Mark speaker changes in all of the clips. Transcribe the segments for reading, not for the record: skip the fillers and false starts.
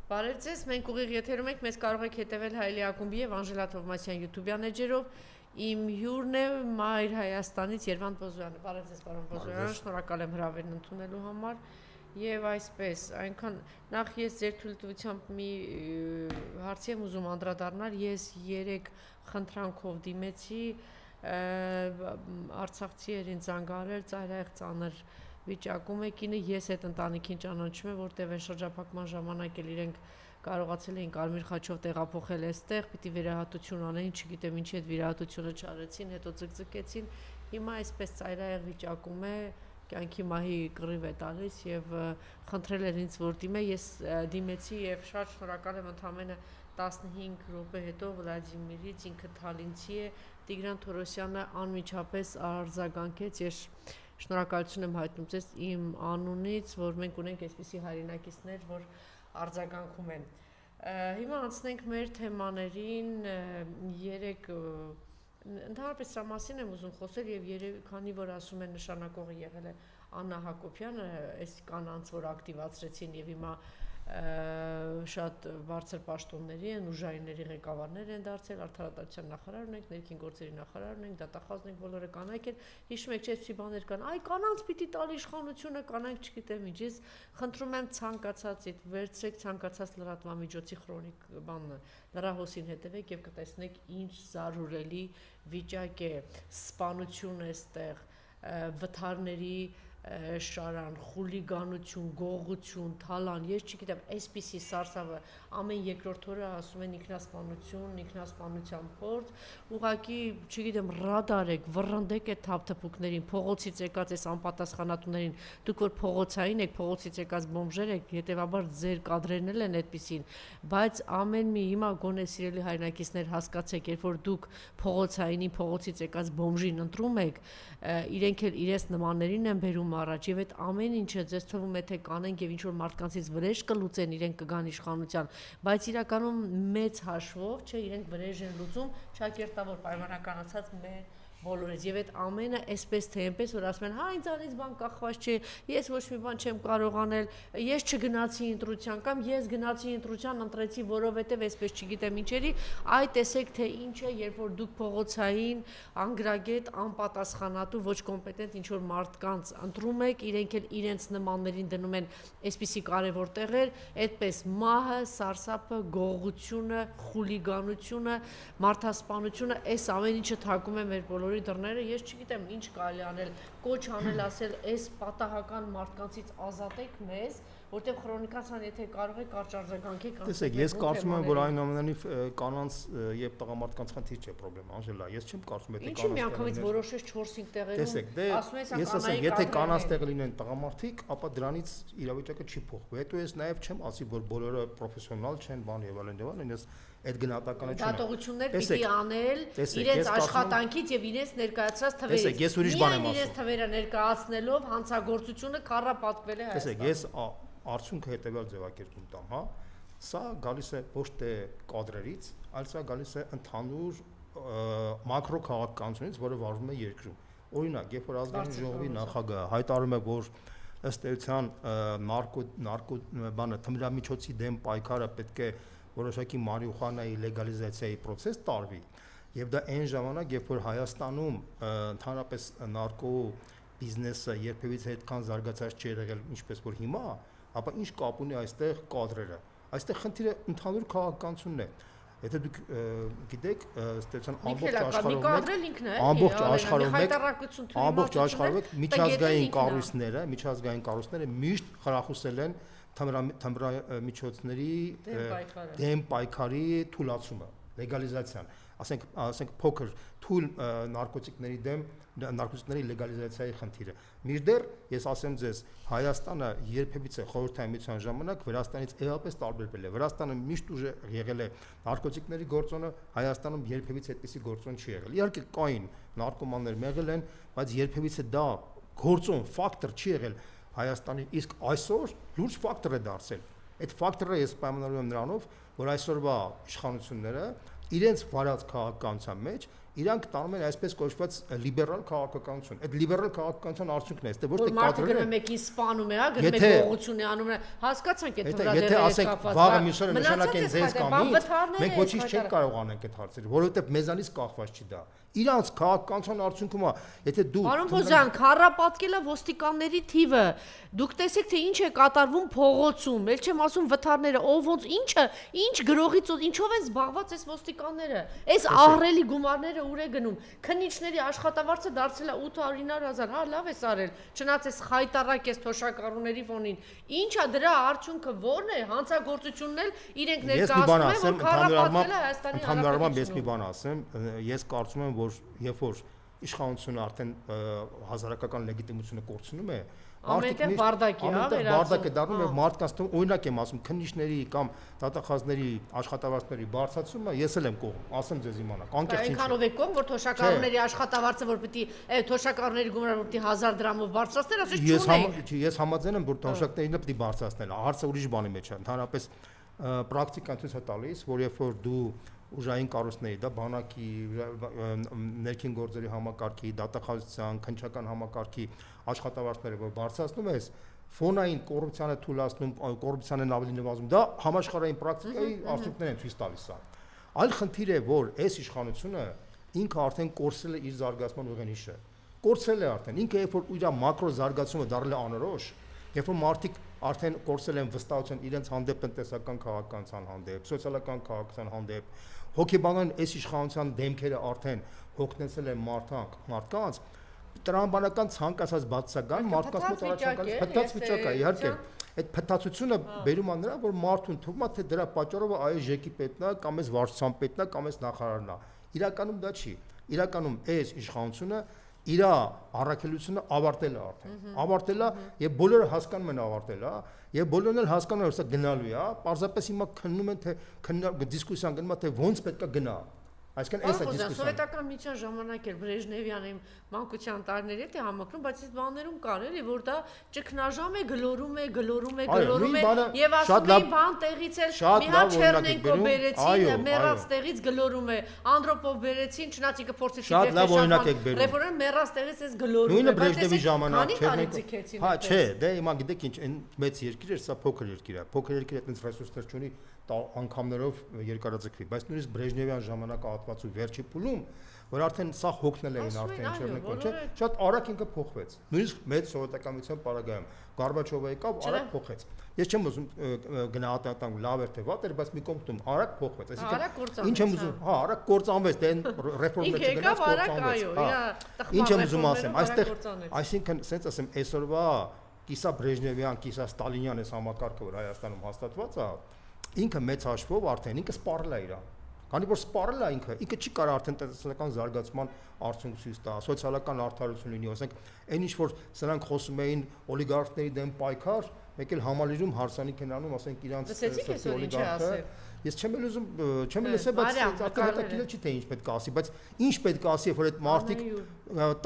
Speaker 1: Բարև ձեզ, մենք ուղիղ եթերում ենք, մեզ կարող եք հետևել Հայելի ակումբի եւ Անժելա Թովմասյան YouTube-յան էջերով։ Իմ հյուրն է Մայր Հայաստանից Երվանդ Բոզոյանը։ Բարև ձեզ, պարոն Բոզոյան, շնորհակալ եմ հրավերն ընդունելու համար։ Եվ այսպես, այնքան նախ ես ձեր թույլտվությամբ մի հարցի եմ ուզում անդրադառնալ, ես 3 խնդրանքով դիմեցի արցախցիերին զանգարել, ծայրահեղ ծանր վիճակում է կինը, ես այդ ընտանիքին ճանաչում եմ, որտեղ այն շրջափակման ժամանակ էլ իրենք կարողացել էին Կարմիր խաչով տեղափոխել այստեղ, պիտի վիրահատություն անեին, չգիտեմ ինչի այդ վիրահատությունը չարեցին, հետո ձգձգեցին, հիմա այսպես ծայրահեղ վիճակում է, կյանքի մահի կռիվ է տալիս եւ խնդրել էր ինձ որ դիմե, ես դիմեցի եւ շատ շնորհակալ եմ ընդամենը 15 րոպե հետո Վլադիմիրից ինքը Թալինցի է, Տիգրան Թորոսյանը անմիջապես արձագանքեց, ես շնորհակալություն եմ հայտնում ձեզ իմ անունից, որ մենք ունենք այսպիսի հայրենակիցներ, որ արձագանքում են։ Հիմա անցնենք մեր թեմաներին, 3 ընդհանրապես սրա մասին եմ ուզում խոսել եւ քանի որ ասում են նշանակողը եղել է Աննա Հակոբյանը, այս կանանց որ ակտիվացրեցին եւ հիմա շատ բարձր պաշտոնների են, ուժայինների ղեկավարներ են դարձել, արդարադատության նախարարն ենք, ներքին գործերի նախարարն ենք, դատախազն ենք, բոլորը կանայք են, հիշում եք, չէ՞ բաներ կան, այ կանանց պիտի տալ իշխանությունը, կանայք չգիտեմ ինչ, ես խնդրում եմ ցանկացածից վերցրեք ցանկացած լրատվամիջոցի քրոնիկ բանը, լրահոսին հետևեք եւ կտեսնեք ինչ զարուրելի վիճակ է, սպանություն է ստեղ, վթարների շարան, խուլիգանություն, գողություն, թալան, ես չգիտեմ, այսպիսի սարսավը ամեն երկրորդ օրը ասում են ինքնասպանություն, ինքնասպանության փորձ, ուղղակի, չգիտեմ, ռադարեք, վռնդեք այդ թափթփուկներին, փողոցից եկած այս անպատասխանատուներին, դուք որ փողոցային եք, փողոցից եկած բոմժեր եք, հետեւաբար ձեր կադրերն էլ են այդպիսին, բայց ամեն մի հիմա գոնե սիրելի հայրենակիցներ հասկացեք, երբ որ դուք փողոցայինի, փողոցից եկած բոմժին ընտրում եք, իրենք էլ իրենց նմաններին են բերում առաջ եւ այդ ամեն ինչը ձեզ թվում է թե կանենք եւ ինչ որ մարդկանցից վրեժ կլուծեն, իրենք կգան իշխանության, բայց իրականում մեծ հաշվով, չէ, իրենք վրեժ են լուծում ճակերտավոր պայմանականացած մեր բոլորից եւ այդ ամենը այսպես թե այնպես որ ասում են հա ինձանից բան կախված չէ ես ոչ մի բան չեմ կարող անել ես չգնացի ընտրության կամ ես գնացի ընտրության ընտրեցի որովհետեւ այսպես չգիտեմ ինչերի այ տեսեք թե ինչ է երբ որ դուք փողոցային անգրագետ անպատասխանատու ոչ կոմպետենտ ինչ որ մարդկանց ընտրում եք իրենք էլ իրենց նմաններին դնում են այսպիսի կարևոր տեղեր այդպես մահը սարսափը գողությունը խուլիգանությունը մարդասպանությունը այս ամեն ինչը թակում է մեր բոլորի դռները, ես չգիտեմ ինչ կարելի անել, կոչ անել ասել, այս պատահական մարդկանցից ազատեք մեզ, որտեղ քրոնիկացան, եթե կարող եք կարճ արձագանքեք։
Speaker 2: Տեսեք, ես կարծում եմ, որ այնուամենայնիվ կանանց եւ տղամարդկանց խնդիր չէ պրոբլեմ, Անժելա, ես չեմ կարծում, եթե
Speaker 1: կանանց։ Ինչի՞ միանգամից որոշես 4-5 տեղերում։
Speaker 2: Տեսեք, ես ասեմ, եթե կանանց տեղ լինեն տղամարդիկ, ապա դրանից իրավիճակը չի փոխվի։ Հետո ես նաեւ չեմ ասի, որ բոլորը պրոֆեսիոնալ չեն, բան եւ այլն, ես այդ գնահատականը չունեմ։
Speaker 1: Դատողություններ պիտի անել իրենց աշխատանքից եւ իրենց ներկայացրած թվերից։
Speaker 2: Տեսեք, ես ուրիշ բան եմ ասում։
Speaker 1: Իրենց թվերը ներկայացնելով հանցագործությունը քառապատկվել է Հայաստանում։
Speaker 2: Տեսեք, ես արդյունքը հետեւյալ ձևակերպում տամ, հա։ Սա գալիս է ոչ թե կադրերից, այլ սա գալիս է ընդհանուր մակրո քաղաքականությունից, որը վարվում է երկրում։ Օրինակ, երբ որ ազգային ժողովի նախագահը հայտարարում է, որ ըստ էության նարկո բանը թմրամիջոցի դեմ պայքարը պետք է որոշակի մարիխուանայի լեգալիզացիայի process տարվի եւ դա այն ժամանակ երբ որ Հայաստանում ընդհանրապես նարկո բիզնեսը երբևիցե այդքան զարգացած չի եղել ինչպես որ հիմա, ապա ինչ կապ ունի այստեղ կադրերը։ Այստեղ խնդիրը ընդհանուր քաղաքականությունն է։ Եթե դուք գիտեք, ստեցան ամբողջ աշխարհում միջազգային կառույցները միշտ խրախուսել են թմրամիջոցների դեմ պայքարի թույլատումը, լեգալիզացիան, ասենք փոքր թույլ նարկոտիկների դեմ նարկոտիկների լեգալիզացիայի խնդիրը։ Մինչդեռ ես ասեմ ձեզ, Հայաստանը երբևիցե խորհրդային միության ժամանակ Վրաստանից էապես տարբերվել է։ Վրաստանը միշտ ուժ եղել է նարկոտիկների գործոնը, Հայաստանում երբևիցե այդպիսի գործոն չի եղել։ Իհարկե կային նարկոմաններ եղել են, բայց երբևիցե դա գործոն ֆակտոր չի եղել Հայաստանի, իսկ այսօր լուրջ ֆակտոր է դարձել։ Այդ ֆակտորը ես պայմանավորում եմ նրանով, որ այսօրվա իշխանությունները իրենց վարած քաղաքականության մեջ իրանք տանում են այսպես կոչված լիբերալ քաղաքականություն։ Այդ լիբերալ քաղաքականության արդյունքն է, այստեղ ոչ թե
Speaker 1: մարդը գնում է մեկին սպանում է, հա, գնում է գողություն է անում, հասկացանք այդ
Speaker 2: վրադերների կապված։ Վաղը մյուսները նշանակեն ձեզ կամ ինձ, մենք ոչինչ չենք կարող անել այդ հարցերը, որովհետև մեզանից կախված չի դա։ Իրանց քաղաքականության արդյունքում է, եթե դու
Speaker 1: Պարոն Փոզյան, քառապատկելա ոստիկանների թիվը։ Դուք տեսեք թե ինչ է կատարվում փողոցում, ել չեմ ասում վթարները, ով ոնց ինչ գրողից ինչով են զբաղված այս ոստիկանները։ Այս ահռելի գումարները ուր է գնում։ Քննիչների աշխատավարձը դարձել է 800.000, հա, լավ է արել։ Չնայած այս խայտարակ այս թոշակառուների ֆոնին։ Ինչ է դրա արդյունքը ո՞րն է։ Հանցագործությունն էլ իրենք ներկայացնում են, որ քառապատկելը Հայաստանի
Speaker 2: Հանրապետությունում ես մի բան ասեմ, ես կարծում եմ, որ երբ որ իշխանությունը արդեն հասարակական լեգիտիմությունը կորցնում է,
Speaker 1: ամենտեղ բարդակի, հա,
Speaker 2: բարդակ է դառնում եւ մարդկանց թվում օրինակ եմ ասում քննիչների կամ դատախազների աշխատավարձների բարձրացումը ես էլ եմ կողմ, ասեմ ձեզ իմանաք, անկեղծ ինչ։
Speaker 1: Այնքանով է կողմ, որ թոշակառուների աշխատավարձը որ պիտի թոշակառուների գումարը որ պիտի 1000 դրամով բարձրացնել, ասես չունենք։
Speaker 2: Ես համաձայն եմ, որ թոշակներինը պիտի բարձրացնել, հարցը ուրիշ բանի մեջ է, ընդհանրապես պրակտիկան ցույց է տալիս, որ երբ որ դու ուժային կառույցների, դա բանակի, ներքին գործերի համակարգի, դատախազության, քննչական համակարգի աշխատավարձները որ բարձրացնում ես, ֆոնային կոռուպցիան է թույլատնում, կոռուպցիան է ավելի նվազում, դա համաշխարհային պրակտիկայի արդյունքներ են ցույց տալիս սա։ Այլ խնդիր է, որ այս իշխանությունը ինքը արդեն կորցրել է իր զարգացման ուղենիշը։ Կորցրել է արդեն, ինքը երբ որ իր մակրո զարգացումը դարձել է անորոշ, երբ որ մարդիկ արդեն կորցրել են վստահություն իրենց հանդեպ տնտեսական քաղաքականության հանդեպ, սոցիալական քաղաքականության հանդեպ, հոգեբանական այս իշխանության դեմքերը արդեն հոգնեցել են մարդկանց, տրամաբանական ցանկացած բացասական մարդկանց մոտ առաջնակալից փտած վիճակ է, իհարկե։ Այդ փտածությունը բերում է նրան, որ մարդուն թվում է, թե դրա պատճառով այս ժեկի պետն է, կամ այս վարչության պետն է, կամ այս նախարարն է։ Իրականում դա չի։ Իրականում այս իշխանությունը իր առաքելությունը ավարտել է արդեն։ Ավարտել է եւ բոլորը հասկանում են ավարտել է, եւ բոլորն էլ հասկանում են, որ սա գնալու է, պարզապես հիմա քննում են, թե դիսկուսիան գնում է, թե ոնց պետք է գնա։ Այսինքն այս է դիսկուսիան։
Speaker 1: Սովետական միության ժամանակ էր Բրեժնևյանի մանկության տարիների հետ է համակրում, բայց այս բաներում կար էլի, որ դա ճգնաժամ է, գլորում է եւ ասում էին բան տեղից էլ մի հատ Չեռնենկո բերեցին, մեռած տեղից գլորում է, Անդրոպով բերեցին, չնայած ինքը փորձեցին ռեֆորմ մեռած տեղից էս գլորում է։
Speaker 2: Նույնը Բրեժնևի ժամանակ Չեռնենկո։ Հա, չէ, դե հիմա գիտեք ինչ, այն մեծ երկիր էր, սա փոքր երկիր է։ Փոքր երկիրը այդպես ռեսուրսներ չունի անգամներով երկարաձգվի, բայց նույնիսկ Բրեժնևյան ժամանակահատվածու վերջի փուլում, որ արդեն սա հոգնել էին արդեն Չեռնենկոն, չէ, շատ արագ ինքը փոխվեց։ Նույնիսկ մեծ սովետականության պարագայում Գորբաչովը եկավ, արագ փոխեց։ Ես չեմ ուզում գնահատեմ լավ էր թե վատ էր, բայց մի կողմում արագ փոխվեց, այսինքն ինչ եմ ուզում, հա, արագ կործանվեց, դե ռեֆորմները չգնաց, կործանվեց։ Ինչ եմ ուզում ասեմ, այստեղ, այսինքն, ասենց ասեմ, այսօրվա կիսա Բրեժնևյան, կիսա Ստալինյան այս համակարգը, որ Հայաստանում հաստատված է, ինքը մեծ հաշվով արդեն ինքը սպառել է իրան։ Քանի որ սպառել է ինքը չի կարող արդեն տնտեսական զարգացման արդյունք ցույց տա, սոցիալական արդարություն լինի, ասենք, այն ինչ որ սրանք խոսում էին օլիգարխների դեմ պայքար, մեկ էլ համալիրում հարսանիք են անում, ասենք իրանց օլիգարխը։ Ես չեմ ուզում, չեմ լսել, բայց արդեն հետաքրքիր չի թե ինչ պետք է ասի, բայց ինչ պետք է ասի, որ այդ մարդիկ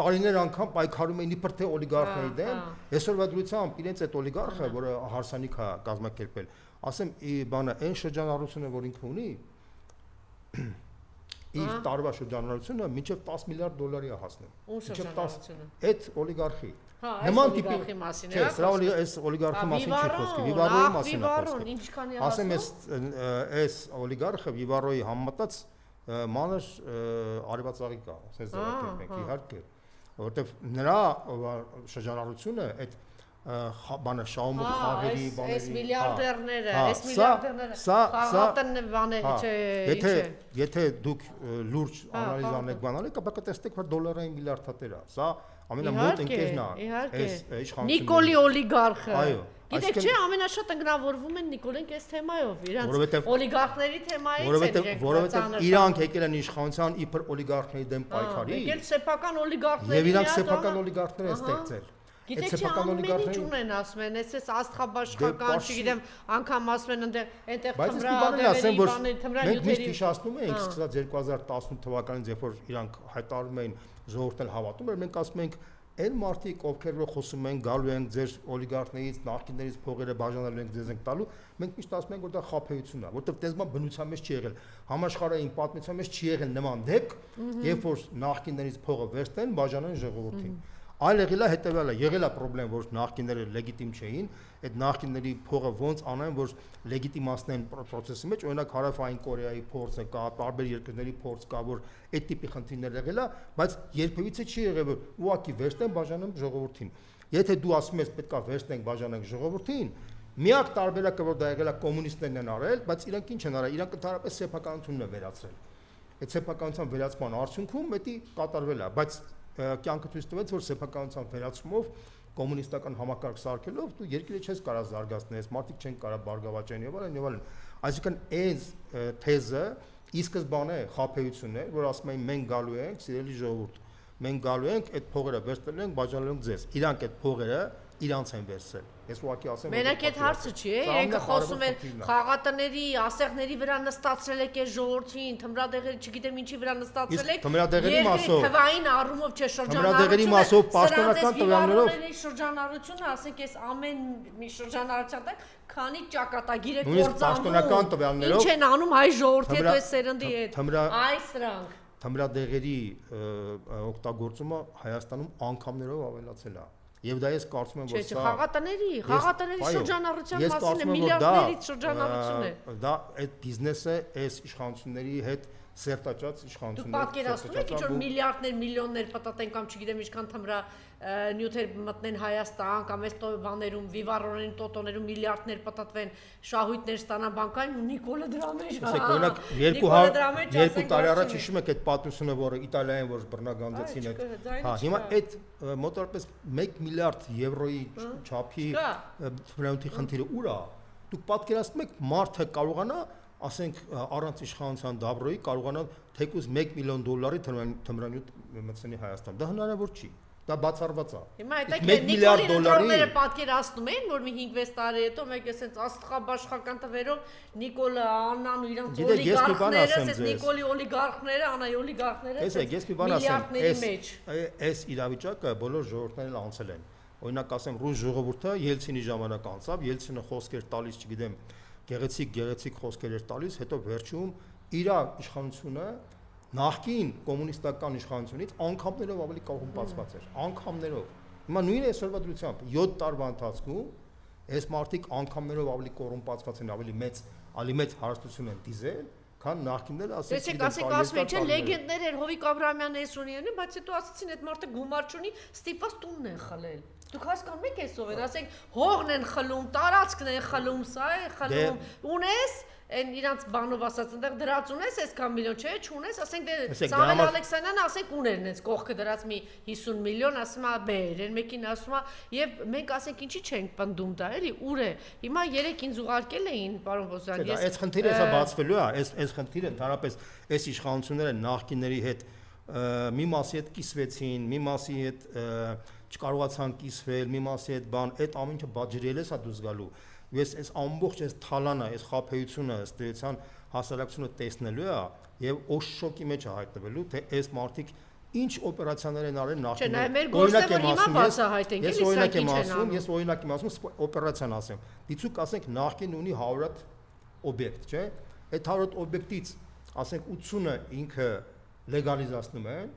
Speaker 2: տարիներ անգամ պայքարում էին իբր թե օլիգարխների դեմ, այսօրվա դրությամբ իրենց այդ օլիգարխը, որը հարսանիք է կազմակերպել, ասեմ, բանը այն շրջանառությունը, որ ինքը ունի, իր տարվա շրջանառությունը մինչև 10 միլիարդ դոլարի է հասնում։
Speaker 1: Ո՞ւր շրջանառությունը։
Speaker 2: Այդ օլիգարխի։
Speaker 1: Նման տիպի մասին է։
Speaker 2: Սա այս օլիգարխի մասին չի խոսքի, Վիվարոյի մասին է խոսքը։
Speaker 1: Ինչքանի է
Speaker 2: ասեմ, այս օլիգարխը Վիվարոյի համեմատած մանր արևածաղիկ է, ասես ձևակերպենք, իհարկե, որովհետև նրա շրջանառությունը այդ բանը շաումով խաղերի բաների
Speaker 1: այս միլիարդերները խաղատն բաները չէ
Speaker 2: եթե դուք լուրջ անալիզ անեք բանալի ապա կտեսնեք որ դոլարային միլիարդատեր է սա ամենամոտ ընկերն է այս իշխանությունը
Speaker 1: Նիկոլի օլիգարխը
Speaker 2: այո
Speaker 1: գիտեք չէ ամենաշատ ընկնավորվում են Նիկոլենք այս թեմայով իրանց օլիգարխների թեմայից
Speaker 2: որովհետև իրանք եկել են իշխանության իբր օլիգարխների դեմ պայքարի
Speaker 1: եկել սեփական օլիգարխների
Speaker 2: եւ իրանք սեփական օլիգարխներ են ստեղծել
Speaker 1: Գիտեք չէ ամեն ինչ ունեն ասում են, այսպես աստղաբաշխական, չգիտեմ, անգամ ասում են այնտեղ թմրադեղերի բաներ,
Speaker 2: մենք միշտ հիշացնում ենք սկսած 2018 թվականից, երբ որ իրանք հայտարարում էին ժողովուրդն էլ հավատում էր, մենք ասում ենք Այն մարդիկ, ովքեր որ խոսում են, գալու են ձեր օլիգարխներից, նախկիններից փողերը բաժանելու են ձեզ ենք տալու, մենք միշտ ասում ենք, որ դա խաբեություն է, որովհետև դեզման բնության մեջ չի եղել, համաշխարհային պատմության մեջ չի եղել նման դեպք, երբ որ նախկիններից փողը վերցնեն, բաժանեն ժողովրդին։ Այլ եղել է հետևյալը, եղել է խնդրեմ, որ նախկինները լեգիտիմ չէին, այդ նախկինների փողը ոնց անեն, որ լեգիտիմացնեն process-ի մեջ, օրինակ Հարավային Կորեայի փորձը կա, տարբեր երկրների փորձ կա, որ այդ տիպի խնդիրներ եղել է, բայց երբևիցե չի եղել, որ ուղղակի վերցնեն բաժանեն ժողովրդին։ Եթե դու ասում ես պետքա վերցնենք բաժանենք ժողովրդին, միակ տարբերակը որ դա եղել է կոմունիստներն են արել, բայց իրանք ինչ են արել, իրանք ընդհանրապես սեփականությունն են վերացրել։ Այդ սեփականության վերացման արդյունքում դա կատարվել է, բայց կյանքը ցույց տվեց, որ սեփականության վերացումով կոմունիստական համակարգ սարքելով դու երկիրը չես կարող զարգացնել, մարդիկ չեն կարող բարգավաճեն եւ այլն։ Այսինքն այս թեզը ի սկզբանե խաբեություն է, որ ասում են մենք գալու ենք, սիրելի ժողովուրդ, մենք գալու ենք, այդ փողերը վերցնելու ենք, բաժանելու ենք ձեզ։ Իրանք այդ փողերը իրանց են վերցրել։ Ես ուղղակի ասեմ,
Speaker 1: մենակ այդ հարցը չի, իրենք խոսում են խաղատների, ասեղների վրա նստացրել եք այս ժողովրդին, թմրադեղերի, չգիտեմ ինչի վրա նստացրել եք։
Speaker 2: Թմրադեղերի մասով,
Speaker 1: թվային առումով չէ
Speaker 2: շրջանառությունը, թմրադեղերի մասով պաշտոնական տվյալներով
Speaker 1: շրջանառությունը, ասենք այս ամեն մի շրջանառության տակ քանի ճակատագիր է
Speaker 2: կործանվում։ Պաշտոնական տվյալներով
Speaker 1: ինչ են անում հայ ժողովրդի հետ, այս սերնդի հետ։ Այս սրանք
Speaker 2: թմրադեղերի օգտագործումը Հայաստանում անգամներով ավելացել է։ Եվ դա ես կարծում եմ, որ
Speaker 1: սա խաղատների շրջանառության մասին է, միլիարդներից շրջանառություն է։
Speaker 2: Դա այդ բիզնեսը այս իշխանությունների հետ սերտաճած իշխանություններ։
Speaker 1: Դուք պատկերացնում եք, ինչ որ միլիարդներ, միլիոններ պատատեն կամ չգիտեմ ինչքան թմրա նյութեր մտնեն Հայաստան կամ այս բաներում, վիվարորեն տոտոներում միլիարդներ պատատվեն, շահույթներ ստանան բանկային ու Նիկոլը դրա մեջ։
Speaker 2: Երկու տարի առաջ հիշում եք այդ պատմությունը, որը Իտալիայում որ բռնագանձեցին այդ։ Հա, հիմա այդ մոտավորապես 1 միլիարդ եվրոյի չափի ֆինանսի խնդիրը ուր է։ Դուք պատկերացնում եք մարդը կարողանա ասենք առանց իշխանության դաբրոյի կարողանալ թեկուզ 1 միլիոն դոլարի թմրանյութ մտցնի Հայաստան։ Դա հնարավոր չի։ Դա բացառված է։
Speaker 1: Հիմա այդ Նիկոլի ընտրողները պատկերացնում են, որ մի 5-6 տարի հետո մեկ էսենց աստղաբաշխական տվերով Նիկոլը Աննան ու իրանց օլիգարխները, այս Նիկոլի օլիգարխները, Անայի օլիգարխները, միլիարդների մեջ։
Speaker 2: Այս իրավիճակը բոլոր ժողովուրդներն անցել են։ Օրինակ ասեմ, ռուս ժողովուրդը Ելցինի ժամանակ անցավ, Ելցինը խոսքեր տալիս, չգիտեմ, գեղեցիկ խոսքեր էր տալիս, հետո վերջում իր իշխանությունը նախկին կոմունիստական իշխանությունից անգամներով ավելի կոռումպացված էր, անգամներով։ Հիմա նույն այսօրվա դրությամբ 7 տարվա ընթացքում այս մարդիկ անգամներով ավելի կոռումպացված են, ավելի մեծ հարստություն են դիզել, քան նախկինները,
Speaker 1: ասեցին չէ, լեգենդներ էր Հովիկ Աբրահամյանը Էսրոնյանը, բայց հետո ասեցին այդ մարդը գումար չունի, ստիպված տունն են խլել։ Դուք հասկանում եք այսով են, ասենք հողն են խլում, տարածքն են խլում, սա է խլում, ունես, այն իրանց բանով ասած, այնտեղ դրած ունես, այսքան միլիոն չէ, չունես, ասենք դե Սամվել Ալեքսանյանը ասենք ուներ այնց կողքը դրած մի 50 միլիոն, ասում է բեր, այն մեկին ասում է, եւ մենք ասենք ինչի չենք պնդում դա, էլի, ուր է։ Հիմա երեք ինձ ուղարկել էին, պարոն Ոսյան,
Speaker 2: ես այս խնդիրը հեսա բացվելու է, այս խնդիրը ընդհանրապես այս իշխանությունները նախկինների հետ մի մասի հետ կիսվեցին, մի մասի հետ չկարողացան կիսվել, մի մասի հետ բան, այդ ամեն ինչը բաժիրել է սա դուրս գալու։ Ես այս ամբողջ այս թալանը, այս խաբեությունը, ըստեյության հասարակությունը տեսնելու է եւ օշոկի մեջ է հայտնվելու, թե այս մարդիկ ինչ օպերացիաներ են արել նախկինում։
Speaker 1: Օրինակ եմ ասում,
Speaker 2: ես օրինակ եմ ասում, օպերացիան ասեմ։ Դիցուկ ասենք նախկին ունի 100 օբյեկտ, չէ՞։ Այդ 100 օբյեկտից ասենք 80-ը ինքը լեգալիզացնում են,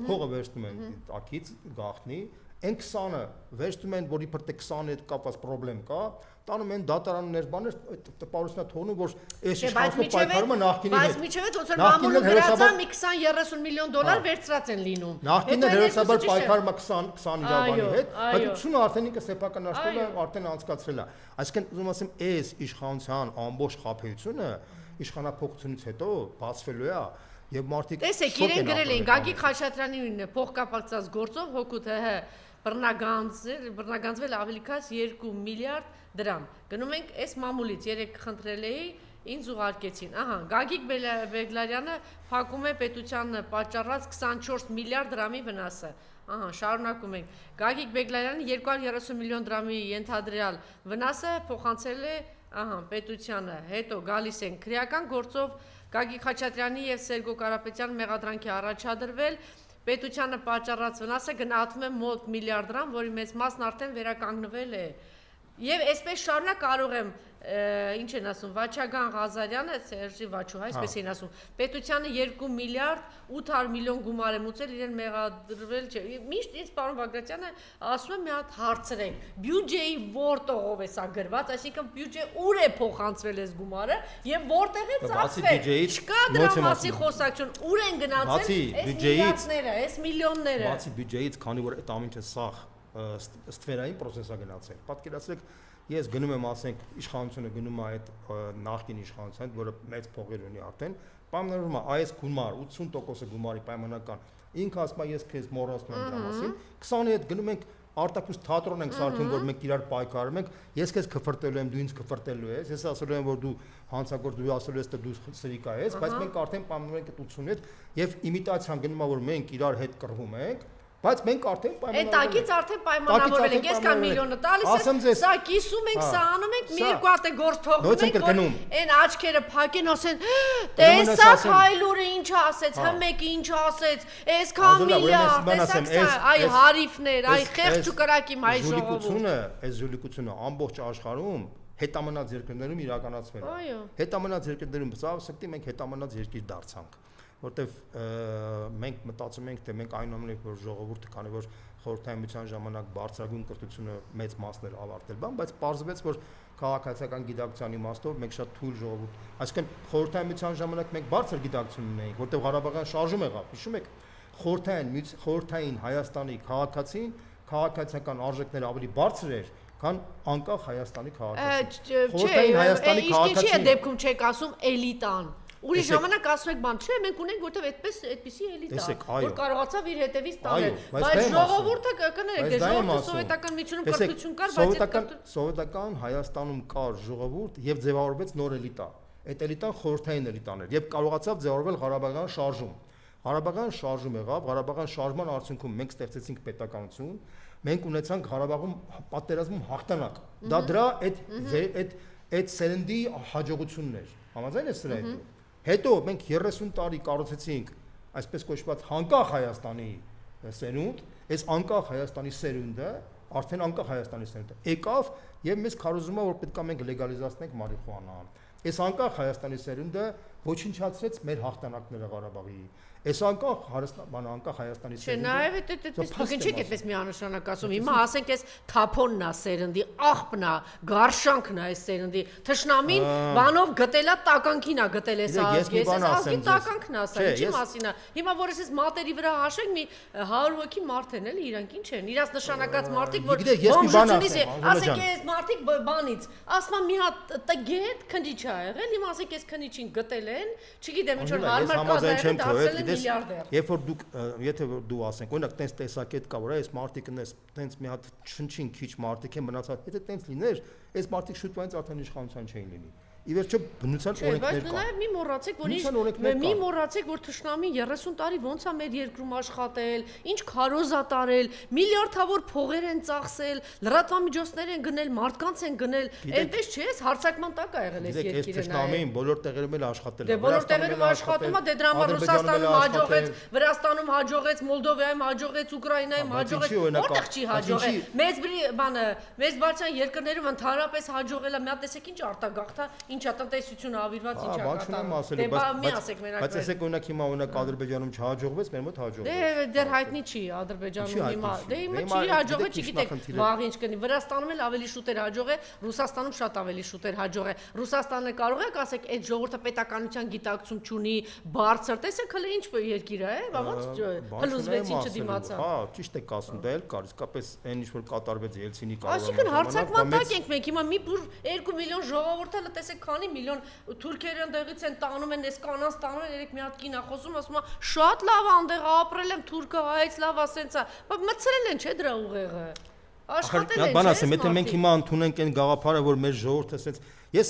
Speaker 2: փողը վերցնում են տակից գաղտնի, այն 20-ը վերցնում են, որի պրտե 20-ի հետ կապված խնդրեմ կա, տանում են դատարաններ, բաներ, տպարությունա թողնում, որ այս իշխանությունը պայքարում է նախկինի հետ։
Speaker 1: Բայց միջև ոնց որ մամուլը գրածա մի 20-30 միլիոն դոլար վերցրած են լինում։
Speaker 2: Նախկինը հերոսաբար պայքարում է 20 իրավանի հետ, բայց 80-ը արդեն ինքը սեփականացրել է, արդեն անցկացրել է։ Այսինքն ուզում ասեմ, այս իշխանության ամբողջ խաբեությունը իշխանապողությունից հետո բացվելու է եւ մարդիկ
Speaker 1: տեսեք իրեն գրել էին Գագիկ Խաչատրյանի փոխկապակցած գործով հոգուտ բռնագանձվել ավելի քան 2 միլիարդ դրամ։ Գնում ենք այս մամուլից երեք խնդրել էի, ինձ ուղարկեցին։ Ահա, Գագիկ Բեգլարյանը փակում է պետության պատճառած 24 միլիարդ դրամի վնասը։ Ահա, շարունակում ենք։ Գագիկ Բեգլարյանը 230 միլիոն դրամի ենթադրյալ վնասը փոխանցել է, ահա, պետությանը։ Հետո գալիս են քրեական գործով Գագիկ Խաչատրյանի եւ Սերգո Կարապետյան մեղադրանքի առաջադրվել պետությանը պատճառած վնասը գնահատվում է մոտ միլիարդ դրամ, որի մեծ մասն արդեն վերականգնվել է։ Եվ այսպես շարունակ կարող եմ ինչ են ասում Վաչագան Ղազարյանը, Սերժի Վաչուհա, այսպես են ասում, պետությանը 2 միլիարդ 800 միլիոն գումար է մուծել, իրեն մեղադրվել չէ։ Միշտ ինձ պարոն Բագրատյանը ասում է մի հատ հարցրեք, բյուջեի որ տողով է սա գրված, այսինքն բյուջե ուր է փոխանցվել այս գումարը եւ որտեղ է ծախսվել։ Չկա դրա մասին խոսակցություն, ուր են գնացել այս միլիարդները, այս միլիոնները։
Speaker 2: Բացի բյուջեից, քանի որ այդ ամենը սաղ ստվերային process-ա գնացել։ Պատկերացրեք, ես գնում եմ, ասենք, իշխանությունը գնում է այդ նախկին իշխանության, որը մեծ փողեր ունի արդեն, պայմանավորվում է այս գումար 80%-ը գումարի պայմանական։ Ինքը ասում է, ես քեզ մոռացնում եմ դրա մասին, 20-ի հետ գնում ենք արտաքուստ թատրոն ենք սարքում, որ մենք իրար պայքարում ենք, ես քեզ քֆրտելու եմ, դու ինձ քֆրտելու ես, ես ասելու եմ, որ դու հանցագործ, դու ասելու ես, թե դու սրիկա ես, բայց մենք արդեն պայմանավորվում ենք այդ 80-ի հետ եւ իմիտացիան գնում է, որ մենք իրար հետ կռվում ենք, բայց մենք արդեն
Speaker 1: պայմանավորվել ենք։ Այդ տակից արդեն պայմանավորվել ենք, ես կան միլիոնը տալիս եմ, սա կիսում ենք, սա անում ենք, մի երկու հատ է գործ թողնում ենք, որ այն աչքերը փակեն, ասեն, տեսա Հայլուրը ինչ ասեց, Հմեկը ինչ ասեց, այսքան միլիարդ, տեսակ սա, այ հարիֆներ, այ խեղճ ու կրակիմ հայ ժողովուրդ։
Speaker 2: Այս ժուլիկությունը ամբողջ աշխարհում հետամնաց երկրներում իրականացվել է։ Հետամնաց երկրներում սա ասեցի մենք հետամնաց երկիր դարձանք, որտեվ մենք մտածում ենք, թե մենք այնուամենայնիվ որ ժողովուրդը, քանի որ խորհրդային ժամանակ բարձրագույն կրթությունը մեծ մասներ ավարտել բան, բայց պարզվեց, որ քաղաքացիական գիտակցության իմաստով մենք շատ թույլ ժողովուրդ, այսինքն խորհրդային ժամանակ մենք բարձր գիտակցություն ունեինք, որտեվ Ղարաբաղյան շարժում եղավ, հիշում եք, խորհրդային Հայաստանի քաղաքացին քաղաքացիական արժեքները ավելի բարձր էր, քան անկախ Հայաստանի քաղաքացին։ Խորհրդային Հայաստանի քաղաքացին։
Speaker 1: Չէ, դեպքում չեք ասում էլիտան։ Ուրիշ ժամանակ ասում եք բան, չէ, մենք ունենք որտեվ այդպեսի էլիտա, որ կարողացավ իր հետևից տանել, բայց ժողովուրդը կներեք, ժողովուրդը սովետական միջունում կրթություն կար, բայց
Speaker 2: սովետական Հայաստանում կար ժողովուրդ եւ ձևավորվեց նոր էլիտա։ Այդ էլիտան խորհրդային էլիտան էր եւ կարողացավ ձևավորվել Ղարաբաղյան շարժում։ Ղարաբաղյան շարժում եղավ, Ղարաբաղյան շարժման արդյունքում մենք ստեղծեցինք պետականություն, մենք ունեցանք Ղարաբաղում պատերազմում հաղթանակ։ Դա դրա այդ սերնդի հաջողությունն էր։ Համաձայն եք սրա հետ։ Հետո մենք 30 տարի կառուցեցինք այսպես կոչված անկախ Հայաստանի սերունդ, այս անկախ Հայաստանի սերունդը, արդեն անկախ Հայաստանի սերունդը եկավ եւ մեզ քարոզում է, որ պետք է մենք լեգալիզացնենք մարիխուանան։ Այս անկախ Հայաստանի սերունդը ոչնչացրեց մեր հաղթանակները Ղարաբաղի։ Այս անկախ Հայաստանի
Speaker 1: սերունդը։ Չէ, նաեւ այդպես դուք ինչեք այդպես միանշանակ ասում։ Հիմա ասենք այս թափոնն է սերնդի, աղբն է, գարշանքն է այս սերնդի։ Թշնամին բանով գտելա տականքին է գտել այս ազգի։ Այս ազգի տականքն է, ասա, ինչի մասին է։ Հիմա որ ես մատերի վրա հաշվենք, մի 100 հոգի մարդ են, էլի, իրանք ինչ են։ Իրանց նշանակած մարդիկ, որ բոմժությունից է, ասենք այս մարդիկ բանից, ասում մի հատ տգետ քնիչ է եղել, հիմա ասենք այս քնիչին գտել են, չգիտեմ ինչ որ հարմար կազմել դարձել են միլիարդեր։
Speaker 2: Երբ որ դուք, եթե դու ասենք, օրինակ տենց տեսակետ կա, որ այս մարդիկն էս տենց մի հատ չնչին քիչ մարդիկ են մնացած, եթե տենց լիներ, այս մարդիկ շուտվանից արդեն իշխանության չէին լինի։ Ի վերջո բնության օրենքներ կան։
Speaker 1: Բայց մի մոռացեք, որ թշնամին 30 տարի ոնց է մեր երկրում աշխատել, ինչ քարոզ է տարել, միլիարդավոր փողեր են ծախսել, լրատվամիջոցներ են գնել, մարդկանց են գնել, այնպես չէ, հարցակման տակ է եղել այս երկիրը։
Speaker 2: Այս թշնամին բոլոր տեղերում էլ աշխատել է։
Speaker 1: Դե բոլոր տեղերում աշխատում է, դե դրա համար Ռուսաստանում հաջողեց, Վրաստանում հաջողեց, Մոլդովայում հաջողեց, Ուկրաինայում հաջողեց, որտեղ չի հաջողել։ Մեծ բարձրան երկրներում ընդհանրապես հաջողել է, մի հատ տեսեք ինչ արտագաղթ է, ինչա տնտեսությունը ավիրված ինչա կատարել։
Speaker 2: Բայց ասեք օրինակ հիմա օրինակ Ադրբեջանում չհաջողվեց, մեր մոտ հաջողվեց։
Speaker 1: Դե դեռ հայտնի չի Ադրբեջանում հիմա։ Դե հիմա չի հաջողվել, չգիտեք, վաղ ինչ կնի։ Վրաստանում էլ ավելի շուտ էր հաջողել, Ռուսաստանում շատ ավելի շուտ էր հաջողել։ Ռուսաստանը կարող եք ասեք այդ ժողովուրդը պետականության գիտակցություն չունի, բարձր, տեսեք հələ ինչ երկիր է, ոնց փլուզվեց ինչը դիմացա։
Speaker 2: Հա, ճիշտ եք ասում, դա էլ կար, իսկապես այն ինչ որ կատարվեց Ելցինի կառավարման։
Speaker 1: Այսինքն հարցակման տակ ենք մենք հիմա մի 2 միլիոն ժողովուրդ հələ տեսեք քանի միլիոն թուրքերը ընդեղից են տանում են, այս կանանց տանում են, երեք մի հատ կին է խոսում, ասում է շատ լավ է այնտեղ ապրել եմ, թուրքը հայց լավ է, սենց է, բայց մցրել են չէ դրա ուղեղը։ Աշխատել են,
Speaker 2: բան ասեմ, եթե մենք հիմա ընդունենք այն գաղափարը, որ մեր ժողովուրդը սենց Ես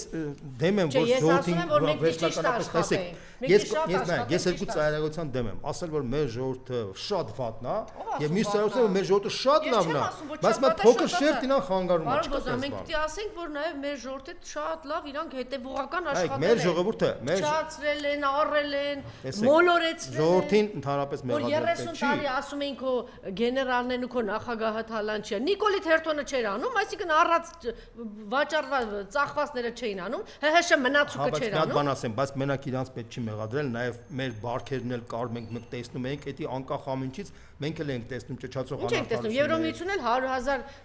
Speaker 2: դեմ եմ որ ժողովրդին
Speaker 1: վերջնականապես
Speaker 2: ես երկու ծայրագործության դեմ եմ ասել որ մեր ժողովուրդը շատ վատն է եւ մյուս ծայրագործությունը որ մեր ժողովուրդը շատ լավն է բայց մենք փոքր շերտին խանգարում
Speaker 1: չկա մենք պիտի ասենք որ նաեւ մեր ժողովուրդը շատ լավ իրանք հետեւողական աշխատել են
Speaker 2: մեր ժողովուրդը
Speaker 1: չացրել են առել են մոլորեցրել
Speaker 2: ժողովրդին ընդհանրապես մեղադրել
Speaker 1: չի 30 տարի ասում էին քո գեներալներն ու քո նախագահը թալան չի Նիկոլի Թերթոնը չէր անում այսինքն առած վաճառված ծախվածները չէին անում ՀՀՇ մնացուկը չէր անում
Speaker 2: բան ասեմ բայց մենակ իրանց պետք չի մեղադրել նաև մեր բարքերն էլ կար մենք տեսնում ենք էդի անկախ ամենից մենք էլ ենք տեսնում ճճացող
Speaker 1: անարդարություն ինչ ենք տեսնում Եվրոմիությունն էլ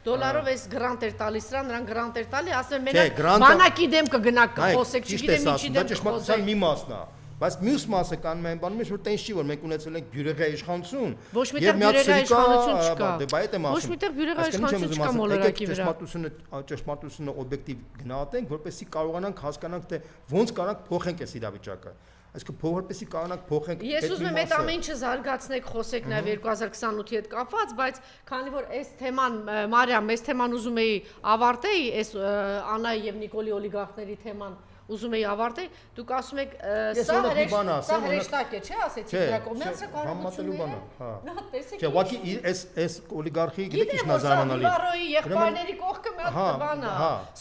Speaker 1: $100,000 այս գրանտ էր տալիս սրան նրանք գրանտ էր տալի ասում են մենակ բանակի դեմ կգնաք խոսեք չգիտեմ ինչի դեմ
Speaker 2: ճշմարտության մի մասն է բայց մյուս մասը կանում են բանում որ տենց չի որ մենք ունեցել ենք բյուրեղյա իշխանություն
Speaker 1: ոչ միտեղ բյուրեղյա իշխանություն չկա
Speaker 2: դե բայ եմ ասում
Speaker 1: ոչ միտեղ բյուրեղյա իշխանություն չկա մոլորակի վրա
Speaker 2: ճշմարտությունը օբյեկտիվ գնահատենք որպեսզի կարողանանք հասկանանք թե ոնց կարանք փոխենք այս իրավիճակը այսինքն որպեսզի կարողանանք փոխենք
Speaker 1: ես ուզում եմ այդ ամեն ինչը զարգացնեք խոսեք նաև 2028-ի հետ կապված բայց քանի որ այս թեման Մարիամ այս թեման ուզում էի ավարտեի այս Անայի եւ Նիկոլի օլիգարխների թեման ուզում էի ավարտեի դուք ասում եք սա հրեշտակ է չէ ասեցիք դրա կողմից
Speaker 2: համատելու բան
Speaker 1: հա տեսեք
Speaker 2: չէ ուղղակի այս օլիգարխի գիտեք ինչ նազամանալի
Speaker 1: Վարոյի եղբայրների կողքը մի հատ բան է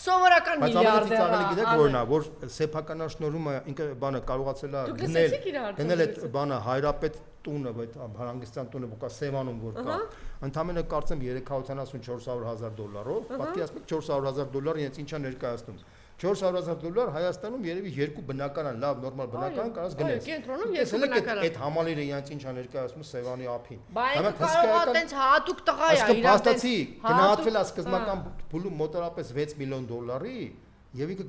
Speaker 1: սովորական միլիարդեր
Speaker 2: է գիտեք որն է որ սեփականաշնորհումը ինքը բանը կարողացել է գնել այդ բանը հայրապետ տունը այդ հարանգստյան տունը ոկա Սևանում որ կա ընդամենը կարծեմ $300,000-400,000 պատկերացնեք $400,000 ինձ ինչա ներկայացնում $400,000 Հայաստանում երևի երկու բնական լավ նորմալ բնական կարած գնես։
Speaker 1: Կենտրոնում երկու բնական։
Speaker 2: Այդ համալիրը իրանց ինչ ներկայացնում Սևանի ափին։
Speaker 1: Բայց կարող է տենց հատուկ տղա է
Speaker 2: իրանց։ Փաստացի գնահատվել է սկզբնական փուլը մոտավորապես $6 միլիոն եւ ինքը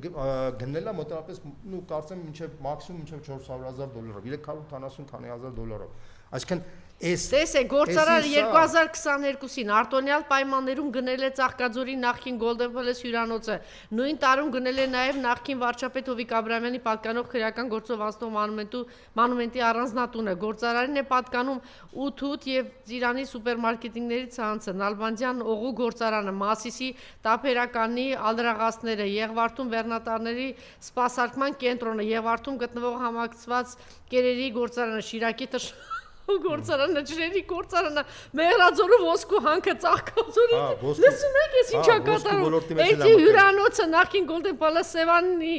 Speaker 2: գնելա մոտավորապես ու կարծեմ մինչեւ մաքսիմում մինչեւ $400,000 $370,000 այսինքն
Speaker 1: տեսեք գործարար 2022-ին արտոնյալ պայմաններում գնել է Ծաղկաձորի նախկին Golden Palace հյուրանոցը նույն տարում գնել է նաև նախկին վարչապետ Հովիկ Աբրահամյանի պատկանող քրեական գործով անցնող մանումենտի առանձնատունը գործարարին է պատկանում 8 եւ Ծիրանի սուպերմարկետինգների ցանցը Նալբանդյան օղու գործարանը Մասիսի տափերականի ալրաղացները Եղվարդում վերնատարների սպասարկման կենտրոնը Եղվարդում գտնվող համակցված կերերի գործարանը Շիրակի գործարանը ջրերի գործարանը Մեղրաձորու ոսկու հանքը Ծաղկաձորի լսում եք ես ինչա կատարում այդ հյուրանոցը նախկին Golden Palace Սևանի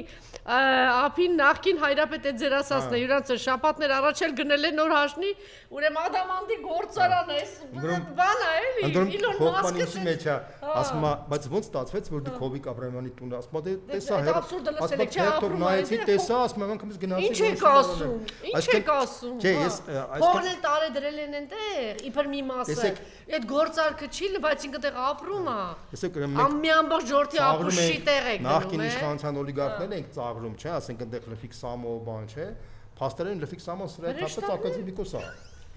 Speaker 1: ափին նախկին հայրապետ է ձեր ասածն է հյուրանոցը շաբաթներ առաջ էլ գնել է նոր հաշնի ուրեմն ադամանտի գործարանը այս բանը էլի Իլոն Մասկը
Speaker 2: մեջ է ասում բայց ոնց ստացվեց որ դուք Հովիկ Աբրահամյանի տունը ասում տեսա հեր ասում նայեցի տեսա ասում անգամից գնացի
Speaker 1: ինչ եք ասում ինչ եք ասում
Speaker 2: չէ ես
Speaker 1: այսքան տարե դրել են այնտեղ իբր մի մասը այդ գործարքը չի բայց ինքը տեղ ապրում է մի ամբողջ ժողովրդի ապուշի տեղ է գնում
Speaker 2: նախկին իշխանության օլիգարխներն ենք ծաղրում չէ ասենք այնտեղ Լֆիկ Սամո բան չէ փաստորեն Լֆիկ Սամոն սրա թափած ակադեմիկոս է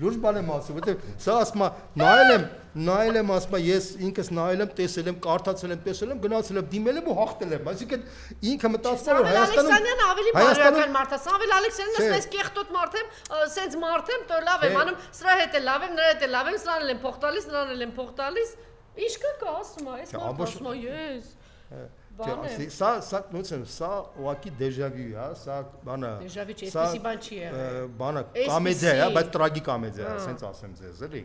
Speaker 2: լուրջ բան եմ ասում որտեվ սա ասում նայել եմ ասում ես ինքս նայել եմ տեսել եմ կարդացել եմ տեսել եմ գնացել եմ դիմել եմ ու հաղթել եմ այսինքն ինքը մտածում է
Speaker 1: Հայաստանում ավելի բարոյական մարդ է Սամվել Ալեքսյանն ասում ես կեղտոտ մարդ եմ սենց մարդ եմ տո լավ եմ անում սրա հետ է լավ եմ նրա հետ է լավ եմ սրան էլ եմ փող տալիս նրան էլ եմ փող տալիս ինչ կա ասում է այս մարդ ասում է ես Սա ուղղակի դեժավյու է, սա բանը դեժավյու չէ, այսպեսի բան չի եղել։
Speaker 2: Բանը կոմեդիա է, բայց տրագիկոմեդիա է, ասենց ասեմ ձեզ, էլի,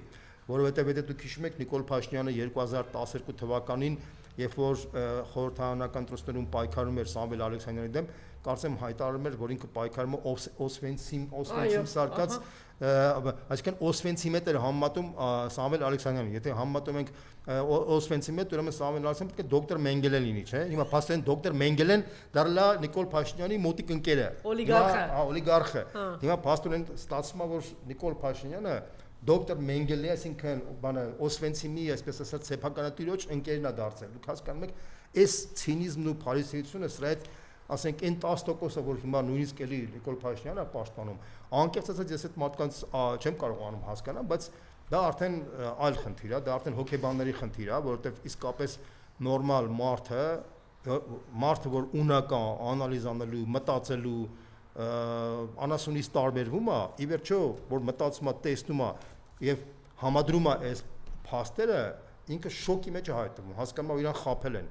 Speaker 2: որովհետև եթե դուք հիշում եք Նիկոլ Փաշինյանը 2012 թվականին, երբ որ խորհրդարանական ընտրություններում պայքարում էր Սամվել Ալեքսանյանի դեմ, կարծեմ հայտարարում էր, որ ինքը պայքարում է Օսվենցիմ սարկած այսինքն Օսվենցիմ հետ էր համեմատում Սամվել Ալեքսանյանին, եթե համեմատում ենք Օսվենցիմ հետ, ուրեմն Սամվել Ալեքսանյանը պետք է դոկտոր Մենգելեն լինի, չէ՞։ Հիմա փաստորեն դոկտոր Մենգելեն դառնա Նիկոլ Փաշինյանի մոտիկ ընկերը, օլիգարխը։ Հիմա փաստորեն ստացվում է, որ Նիկոլ Փաշինյանը դոկտոր Մենգելի, այսինքն բանը Օսվենցիմի, այսպես ասած, սեփականատիրոջ ընկերն է դարձել։ Դուք հասկանում եք, այս ցինիզմն ու փարիսեությունը սրա հետ ասենք այն 10%-ը որ հիմա նույնիսկ էլի Նիկոլ Փաշինյանն է պաշտպանում անկեղծ ասած ես այդ մարդկանց չեմ կարողանում հասկանալ բայց դա արդեն այլ խնդիր է դա արդեն հոգեբանների խնդիր է որովհետև իսկապես նորմալ մարդը որ ունական անալիզ անելու մտածելու անասունից տարբերվում է ի վերջո որ մտածում է տեսնում է եւ համադրում է այս փաստերը ինքը շոկի մեջ է հայտնվում հասկանում է իրան խաբել են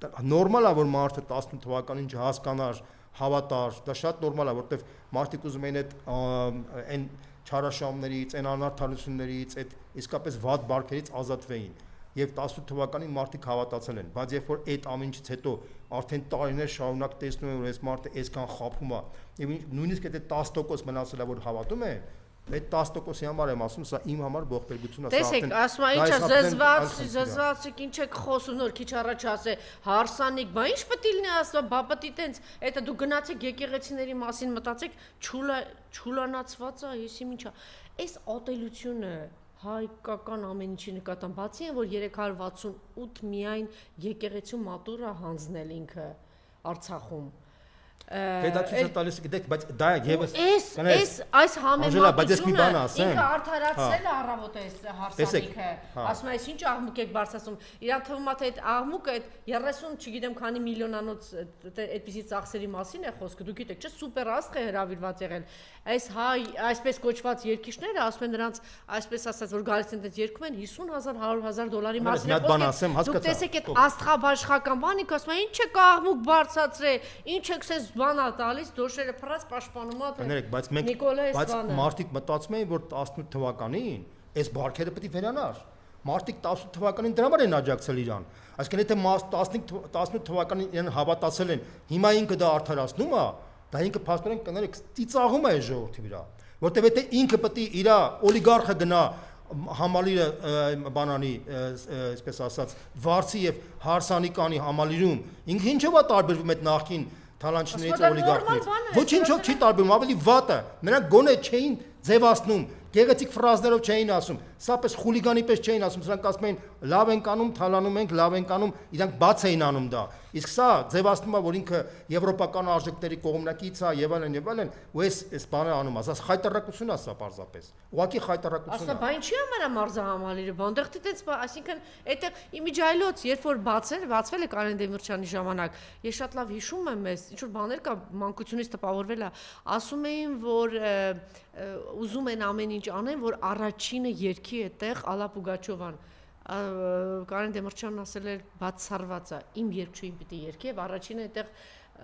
Speaker 2: նորմալ է որ մարդը 18 թվականին չհասկանար, հավատար, դա շատ նորմալ է, որովհետև մարդիկ ուզում են այն չարաշահումներից, այն անարդարություններից, այդ իսկապես վատ բարքերից ազատվեին։ Եվ 18 թվականին մարդիկ հավատացել են, բայց երբ որ այդ ամենից հետո արդեն տարիներ շարունակ տեսնում են, որ այս մարդը այսքան խաբում է, եւ նույնիսկ այդ 10% մնացել է, որ havատում է, այդ 10%-ի համար եմ ասում, սա իմ համար ողբերգություն է,
Speaker 1: տեսեք, ասում է, ինչա զզվացիկ, ինչ եք խոսում, նոր քիչ առաջ ասե, հարսանիք, բա ինչ պետք է լինի ասա, բա պետք է տենց, այդ դու գնացեք եկեղեցիների մասին մտածեք, չուլանացված է, եսի ինչա։ Այս ատելությունը հայկական ամեն ինչի նկատմամբ բացի են, որ 368 միայն եկեղեցու մատուրա հանձնել ինքը Արցախում։
Speaker 2: Դա ցույց է տալիս, գիտեք, բայց դա եւս
Speaker 1: այս համեմատությունը ինքը արդարացրել է առավոտ այս հարսանիքը։ Ասում է, այս ինչ աղմուկ եք բարձրացնում։ Իրան թվում է թե այդ աղմուկը այդ 30, չգիտեմ, քանի միլիոնանոց այդպիսի ծախսերի մասին է խոսքը։ Դուք գիտեք, չէ՞, սուպեր աստղ է հրավիրված եղել։ Այս հայ այսպես կոչված երկիշները ասում են նրանց, այսպես ասած, որ գալիս են այդպես երկում են 50,000, 100,000 դոլարի մասին է խոսքը։ Դուք տեսեք այդ աստղաբաշխական բանիկ, ասում են, ինչ եք աղմուկ բարձրացրել, ինչ եք սես բանա տալիս, դոշերը փռած պաշտպանում ա թե։
Speaker 2: Բայց մարդիկ մտածում էին, որ 18 թվականին այս բարքերը պետք է վերանար։ Մարդիկ 18 թվականին դրա համար են աջակցել իրան։ Այսինքն եթե 18 թվականին իրան հավատացել են, հիմա ինքը դա արդարացնում է, դա ինքը փաստորեն կներեք ծիծաղում է այս ժողովրդի վրա, որտեղ եթե ինքը պետք է իր օլիգարխը գնա համալիրը բանանի, այսպես ասած, վարձի եւ հարսանիկանի համալիրում, ինքը ինչով է տարբերվում այդ նախկին թալանչներից օլիգարխներից։ Ոչինչով չի տարբերվում, ավելի վատ է։ Նրանք գոնե չէին ձևացնում, գեղեցիկ ֆրազներով չէին ասում, սապես խուլիգանի պես չէին ասում, սրանք ասում էին լավ ենք անում, թալանում ենք, լավ ենք անում, իրանք բաց էին անում դա։ Իսկ սա ձևացնում է, որ ինքը եվրոպական արժեքների կողմնակից է եւ այլն, ու այս բանը անում է, ասած խայտարակություն է սա պարզապես։ Ուղղակի խայտարակություն է։
Speaker 1: Ասա, բա ինչի՞ համար է մարզահամալիրը, բանդեղտի տենց, այսինքն այդտեղ իմիջայլոց, երբ որ բացվել է Կարեն Դեմիրճյանի ժամանակ, ես շատ լավ հիշում եմ, ինչ որ բաներ կա մանկությունից տպավորվել է, ասում էին, որ ուզում են ամեն ինչ անեն, որ առաջինը երկի այդտեղ Ալլա Պուգաչովան Կարեն Դեմիրճյանն ասել էր բացառված է, իմ երկչույն պիտի երկի եւ առաջինը այդտեղ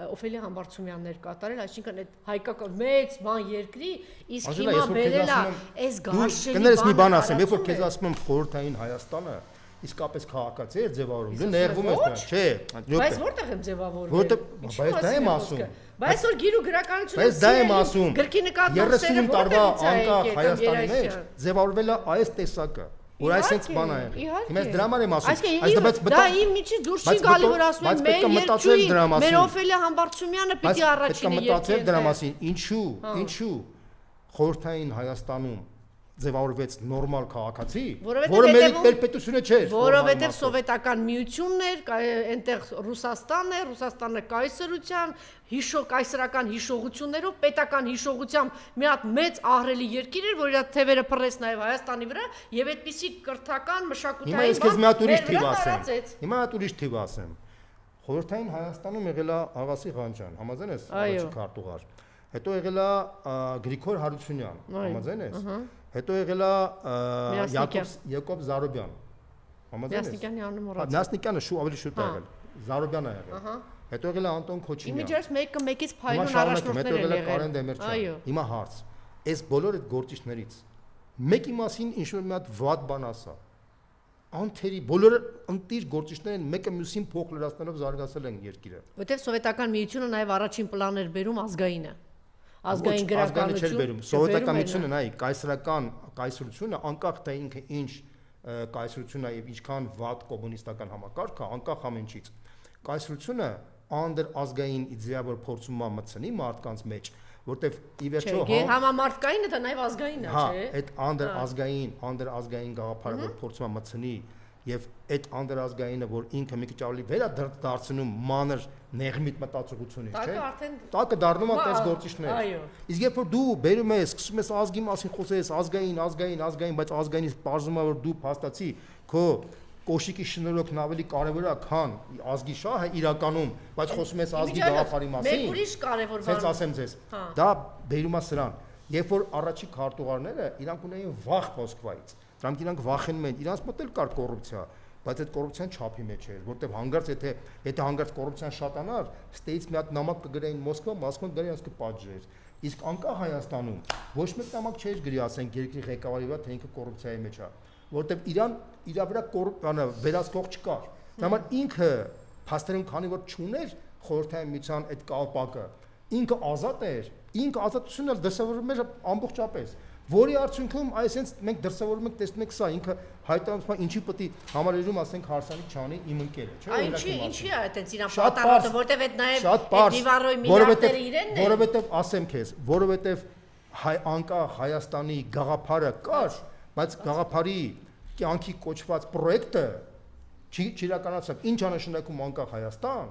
Speaker 1: Օֆելիա Համբարձումյաններ կատարել, այսինքն այդ հայկական մեծ բան երկրի, իսկ հիմա բերել է այս գարշելի բանը։
Speaker 2: Կներես մի բան ասեմ, երբ որ քեզ ասում եմ խորհրդային Հայաստանը, իսկապես քաղաքացի է ձևավորում, դու ներվում ես դրան, չէ։
Speaker 1: Բայց որտեղ եմ ձևավորվել։
Speaker 2: Բայց դա եմ ասում։
Speaker 1: Բայց որ գիրու գրականությունը
Speaker 2: Բայց դա եմ ասում։
Speaker 1: Գրքի նկատմամբ
Speaker 2: 30 տարվա անկախ Հայաստանի մեջ ձևավորվել է այս տեսակը, որ այսպես բան է եղել։ Հիմա դրա համար եմ ասում։
Speaker 1: Այսինքն դա իմ միջից դուրս չի գալի, որ ասում են մեր երկչույն, մեր Օֆելիա Համբարձումյանը պիտի առաջինը երկի։
Speaker 2: Պետք է մտածել դրա մասին, ինչու խորհրդային Հայաստանում ձևավորվեց նորմալ քաղաքացի, որը մեր պետությունը չէր,
Speaker 1: որովհետև սովետական միությունն էր, այնտեղ Ռուսաստանը կայսրության, կայսրական հիշողություններով, պետական հիշողությամբ մի հատ մեծ ահռելի երկիր էր, որ իր թևերը փռեց նաև Հայաստանի վրա, եւ այդպիսի կրթական մշակութային
Speaker 2: բան Հիմա հատ ուրիշ թիվ ասեմ։ Խորհրդային Հայաստանում եղել է Աղասի Ղանջան, համաձայն ես, առաջի քարտուղար։ Հետո եղել է Գրիգոր Հարությունյան, համաձայն ես։ Հետո եղել է Յակոբ Զարոբյան, համաձայն ես։
Speaker 1: Նասնիկյանի անունը մոռացա։
Speaker 2: Նասնիկյանը ավելի շուտ է եղել, Զարոբյանը է եղել։ Հետո եղել է Անտոն Քոչինյան։
Speaker 1: Իմիջիայլոց մեկից փայլուն առաջնորդներ են եղել։
Speaker 2: Կարեն Դեմիրճյան։ Հիմա հարց։ Այս բոլոր այդ գործիչներից մեկի մասին ինչ-որ մի հատ վատ բան ասա։ Անթերի բոլորը ընտիր գործիչներ են, մեկը մյուսին փող լրացնելով զարգացել են երկիրը։
Speaker 1: Որտեղ սովետական միությունը նաև առաջին պլան էր բերում ազգայինը։ Ազգային գրականություն։
Speaker 2: Սովետական միությունը նայ կայսրությունը անկախ թե ինքը ինչ կայսրությունն է եւ ինչքան վատ կոմունիստական համակարգ է, անկախ ամենից։ Կայսրությունը անդր ազգային իդեա, որ փորձում է մտցնի մարդկանց մեջ, որտեվ ի վերջո
Speaker 1: համամարտկայինը դա նաև ազգային է, չէ՞։
Speaker 2: Այդ անդր ազգային գաղափարը, որ փորձում է մտցնի եւ այդ անդր ազգայինը, որ ինքը մի քիչ ավելի վերադարձնում մանր նեղմիտ մտածողությունից, չէ՞։ Տակը դառնում է տես գործիչներ։ Իսկ երբ որ դու բերում ես, սկսում ես ազգի մասին խոսես, ազգային, բայց ազգայինից պարզվում է, որ դու փաստացի քո կոշիկի շնորհքն ավելի կարևոր է, քան ազգի շահը իրականում, բայց խոսում ես ազգի գաղափարի մասին։
Speaker 1: Մեկ ուրիշ կարևոր բան։
Speaker 2: Սենց ասեմ ձեզ, դա բերում է սրան, երբ որ առաջի քարտուղարները իրանք ունեին վախ Մոսկվայից, դրանք իրանք վախենում են, իրանց մոտ էլ կար կոռուպցիա, բայց այդ կոռուպցիան չափի մեջ էր, որտեղ հանգարց եթե հանգարց կոռուպցիան շատանար, ստեից մի հատ նամակ կգրեին Մոսկվա, Մոսկվան գրեին ասկը պատժեր։ Իսկ անկախ Հայաստանում ոչ մեկ նամակ չէր գրի, ասենք երկրի ղեկավարի վրա, թե ինքը կոռուպցիայի մեջ է, որտեղ Իրան իր վրա վերահսկող չկար։ Դա համար ինքը փաստերում քանի որ չուներ խորհրդային միության այդ կալպակը, ինքը ազատ էր, ինքը ազատությունն էլ դրսևորվում էր ամբողջապես։ Որի արդյունքում այսենց մենք դրսևորում ենք տեսնում ենք սա ինքը հայտարարում է ինչի պետք է համարերում ասենք Հարսանի Չանի իմ ընկերը, չէ՞։
Speaker 1: Ինչի է այդպես իրան պատառոտը, որտեվ այդ նաև Դիվարոյի միլիարդները իրենն են։
Speaker 2: Որովհետև ասեմ քեզ, որովհետև անկախ Հայաստանի գաղափարը կար, բայց գաղափարի կյանքի կոչված պրոյեկտը չիրականացավ։ Ինչ է նշանակում անկախ Հայաստան,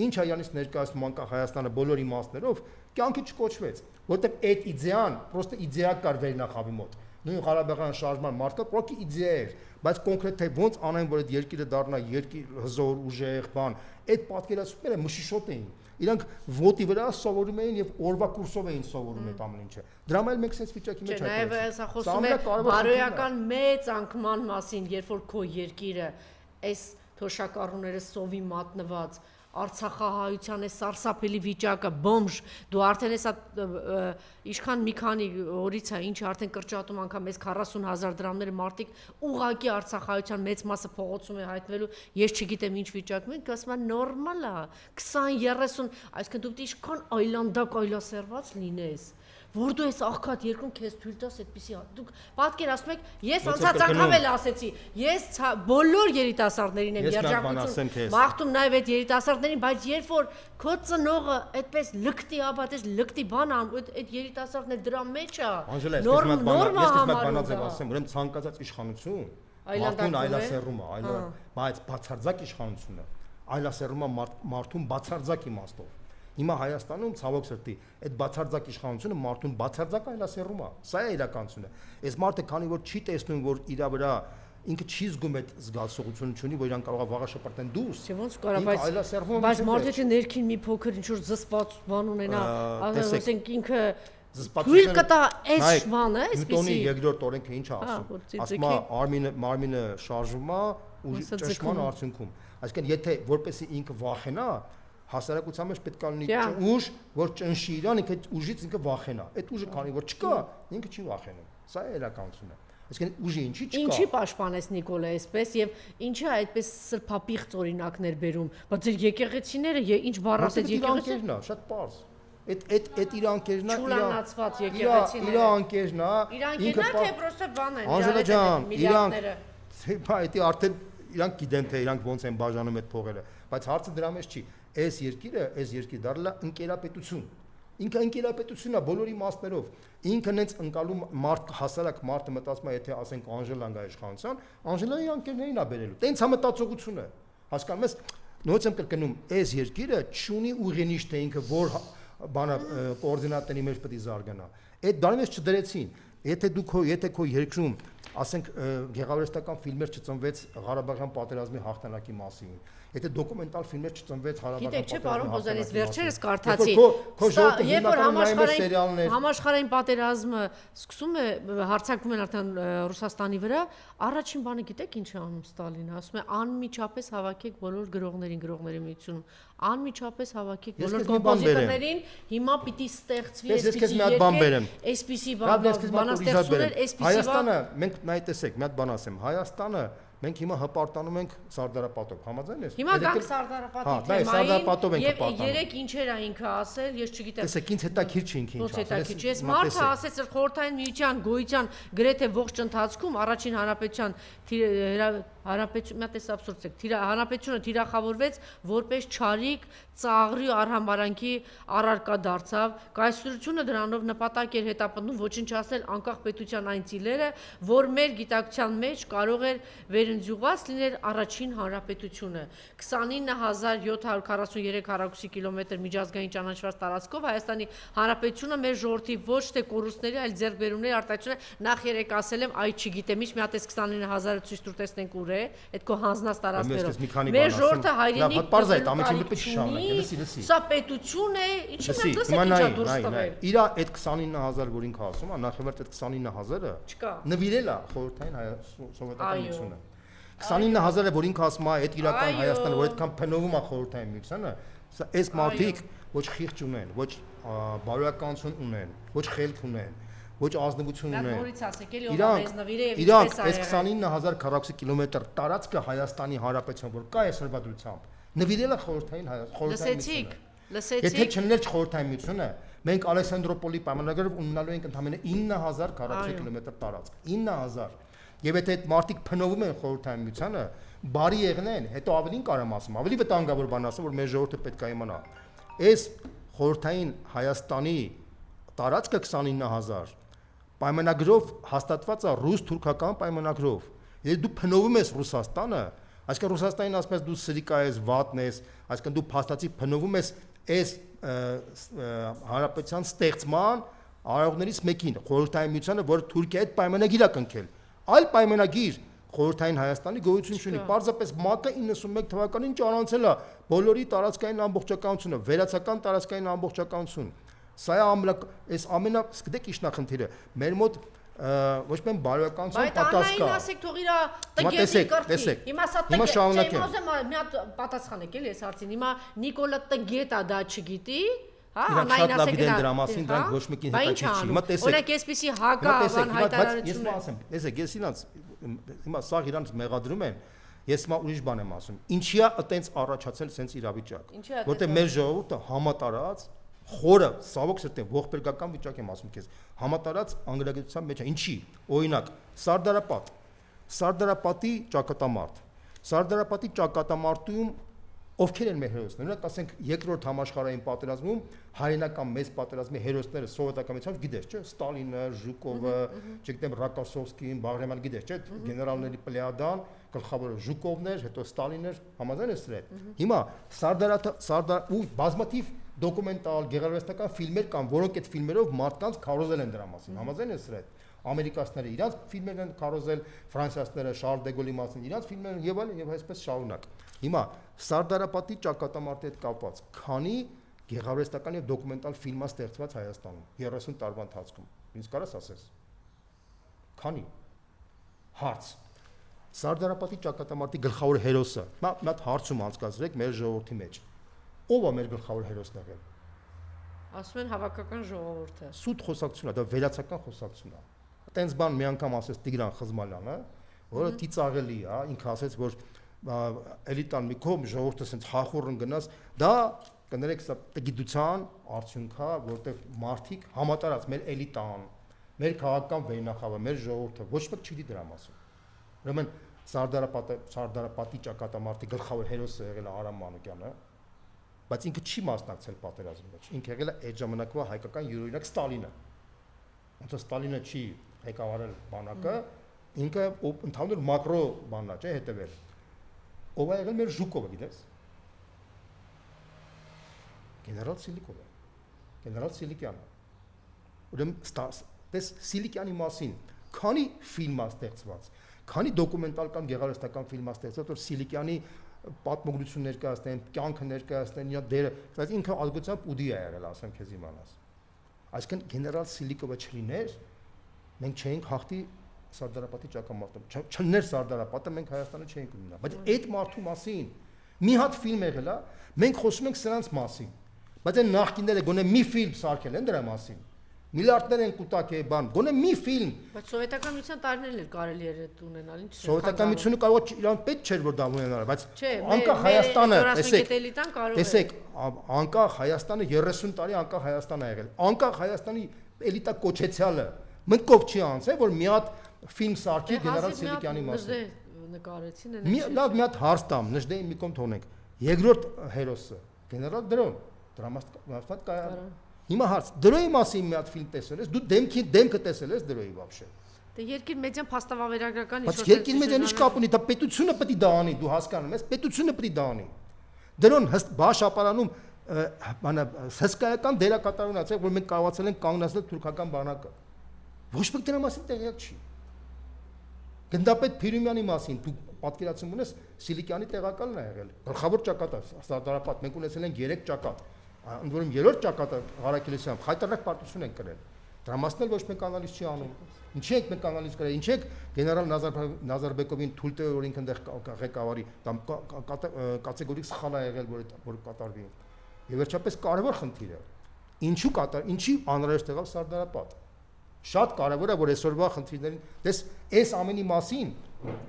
Speaker 2: ինչ է յանից ներկայացնում անկախ Հայաստանը բոլոր իմաստներով, կյանքի չկոչվեց, որտեղ այդ իդեան պրոստը իդեա կար վերնախավի մոտ։ Նույն Ղարաբաղյան շարժման մարդը պրոկի իդեա էր, բայց կոնկրետ թե ոնց անեն, որ այդ երկիրը դառնա երկիր հզոր, ուժեղ, բան, այդ պատկերացումները մշիշոտ էին։ Իրանք ոտի վրա սովորում էին եւ օրվա կուրսով էին սովորում այդ ամեն ինչը։ Դրա համար մենք sense վիճակի մեջ
Speaker 1: այդպես։ Նաև սա խոսում է բարոյական մեծ անկման մասին, երբ որ քո երկիրը այս թոշակառուները սովի մատնված Արցախահայության է սարսափելի վիճակը, բոմժ, դու արդեն էսա ինչքան մի քանի օրից է, ինչ արդեն կրճատում անգամ այս 40,000 դրամները մարդիկ ուղակի Արցախահայության մեծ մասը փողոցում է հայտնվելու, ես չգիտեմ ինչ վիճակում են, ասում են նորմալ է, 20-30, այսինքն դու պետք է ինչքան այլանդակ այլասերված լինես, որ դու ես աղքատ երկրում քեզ թույլ տաս այդպեսի, դուք պատկերացնում եք, ես անցած անգամ էլ ասեցի, ես բոլոր երիտասարդներին եմ երջանկություն մաղթում նաև այդ երիտասարդներին, բայց երբ որ քո ծնողը այդպես լկտի աբաց, լկտի բան անում, այդ երիտասարդն է դրա մեջ է, նորմա համարում,
Speaker 2: ասեմ, ուրեմն ցանկացած իշխանություն, մարդուն այլասերում է, բայց բացարձակ իշխանությունը, այլասերում է մարդուն բացարձակ իմաստով։ Հիմա Հայաստանում ցավոք սրտի այդ բացարձակ իշխանությունը մարդուն բացարձակ այլասերում է։ Սա է իրականությունը։ Այս մարդը քանի որ չի տեսնում, որ իր վրա ինքը չի զգում այդ զգացողությունը չունի, որ իրան կարող է վաղը շպրտեն դուրս։
Speaker 1: Չէ՞ ոնց կարող, բայց մարդը ներքին մի փոքր ինչ որ զսպած բան ունենա, ասենք ինքը թույլ կտա այս բանը,
Speaker 2: այսպեսի Նյուտոնի երկրորդ օրենքը ինչ է ասում։ Ասում է մարմինը շարժվում է ուժի ճնշման արդյունքում։ Այսինքն եթե որպեսի ինքը վախենա, հասարակության մեջ պետք է լինի ուժ, որ ճնշի իրան, ինքը ուժից ինքը վախենա։ Այդ ուժը քանի որ չկա, ինքը չի վախենում։ Սա է իրականությունը։ Այսինքն ուժի ինչի չկա։
Speaker 1: Ինչի պաշտպանես Նիկոլա այսպես եւ ինչի այդպես սրբապիղծ օրինակներ բերում։ Բայց ձեր եկեղեցիները ինչ բառացած
Speaker 2: եկեղեցին է, շատ պարզ։ Այդ իր անկերն է,
Speaker 1: ճուլանացված եկեղեցիները։
Speaker 2: Իր անկերն է,
Speaker 1: ինքը թե պրոստը բան են,
Speaker 2: Անժելա ջան, իրանք արդեն իրանք գիտեն թե իրանք ոնց են բաժանում այդ փողերը, բայց հարցը դրա մեջ չի։ Այս երկիրը դառնա ընկերապետություն։ Ինքը ընկերապետությունն է բոլոր իմաստներով։ Ինքը նենց ընկալում մարդ հասարակ մարդը մտածում է, եթե ասենք Անժելան գա իշխանության, Անժելայի անկերներին է բերելու։ Տենց է մտածողությունը։ Հասկանում ես, նույնպես եմ կրկնում, այս երկիրը չունի ուղենիշ թե ինքը որ բանը կոորդինատների մեջ պետք է զարգանա։ Այդ բանից չդրեցին։ Եթե քո երկրում ասենք գեղարվեստական ֆիլմեր չծնվեց Ղարաբաղյան պատերազմի հաղթանակի մասին, եթե դոկումենտալ ֆիլմեր չծնվեց Ղարաբաղյան
Speaker 1: պատերազմի մասին։ Գիտեք, չէ, պարոն Բոզանից վերջերս կարդացի։ Երբ որ համաշխարհային պատերազմը սկսում է հարձակվում են արդեն Ռուսաստանի վրա, առաջին բանը գիտեք ինչ է անում Ստալինը, ասում է անմիջապես հավաքեք բոլոր գրողների միությունում, անմիջապես հավաքեք բոլոր կոմպոզիտորներին, հիմա պիտի ստեղծվի այսպիսի բանաստեղծություններ, այսպիսի
Speaker 2: Հայաստանը, մենք նայ տեսեք, մի հատ բան ասեմ, Հայաստանը մենք հիմա հպարտանում ենք Սարդարապատով, համաձայն ես։
Speaker 1: Հիմա գանք Սարդարապատի թեմային, եւ երեք ինչեր է ինքը ասել, ես չգիտեմ։
Speaker 2: Տեսեք, ինձ հետաքրքիր չի ինքը ինչ ասել։
Speaker 1: Ես մարդը ասեց խորհրդային միության գոյության գրեթե ողջ ընթացքում առաջին հանրապետության հանրապետությունը տես աբսուրդ է, հանրապետությունը թիրախավորվեց որպես չարիք, ծաղրի արհամարանքի առարկա դարձավ, կայսրությունը դրանով նպատակ էր հետապնդում ոչնչացնել անկախ պետության այն ծիլերը, որ մեր գիտակցության մեջ կարող էր վերընձյուղված լինել առաջին հանրապետությունը 29743 քառակուսի կիլոմետր միջազգային ճանաչված տարածքով Հայաստանի հանրապետությունը մեր ժողովրդի ոչ թե կորուստների, այլ ձեռքբերումների արտադրություն է, նախ երեք ասել եմ, այ չգիտեմ, ինչ մի հատ 29000-ը ցույց տուր տեսնենք ուր է, այդ քո հանձնած տարածքներով։ Մեր ժողովրդը հայրենիք Սա պետություն է, ինչի՞ մենք լսենք ինչա դուրս տվել։
Speaker 2: Իր այդ 29000 որ ինքը ասում է, նախևերտ այդ 29000-ը նվիրել է խորհրդային սովետական միությունը։ 29000-ը որ ինքը ասում է այդ իրական Հայաստանը, որ այդքան փնովում է խորհրդային միությանը, սա այս մարդիկ ոչ խիղճ ունեն, ոչ բարոյականություն ունեն, ոչ խելք ունեն, ոչ ազնվություն ունեն։
Speaker 1: Նորից ասեք էլի ով մեզ նվիրե եւ ինչպես
Speaker 2: այս 29000 քառակուսի կիլոմետր տարածքը Հայաստանի Հանրապետության, որ կա այս հրբադրությամբ, նվիրել է խորհրդային միությանը։
Speaker 1: Լսեցիք։
Speaker 2: Եթե չներ խորհրդային միությունը, մենք Ալեքսանդրոպոլի պայմանագրով ունենալու ենք ընդամենը 9000 քառակուսի կիլոմետր տարածք, 9000։ Եվ եթե այդ մարդիկ փնովում են խորհրդային միությանը, բարի եղնեն, հետո ավելին կարամ ասում, ավելի վտանգավոր բան ասեմ, որ մեր ժողովուրդը պետք է իմանա։ Այս խորհրդային Հայաստանի տարածքը 29000 պայմանագրով հաստատված է ռուս-թուրքական պայմանագրով։ Եթե դու փնովում ես Ռուսաստանը, այսինքն Ռուսաստանին ասում ես դու սրիկա ես, վատն ես, այսինքն դու փաստացի փնովում ես այս հանրապետության ստեղծման արարողներից մեկին, խորհրդային միությանը, որ Թուրքիայի հետ պայմանագիր է կնքել։ Այլ պայմանագիր խորհրդային Հայաստանի գոյություն չունի։ Պարզապես ՄԱԿ-ը 91 թվականին ճանաչել է բոլորի տարածքային ամբողջականությունը, վերացական տարածքային ամբողջականություն։ Սա է այս ամենա, գիտեք ի՞նչն է խնդիրը։ Մեր մոտ ոչ միայն բարոյականության պակաս կա։
Speaker 1: Բայց ասեք թող իրա տգետի կրթի։ Հիմա սա տգետ, չեմ ուզում մի հատ պատասխանեք էլի այս հարցին։ Հիմա Նիկոլա տգետա դա չգիտի, հա, անային ասեք
Speaker 2: դրա մասին, դրանք ոչ մեկին հետաքրքիր չի։ Հիմա տեսեք։
Speaker 1: Օրինակ այսպեսի հակաբան հայտարարություն։
Speaker 2: Ես ասեմ, տեսեք, ես իրանց հիմա սա իրանց մեղադրում են։ Ես հիմա ուրիշ բան եմ ասում։ Ինչի է այտենց առաջացել սենց իրավիճակ, որտեղ մեր ժողովուրդը համատարած խորը սավոք սրտեն ողբերգական վիճակ եմ ասում քեզ համատարած անգրագիտության մեջ է ինչի օրինակ Սարդարապատի ճակատամարտում ովքեր են մեր հերոսները օրինակ ասենք երկրորդ համաշխարհային պատերազմում հայրենական մեծ պատերազմի հերոսները սովետականությամբ գիտես չէ Ստալինը, Ժուկովը, չգիտեմ Ռակասովսկին, Բաղրամյան գիտես չէ գեներալների պլեյադան գլխավորը Ժուկովն էր, հետո Ստալինն էր, համաձայն ես դրա հետ։ Հիմա Սարդար ու բազմաթիվ դոկումենտալ, գեղարվեստական ֆիլմեր կան, որոնք այդ ֆիլմերով մարդկանց քարոզել են դրա մասին։ Համաձայն ես դրա հետ։ Ամերիկացիները իրանց ֆիլմերն են քարոզել, ֆրանսիացիները Շարլ դե Գոլի մասին իրանց ֆիլմերն եւ այլն եւ այսպես շարունակ։ Հիմա Սարդարապատի ճակատամարտի հետ կապված քանի գեղարվեստական եւ դոկումենտալ ֆիլմ է ստեղծված Հայաստանում 30 տարվա ընթացքում։ Ինչ կարաս ասես։ Քանի։ Հարց։ Սարդարապատի ճակատամարտի գլխավոր հերոսը։ Մի հատ հարցում անցկացրեք մեր ժողովրդի մեջ։ Ո՞վ է մեր գլխավոր հերոսն եղել։
Speaker 1: Ասում են հավաքական ժողովուրդը։
Speaker 2: Սուտ խոսակցություն է, դա վերացական խոսակցություն է։ Տենց բան մի անգամ ասեց Տիգրան Խզմալյանը, որը ծիծաղելի է, ինքը ասեց, որ էլիտան մի կողմ ժողովուրդը ասենց հախուռն գնաց, դա կներեք սա գիտության արդյունք է, որտեղ մարդիկ համատարած մեր էլիտան, մեր քաղաքական վերնախավը, մեր ժողովուրդը ոչ մեկ չգիտի դրա մասին։ Ուրեմն Սարդարապատի ճակատամարտի գլխավոր հերոսը եղել է Արամ Մանուկյանը, բայց ինքը չի մասնակցել պատերազմի մեջ։ Ինքը եղել է այդ ժամանակվա հայկական յուրօրինակ Ստալինը։ Ոնց Ստալինը չի ղեկավարել բանակը, ինքը ընդհանուր մակրո բանն է, չէ, հետևել։ Ով է եղել մեր Ժուկովը, գիտես։ Գեներալ Սիլիկովը։ Գեներալ Սիլիկյանը։ Ուրեմն տես Սիլիկյանի մասին քանի ֆիլմ է ստեղծված, քանի դոկումենտալ կամ գեղարվեստական ֆիլմ է ստեղծված, որ Սիլիկյանի պատմություն ներկայացնեն, կյանքը ներկայացնեն, իր դերը, բայց ինքը ազգությամբ ուդի է եղել, ասեմ քեզ իմանաս։ Այսինքն գեներալ Սիլիկովը չլիներ, մենք չէինք հաղթի Սարդարապատի ճակատամարտում, չլներ Սարդարապատը, մենք Հայաստանը չէինք ունենա։ Բայց այդ մարդու մասին մի հատ ֆիլմ եղել է, մենք խոսում ենք սրանց մասին։ Բայց այն նախկինները գոնե մի ֆիլմ սարքել են դրա մասին։ Միլիարդներ են կուտակել բան, գոնե մի ֆիլմ։
Speaker 1: Բայց սովետական միության տարիներն էլ կարելի էր այդ ունենալ, ինչ։
Speaker 2: Սովետական միությունը կարող է իրան պետք չէր որ դա ունենալ, բայց անկախ Հայաստանը, տեսեք, անկախ Հայաստանը 30 տարի անկախ Հայաստան ա եղել։ Անկախ Հայաստանի էլիտա կոչեցյալը մտքով չի անցել, որ մի հատ ֆիլմ սարքի գեներալ Սիլիկյանի մասին։
Speaker 1: Նկարեցին են։
Speaker 2: Լավ, մի հատ հարց տամ, Նժդեի մի կողմ թողնենք։ Երկրորդ հերոսը գեներալ Դրոն, դրամատիկ կայարան։ Հիմա հարց, Դրոյի մասին մի հատ ֆիլմ տեսել ես, դու դեմքը տեսել ես Դրոյի вообще։
Speaker 1: Դե երկիր մեդիան փաստավավերագրական
Speaker 2: ինչ-որ։ Բայց երկիր մեդիան ինչ կապ ունի, դա պետությունը պետք է դա անի, դու հասկանում ես, պետությունը պետք է դա անի։ Դրոն բաշապարանում բանը հսկայական դերակատարություն ացել, որ մենք կարողացել ենք կանգնեցնել թուրքական բանակը։ Ոչ մեկ դրա մասին տեղյակ չի։ Գնդապետ Փիրումյանի մասին դու պատկերացում ունես, Սիլիկյանի տեղակալն է եղել։ Գլխավոր ճակատը Սարդարապատ, մենք ունեցել ենք 3 ճակատ։ Ընդ որում երրորդ ճակատը Ղարաքելիսյան խայտարակ պարտություն են կրել։ Դրամասն էլ ոչ մեկ անալիզ չի անում։ Ինչի ենք մենք անալիզ կարել, ինչի ենք գեներալ Նազարբեկովին թույլ տվել, որ ինքը այնտեղ ղեկավարի, կատեգորիկ սխալ է եղել, որ կատարվի։ Եվ վերջապես կարևոր խնդիրը, ինչի անհրաժեշտ եղավ Սարդարապատ։ Շատ կարևոր է, որ այսօրվա խնդիրներին, տես այս ամենի մասին,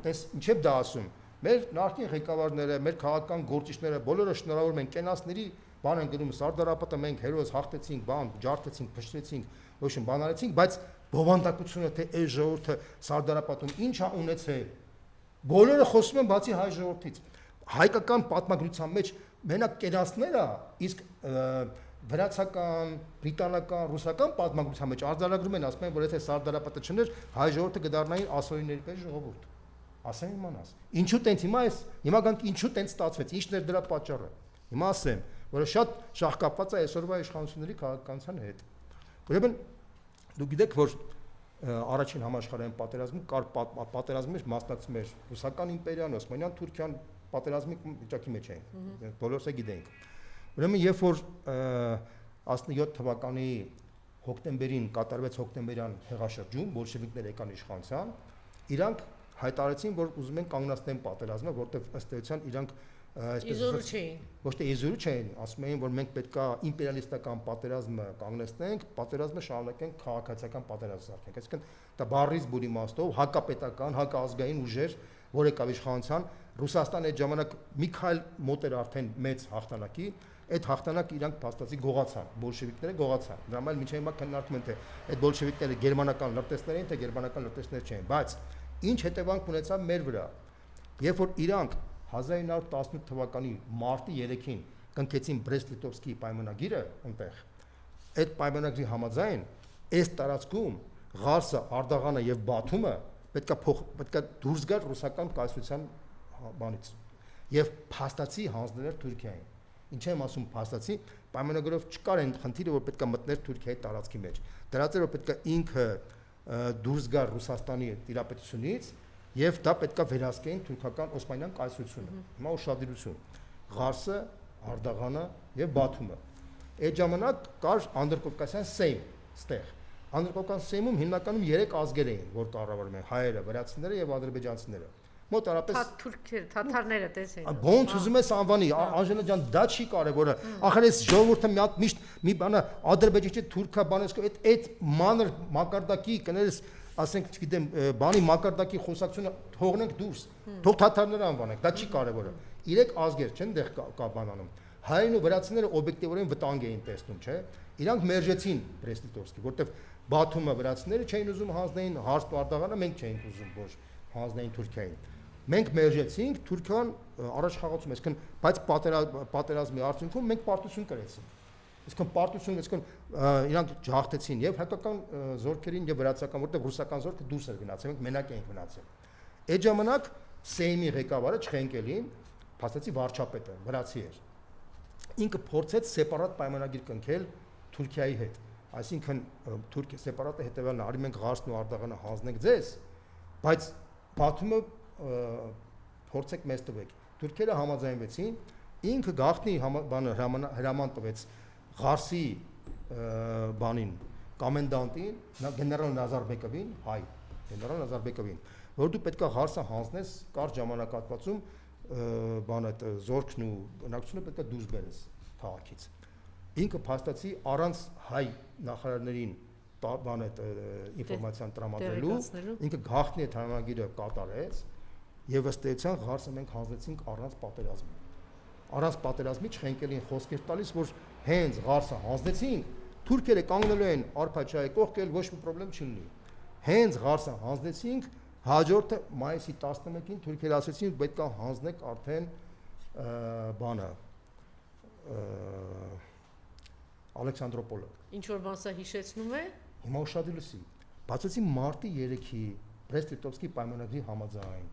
Speaker 2: տես ինչեւ դա ասում, մեր նախկին ղեկավարները, մեր քաղաքական գործիչները բոլորը շնորհավորում են կենասների բան են գրում Սարդարապետը մենք հերոս հաղթեցինք, բան ջարդեցինք, փշրեցինք, ոչ մի բան արեցինք, բայց բովանդակությունը թե այս ժողովուրդը Սարդարապետում ինչ է ունեցել։ Բոլորը խոսում են բացի հայ ժողովրդից։ Հայկական պատմագրության մեջ մենակ կենասները, իսկ վրացական, բրիտանական, ռուսական պատմագրության մեջ արձանագրում են, ասում են, որ եթե Սարդարապետը չներ, հայ ժողովուրդը կդառնային ասորիների պես ժողովուրդ։ Ասեմ իմանաս։ Ինչու տենց հիմա գանք ինչու տենց ստացվեց, ինչն էր դրա պատճառը։ Հիմա ասեմ, որը շատ շահկապված է այսօրվա իշխանությունների քաղաքականության հետ։ Ուրեմն դուք գիտեք, որ առաջին համաշխարհային պատերազմում կար պատերազմի մեջ մասնակցում էր ռուսական իմպերիան, Օսմանյան Թուրքիան պատերազմի վիճակի մեջ էին։ Բոլորս է գիտենք։ Ուրեմն երբ որ 17 թվականի հոկտեմբերին կատարվեց հոկտեմբերյան հեղաշրջում, բոլշևիկները եկան իշխանության, իրանք հայտարարեցին, որ ուզում են կանգնացնեն պատերազմը, որտեղ ըստ էության իրանք
Speaker 1: իզուրու չէին։
Speaker 2: Ոչ թե իզուրու չէին, ասում էին, որ մենք պետքա իմպերիալիստական պատերազմը կանգնեցնենք, պատերազմը շարունակենք քաղաքացիական պատերազմ սարքենք։ Այսինքն դա բառից բուրի իմաստով հակապետական, հակազգային ուժեր, որ եկավ իշխանության, Ռուսաստանը այդ ժամանակ մի քայլ մոտ էր արդեն մեծ հաղթանակի, այդ հաղթանակը իրանք փաստացի գողացան, բոլշևիկները գողացան։ Դրա համար մինչև հիմա քննարկում են թե այդ բոլշևիկները գերմանական լրտեսներ էին, թե գերմանական լրտեսներ չէին, բայց ինչ հետևանք ունեցավ մեր վրա։ Երբ որ իրանք 1918 թվականի մարտի 3-ին կնքեցին Բրեստ-Լիտովսկի պայմանագիրը այնտեղ, այդ պայմանագրի համաձայն այս տարածքում Ղարսը, Արդաղանը եւ Բաթումը պետքա դուրս գար ռուսական կայսրության բանից եւ փաստացի հանձնել Թուրքիային։ Ինչ եմ ասում փաստացի, պայմանագրով չկար այն խնդիրը, որ պետքա մտներ Թուրքիայի տարածքի մեջ։ Դրանից որ պետքա ինքը դուրս գար Ռուսաստանի տիրապետությունից եւ դա պետքա վերահսկեին թուրքական Օսմանյան կայսրությունը։ Հիմա ուշադրություն։ Ղարսը, Արդաղանը եւ Բաթումը։ Այդ ժամանակ կար Անդրկովկասյան Սեյմ ստեղ։ Անդրկովկասյան Սեյմում հիմնականում 3 ազգեր էին, որ կառավարում են՝ հայերը, վրացիները եւ ադրբեջանցիները։ Մոտարապես
Speaker 1: թուրքերը, թաթարները տեսեն։
Speaker 2: Ոնց ուզում ես անվանի, Անժելա ջան, դա չի կարևորը։ Ախր այս ժողովուրդը միշտ մի բանը ադրբեջանցի թուրքա բանես այդ մանր մակարդակի կներես, ասենք, չգիտեմ, բանի մակարդակի խոսակցությունը թողնենք դուրս։ Թող թաթարները անվանենք, դա չի կարևորը։ 3 ազգեր չեն դեղ կա բանանում։ Հայերն ու վրացիները օբյեկտիվորեն վտանգ էին տեսնում, չէ՞։ Իրանք մերժեցին Բրեստ-Լիտովսկի, որտեվ Բաթումը վրացիները չէին ուզում հանձնեին, Հարստ ու Արդաղանը մենք չէինք ուզում, որ հանձնեին Թուրքիային։ Մենք մերժեցինք, Թուրքիան առաջխաղացում, այսինքն, բայց պատերազմի արդյունքում մենք պարտություն կրեցինք։ Այսինքն պարտություն, այսինքն իրանք ջախտեցին եւ հայկական զորքերին եւ վրացական, որտեղ ռուսական զորքը դուրս էր գնացել, մենք մենակ էինք մնացել։ Այդ ժամանակ Սեյմի ղեկավարը Չխենկելին, փաստացի վարչապետը, վրացի էր։ Ինքը փորձեց սեպարատ պայմանագիր կնքել Թուրքիայի հետ։ Այսինքն Թուրքիա սեպարատը հետեւյալն է, արի մենք Ղարսն ու Արդաղանը հանձնենք ձեզ, բայց Բաթումը փորձեք մեզ տվեք։ Թուրքերը համաձայնվեցին, ինքը գաղտնի բանը հրաման տվեց Ղարսի բանին, կոմենդանտին, գեներալ Նազարբեկովին, հայ, գեներալ Նազարբեկովին, որ դու պետքա Ղարսը հանձնես կարճ ժամանակահատվածում բան այդ զորքն ու բնակչությունը պետքա դուրս բերես քաղաքից։ Ինքը փաստացի առանց հայ նախարարներին բան այդ ինֆորմացիան տրամադրելու, ինքը գաղտնի այդ հրամանագիրը կատարեց եւ ըստ էության Ղարսը մենք հանձնեցինք առանց պատերազմի։ Առանց պատերազմի Չխենկելին խոսքեր տալիս, որ հենց Ղարսը հանձնեցինք, թուրքերը կանգնելու են Արփաչայի կողքել, ոչ մի խնդրեմ չլինի։ Հենց Ղարսը հանձնեցինք, հաջորդը մայիսի 11-ին թուրքերը ասացին, պետք է հանձնեք արդեն բանը Ալեքսանդրոպոլը։
Speaker 1: Ինչ որ բան սա հիշեցնում է։
Speaker 2: Հիմա ուշադրություն։ Բացեցի մարտի 3-ի Բրեստ-Լիտովսկի պայմանագրի համաձայն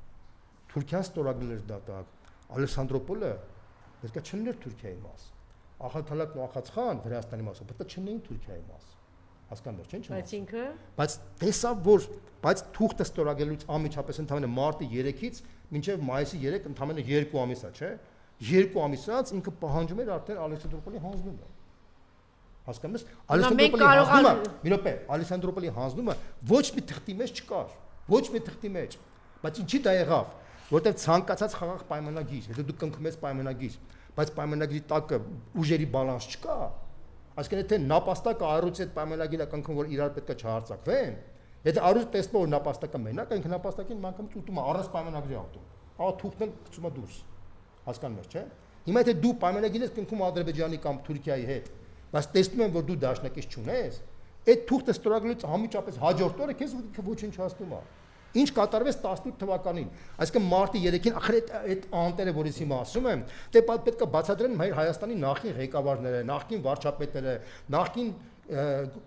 Speaker 2: Թուրքիան ստորագրել էր դատակ, Ալեքսանդրոպոլը պետք է չլիներ Թուրքիայի մաս։ Ախալքալակն ու Ախացխան Վրաստանի մասը պետք է չլինեին Թուրքիայի մաս։ Հասկանու՞մ եք, չէ՞։
Speaker 1: Բայց ինքը
Speaker 2: բայց տեսավ, որ բայց թուղթը ստորագրելուց անմիջապես ընդամենը մարտի 3-ից մինչև մայիսի 3 ընդամենը 2 ամիս է, չէ՞։ 2 ամիսից ինքը պահանջում էր արդեն Ալեքսանդրոպոլի հանձնումը։ Հասկանում ես, Ալեսանդրոպոլի հանձնումը ոչ մի թղթի մեջ չկար, ոչ մի թղթի մեջ, բայց ինչի դա եղավ, որտեղ ցանկացած խաղաղ պայմանագիր, եթե դու կնքում ես պայմանագիր, բայց պայմանագրի տակը ուժերի բալանս չկա, այսինքն եթե նապաստակը առյուծի այդ պայմանագիրը կնքում, որ իրար պետք է չհարցակվեն, եթե առյուծը տեսնում որ նապաստակը մենակ է, ինքը նապաստակին մանկամից ուտում է առանց պայմանագրի աղտում, ահա թուղթն էլ գցում է դուրս, հասկանում ես, չէ՞։ Հիմա եթե դու պայմանագիր ես կնքում Ադրբեջանի կամ Թուրքիայի հետ, բայց տեսնում են որ դու դաշնակից չունես, այդ թուղթը ստորագրելուց համիջապես հաջորդ օրը քեզ ոչնչացնում է։ Ինչ կատարվեց 18 թվականին, այսինքն մարտի 3-ին ախր այդ անտերը որից հիմա ասում եմ, դե պետք է բացատրեն մեր Հայաստանի նախկին ղեկավարները, նախկին վարչապետները, նախկին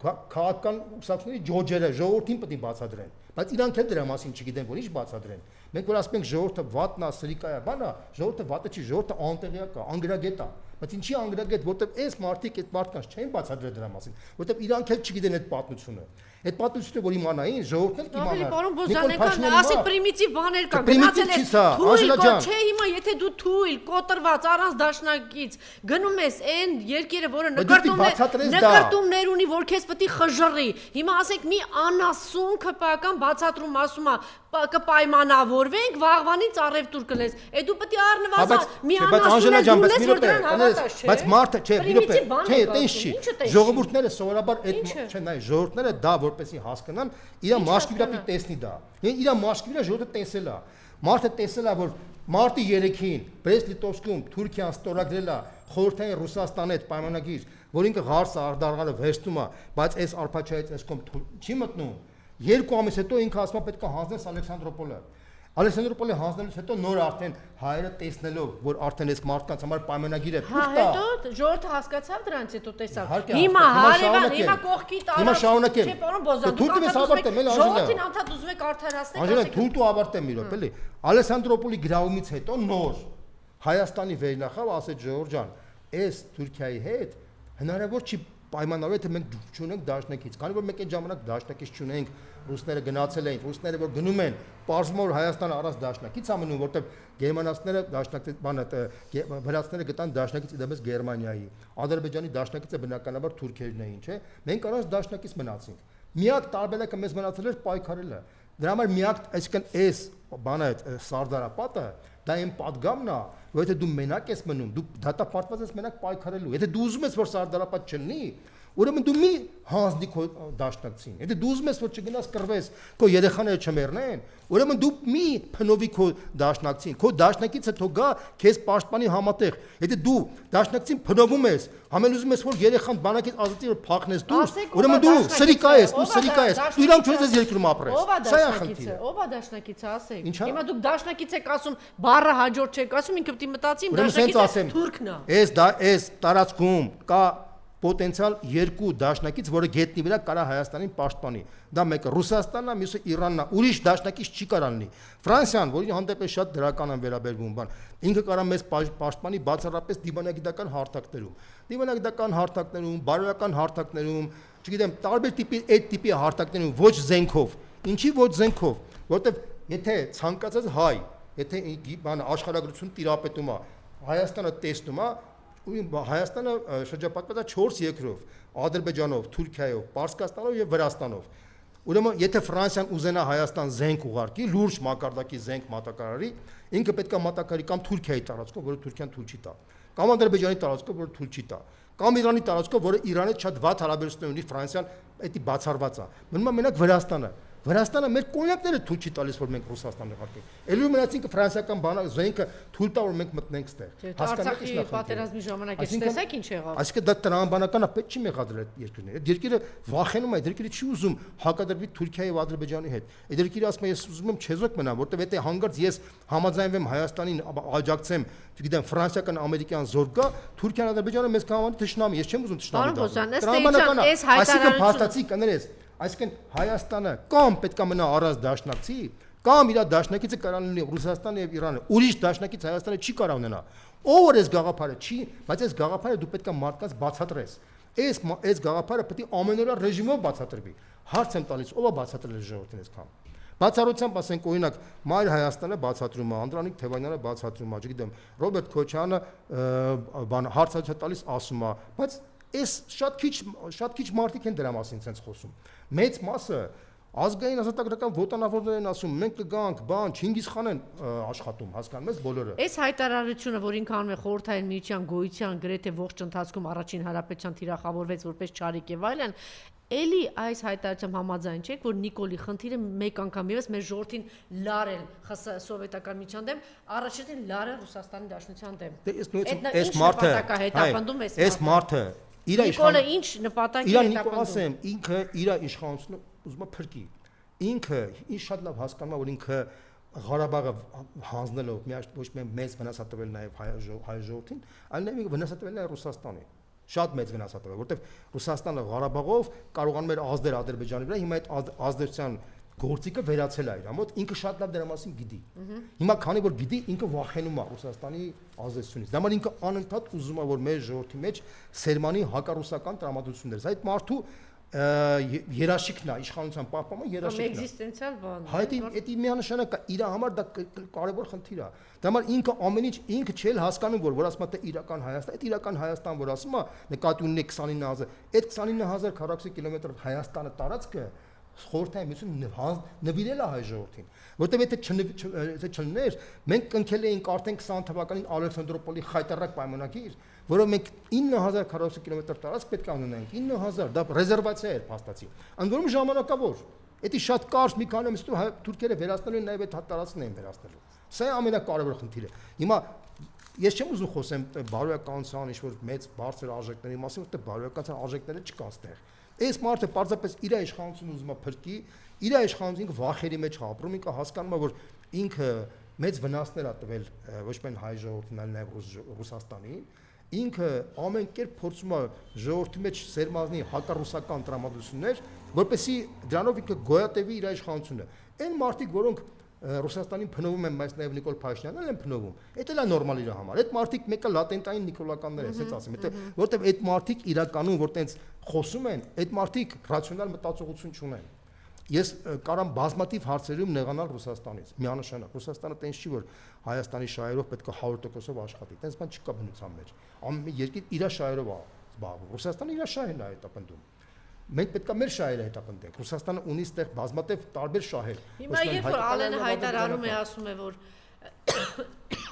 Speaker 2: քաղաքական ուսակցությունների ջոջերը, ժողովրդին պետք է բացատրեն, բայց իրանք էլ դրա մասին չգիտեն, որ ինչ բացատրեն։ Մենք որ ասում ենք ժողովուրդը վատնա, սրիկայա, բանա, ժողովուրդը վատը չի, ժողովուրդը անտեղյակ է, անգրագետ է, բայց ինչի անգրագետ, որտեվ այս մարդիկ այդ մարդկանց չեն բացատրել դրա մասին, որտեվ իրանք էլ չգիտեն այդ պատմությունը։ Այդ պատմությունը որ իմանային, ժողովուրդն էլ կիմանա։
Speaker 1: Պարոն Բոզանյան, ասի պրիմիտիվ բաներ կան, գնացել ես թույլ, չէ, հիմա եթե դու թույլ, կոտրված, առանց դաշնակից գնում ես այն երկերը, որը նկարտումներ ունի, որ քեզ պետք է խժռի։ Հիմա ասենք մի անասուն քպական բացատրում ասում է կպայմանավորվենք, վաղվանից առևտուր կլես։ Այդ դու պետք է առնվազն մի անասուն դուլես, որ դրան հավատաս, չէ։
Speaker 2: Բայց մարդը, չէ, չէ, տես չի։ Ժողովուրդները սովորաբար այդ, չէ, նայ, ժողովուրդները դա որպեսի հասկանան, իր մաշկիվրա պիտի տեսնի դա։ Իր մաշկիվրա ժողովուրդը տեսել է։ Մարդը տեսել է, որ մարտի 3-ին Բրեստ-Լիտովսկում Թուրքիան ստորագրել է խորհրդային Ռուսաստանի հետ պայմանագիր, որ ինքը Ղարսը Աղդաղանը վերցնում է, բայց այս արփաչայից այս կողմ չի մտնում։ 2 ամիս հետո ինքը ասում է պետք է հանձնես Ալեքսանդրոպոլը։ Ալեքսանդրոպոլի հանձնելուց հետո նոր արդեն հայերը տեսնելով, որ արդեն այս մարդկանց համար պայմանագիր է թույլ տա։
Speaker 1: Հետո ժողովուրդը հասկացավ դրանից հետո տեսավ։ Հիմա հարևան, հիմա կողքի տարած։
Speaker 2: Հիմա շարունակեմ։
Speaker 1: Չէ, պարոն Բոզան,
Speaker 2: դուք
Speaker 1: ժողովրդին անդադ ուզում եք արդարացնել,
Speaker 2: ասեք։ Թույլ տու ավարտեմ մի րոպե, էլի։ Ալեքսանդրոպոլի գրավումից հետո նոր Հայաստանի վերնախավ ասեց Ժողովուրդ ջան, այս Թուրքիայի հետ հնարավոր չի պայմանավորել թե մենք չունենք դաշնակից, քանի որ մենք այդ ժամանակ դաշնակից չունենք, ռուսները գնացել էին, ռուսները որ գնում են, պարզվում որ Հայաստանը առանց դաշնակից ամնում, որտեղ գերմանացիները դաշնակից, վրացիները գտան դաշնակից իդեպս Գերմանիայի, Ադրբեջանի դաշնակիցը բնականաբար թուրքերն էին, չէ՞։ Մենք առանց դաշնակից մնացինք։ Միակ տարբերակը մեզ մնացել էր պայքարելը։ Դրա համար միակ, այսինքն այս բանը Սարդարապատը դա այն падգամն է, որ եթե դու մենակ ես մնում, դու դատապարտված ես մենակ պայքարելու։ Եթե դու ուզում ես որ Սարդարապատ չլինի, ուրեմն դու մի հանձնի քո դաշնակցին։ Եթե դու ուզում ես որ չգնաս կռվես, քո երեխաները չմեռնեն, ուրեմն դու մի փնովի քո դաշնակցին, քո դաշնակիցը թող գա քեզ պաշտպանի համատեղ։ Եթե դու դաշնակցին փնովում ես, համել ուզում ես որ երեխան բանակից ազատի որ փախնես դուրս, ուրեմն դու սրիկա ես, դու իրան չունես ես երկրում ապրես։ Սա է խնդիրը։
Speaker 1: Ո՞վ է դաշնակիցը, ասեք։ Հիմա դուք դաշնակից եք ասում, բառը հաջորդ չեք ասում, ինքը պետք է մտածի դաշնակիցը թուրքն է։
Speaker 2: Այս տարածքում կա պոտենցիալ 2 դաշնակից, որը գետնի վրա կարա Հայաստանին պաշտպանի։ Դա մեկը Ռուսաստանն է, մյուսը Իրանն է, ուրիշ դաշնակից չի կարող լինի։ Ֆրանսիան, որի հանդեպ է շատ դրական են վերաբերվում, բան, ինքը կարա մեզ պաշտպանի բացառապես դիվանագիտական հարթակներում, բարոյական հարթակներում, չգիտեմ, տարբեր տիպի այդ տիպի հարթակներում, ոչ զենքով։ Ինչի ոչ զենքով, որտեվ եթե ցանկացած հայ, եթե բան աշխարհագրություն տիրապետում է, Հայաստանը տեսնում է, Հայաստանը շրջապատված է 4 երկրով՝ Ադրբեջանով, Թուրքիայով, Պարսկաստանով եւ Վրաստանով։ Ուրեմն եթե Ֆրանսիան ուզենա Հայաստան զենք ուղարկի, լուրջ մակարդակի զենք մատակարարի, ինքը պետք է մատակարարի կամ Թուրքիայի տարածքով, որը Թուրքիան թույլ չի տա, կամ Ադրբեջանի տարածքով, որը թույլ չի տա, կամ Իրանի տարածքով, որը Իրանի հետ շատ վատ հարաբերություններ ունի, Ֆրանսիան դա բացառված է։ Մնում է մենակ Վրաստանը։ Վրաստանը մեր կոնյակները թույլ չի տալիս որ մենք Ռուսաստան նկատենք։ Ելույթ մնացինք ֆրանսիական բանը զենքը թույլ տա որ մենք մտնենք ստեղ։
Speaker 1: Հասկանալի է պատերազմի ժամանակ էս տեսեք ինչ եղավ։
Speaker 2: Այսինքն դա տրամաբանական է, պետք չի մեղադրել այդ երկրները։ Այդ երկիրը վախենում է, այդ երկիրը չի ուզում հակադրվի Թուրքիայի եւ Ադրբեջանի հետ։ Այդ երկիրը ասում է ես ուզում եմ չեզոք մնամ, որտեվ եթե հանգարց ես համաձայնվեմ Հայաստանին աջակցեմ, չգիտեմ, ֆրանսիական, ամերիկյան զորք գա, Թուրքիան, Ադրբեջանը մեզ կհանվի թշնամի, ես չեմ ուզում թշնամի դառնալ։ Տրամաբանական է, այսինքն փաստացի կներես Այսինքն Հայաստանը կամ պետք է մնա առանց դաշնակցի, կամ իր դաշնակիցը կարող լինի Ռուսաստանը եւ Իրանը։ Ուրիշ դաշնակից Հայաստանը չի կարող ունենա։ Ով որ այս գաղափարը չի, բայց այս գաղափարը դու պետք է մարդկանց բացատրես։ Այս գաղափարը պետք է ամենօրյա ռեժիմով բացատրվի։ Հարց եմ տալիս, ով է բացատրել ժողովրդին այսքան։ Բացառությամբ ասենք օրինակ Մայր Հայաստանը բացատրում է, Անդրանիկ Թևանյանը բացատրում է, չգիտեմ, Ռոբերտ Քոչյանը հարցազրույց տալիս ասում է, բայց Այս շատ քիչ մարդիկ են դրա մասին ցենց խոսում։ Մեծ մասը ազգային ազատագրական ոտանավորներ են ասում, մենք կգանք, բան, Չինգիզ խան են աշխատում, հասկանում ես բոլորը։
Speaker 1: Այս հայտարարությունը, որ ինքը անում է խորհրդային միության գոյության գրեթե ողջ ընթացքում առաջին հանրապետության թիրախավորվեց որպես ճարիք եւ այլն, էլի այս հայտարարությամբ համաձայն չեք, որ Նիկոլի խնդիրը մեկ անգամ եւս մեր ժողովրդին լարել սովետական միության դեմ, առաջին լարել Ռուսաստանի Դաշնության դեմ։
Speaker 2: Այս մարդը
Speaker 1: հետապնդում է
Speaker 2: այս մարդը
Speaker 1: Նիկոլը ինչ նպատակ է հետապնդում։
Speaker 2: Ասեմ, ինքը իր իշխանությունը ուզում է փրկի։ Ինքը ինչ շատ լավ հասկանում է, որ ինքը Ղարաբաղը հանձնելով ոչ միայն մեծ վնասատվել նաև հայ ժողովրդին, այլ նաև վնասատվել նաև Ռուսաստանին։ Շատ մեծ վնասատվել, որովհետև Ռուսաստանը Ղարաբաղով կարողանում էր ազդել Ադրբեջանի վրա, հիմա այդ ազդեցության գործիքը վերացել է իր մոտ, ինքը շատ լավ դրա մասին գիտի։ Հիմա քանի որ գիտի, ինքը վախենում է Ռուսաստանի ազդեցությունից։ Դա համար ինքը անընդհատ ուզում է, որ մեր ժողովրդի մեջ սերմանի հակառուսական տրամադրություններ։ Այդ մարդու երաշիկն է, իշխանության պահպանումը երաշիկն է։
Speaker 1: Էգզիստենցիալ բան է։
Speaker 2: Հայտի միանշանակ է, իր համար դա կարևոր խնդիր է։ Դա համար ինքը ամեն ինչ ինքը չէ հասկանում, որ ասում է թե իրական Հայաստան, այդ իրական Հայաստան, որ ասում է, նկատի ունի 29000, այդ 29000 քառակուսի կիլոմետր Հայաստանը տարածքը խորհրդային միությունը նվիրել է հայ ժողովրդին, որտեղ եթե չլներ, մենք կնքել էինք արդեն 20 թվականին Ալեքսանդրոպոլի խայտարակ պայմանագիր, որով մենք 9000 քառակուսի կիլոմետր տարածք պետք է ունենայինք, 9000, դա ռեզերվացիա էր փաստացի։ Ընդ որում ժամանակավոր, դա շատ կարճ մի քանի ամիս հետո թուրքերը վերացնելու են նաև այդ տարածքն են վերացնելու։ Սա է ամենակարևոր խնդիրը։ Հիմա ես չեմ ուզում խոսեմ բարոյականության ինչ-որ մեծ բարձր արժեքների մասին, որտեղ բարոյականության արժեքները չկան այստեղ։ Այս մարդը պարզապես իր իշխանությունը ուզում է փրկի, իր իշխանությունը վախերի մեջ ապրում, ինքը հասկանում է, որ ինքը մեծ վնասներ է տվել ոչ միայն հայ ժողովրդին, այլ նաև Ռուսաստանին, ինքը ամեն կերպ փորձում է ժողովրդի մեջ սերմազնի հակառուսական տրամադրություններ, որպեսզի դրանով ինքը գոյատևի իր իշխանությունը։ Այն մարդիկ, որոնք Ռուսաստանին փնովում են, բայց նաև Նիկոլ Փաշինյանն են փնովում։ Դա էլ է նորմալ իր համար։ Այդ մարդիկ մեկը լատենտային նիկոլականներ են, ասենց ասեմ, որտեղ այդ մարդիկ իրականում որ տենց խոսում են, այդ մարդիկ ռացիոնալ մտածողություն չունեն։ Ես կարամ բազմաթիվ հարցերում նեղանալ Ռուսաստանից։ Միանշանակ Ռուսաստանը տենց չի, որ Հայաստանի շահերով պետք է 100%-ով աշխատի։ Տենց բան չկա բնության մեջ։ Ամեն երկիր իր շահերով է զբաղվում։ Ռուսաստանը իր շահերն է հետապնդում։ Մենք պետք է մեր շահերը հետապնդենք։ Ռուսաստանը ունի այդտեղ բազմաթիվ տարբեր շահեր։
Speaker 1: Հիմա երբ որ Ալենը հայտարարում է, ասում է, որ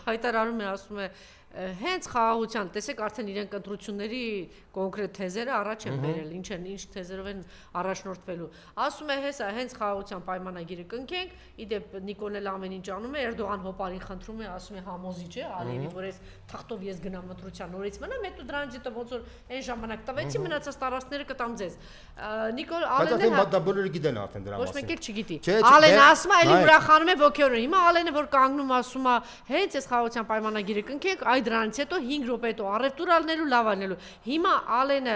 Speaker 1: հայտարարում է, ասում է հենց խաղաղության, տեսեք արդեն իրենք ընտրությունների կոնկրետ թեզերը առաջ են բերել, ինչ թեզերով են առաջնորդվելու։ Ասում է, հենց խաղաղության պայմանագիրը կնքենք, իդեպ Նիկոլն ամեն ինչ անում է, Էրդողան հոպարին խնդրում է, ասում է համոզիչ է, Ալիևի, որ այս թղթով ես գնամ ընտրության նորից մնամ, հետո դրան դիտը ոնց որ այն ժամանակ տվեցի, մնացած տարածքները կտամ ձեզ։ Նիկոլ Ալենը
Speaker 2: դա բոլորը գիտեն արդեն դրա մասին։
Speaker 1: Ոչ մեկ էլ չգիտի։ Ալենը ասում է, էլի ուրախանում է ոգեորեն։ Հիմա Ալենը որ կանգնում ասում է, հենց այս խաղաղության պայմանագիրը կնքենք, այ դրանից հետո 5 րոպե հետո առևտուր ալնելու, լավ ալնելու։ Հիմա Ալենը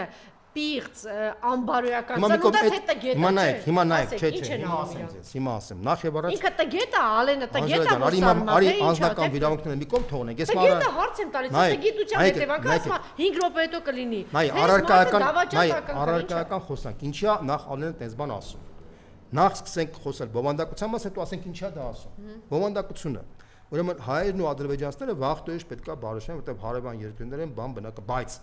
Speaker 1: պիղծ անբարոյական ծնունդ է թե տգետ է։
Speaker 2: Հիմա նայեք, հիմա ասեմ, նախ եւ առաջ
Speaker 1: ինքը տգետ է, Ալենը տգետ է,
Speaker 2: արի անձնական վիրավորությունները մի կողմ թողնենք։ Ես
Speaker 1: մարա տգետը հարց եմ տալիս, տգիտության հետևանքը ասում է 5 րոպե հետո կլինի։
Speaker 2: Առարկայական խոսանք, ինչի է նախ Ալենը տես բան ասում։ Նախ սկսենք խոսել բովանդակության մաս, հետո ասենք ինչի է դա ասում։ Բովանդակությունը Ուրեմն հայերն ու ադրբեջանցիները վաղտոյեշ պետք է բարոշեն, որտեղ հարևան երկրներ են, բան բնակը, բայց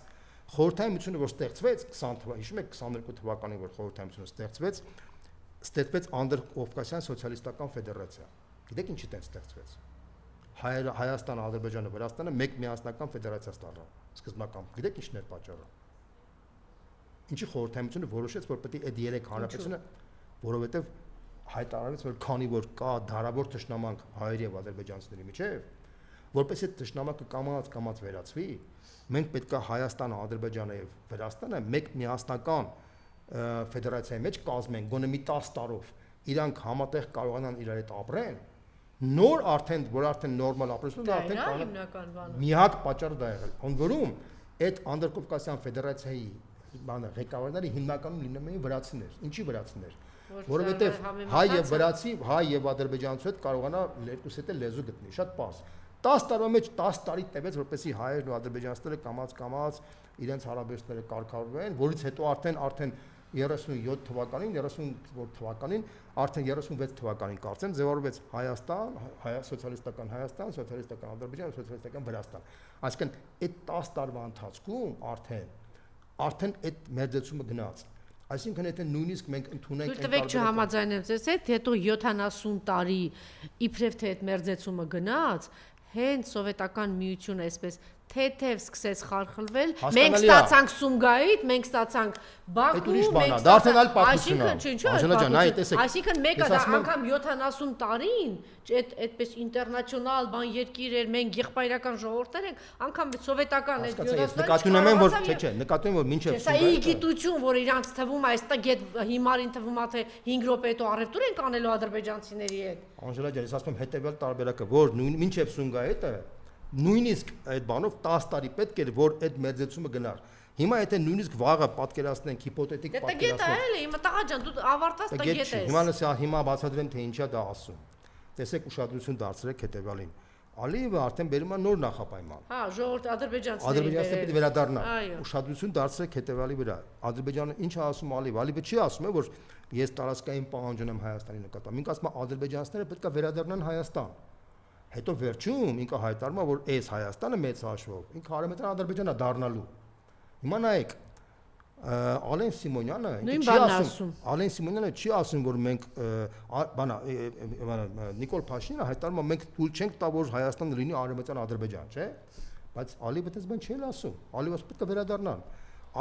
Speaker 2: խորհրդային միությունը որ ստեղծվեց 20 թվականին, հիշում եք 22 թվականին որ խորհրդային միությունը ստեղծվեց Անդրկովկասյան սոցիալիստական ֆեդերացիա։ Գիտեք ինչի տենց ստեղծվեց։ Հայաստանը, Ադրբեջանը, Վրաստանը մեկ միասնական ֆեդերացիա ստանան։ Սկզբնական։ Գիտեք ինչն էր պատճառը։ Ինչի խորհրդային միությունը որոշեց, որ պետք է այդ երեք հանրապետությունը, որովհետև հայտարարեց, որ քանի որ կա դարավոր թշնամանք հայերի եւ ադրբեջանցիների միջեւ, որպես այդ թշնամակը կամած վերացվի, մենք պետք է Հայաստանը, Ադրբեջանը եւ Վրաստանը մեկ միասնական ֆեդերացիայի մեջ կազմեն, գոնե մի 10 տարով իրանք համատեղ կարողանան իրար հետ ապրեն, նոր արդեն, որ արդեն նորմալ ապրեսուն, դա արդեն
Speaker 1: հիմնական բանը։
Speaker 2: Միակ պատճառը դա եղել։ Ոնց որում այդ Անդրկովկասյան ֆեդերացիայի բանը ղեկավարները հիմնականում լինում էին վրացիներ։ Ինչի վրացիներ։ Որովհետև հայ եւ վրացի, հայ եւ ադրբեջանցու հետ կարողանա երկուս հետ լեզու գտնի, շատ պարզ։ 10 տարվա մեջ 10 տարի տևեց, որպեսզի հայերն ու ադրբեջանցիները կամած իրենց հարաբերությունները կարգավորվեն, որից հետո արդեն 37 թվականին, 38 թվականին, արդեն 36 թվականին կարծեմ ձևավորվեց Հայաստան, սոցիալիստական Հայաստան, սոցիալիստական Ադրբեջան, սոցիալիստական Վրաստան։ Այսինքն այդ 10 տարվա ընթացքում արդեն արդեն այդ մերձեցումը գնաց։ Այսինքն եթե նույնիսկ մենք ընդունենք
Speaker 1: Դուք չհամաձայնեմ ձեզ հետ, հետո 70 տարի իբրև թե այդ մերձեցումը գնաց, հենց սովետական միությունը այսպես թեթև սկսեց խարխլվել, մենք ստացանք Սումգայիթ, մենք ստացանք Բաքու, մենք
Speaker 2: ստացանք
Speaker 1: այսինքն մեկը դա անգամ 70 տարին, այդպես ինտերնացիոնալ բան երկիր էր, մենք եղբայրական ժողովուրդներ ենք, անգամ սովետական այդ
Speaker 2: 70 նկատում եմ որ նկատում եմ որ մինչև
Speaker 1: Սա գիտություն, որ իրանց թվում է, այստեղ հիմարին թվում է թե 5 րոպե հետո առևտուր են կանելու ադրբեջանցիների հետ։
Speaker 2: Անժելա ջան, ես ասում եմ հետեւյալ տարբերակը, որ մինչև Սումգայիթը նույնիսկ այդ բանով 10 տարի պետք էր որ այդ մերձեցումը գնար։ Հիմա եթե նույնիսկ վաղը պատկերացնենք հիպոթետիկ
Speaker 1: պատկերացնենք։ Դա գետ է, էլի, հիմա տղա ջան, դու ավարտած դա գետ ես։
Speaker 2: Հիմա բացատրեմ թե ինչա դա ասում։ Տեսեք ուշադրություն դարձրեք հետեւյալին։ Ալիևը արդեն բերում է նոր նախապայման։
Speaker 1: Հա, ժողովուրդ ադրբեջանցիների
Speaker 2: պետք է վերադառնա։ Ուշադրություն դարձրեք հետեւյալի վրա։ Ադրբեջանը ինչ է ասում Ալիևը։ Ալիևը չի ասում որ ես տարածքային պահանջ ունեմ Հայաստանի նկատմամբ։ Ինքը ասում է ադրբեջանցիները պետք է վերադառնան Հայաստան։ Հետո վերջում ինքը հայտարարում է որ այս Հայաստանը մեծ հաշվով ինքը արևմտյան Ադրբեջանա դառնալու։ Հիմա նայեք Ալեն Սիմոնյանը չի ասում որ մենք Նիկոլ Փաշինյանը հայտարարում է մենք թույլ չենք տա որ Հայաստանը լինի արևմտյան Ադրբեջան, չէ՞։ Բայց Ալիևը այդպես բան չի ասում։ Ալիևը պետք է վերադառնան։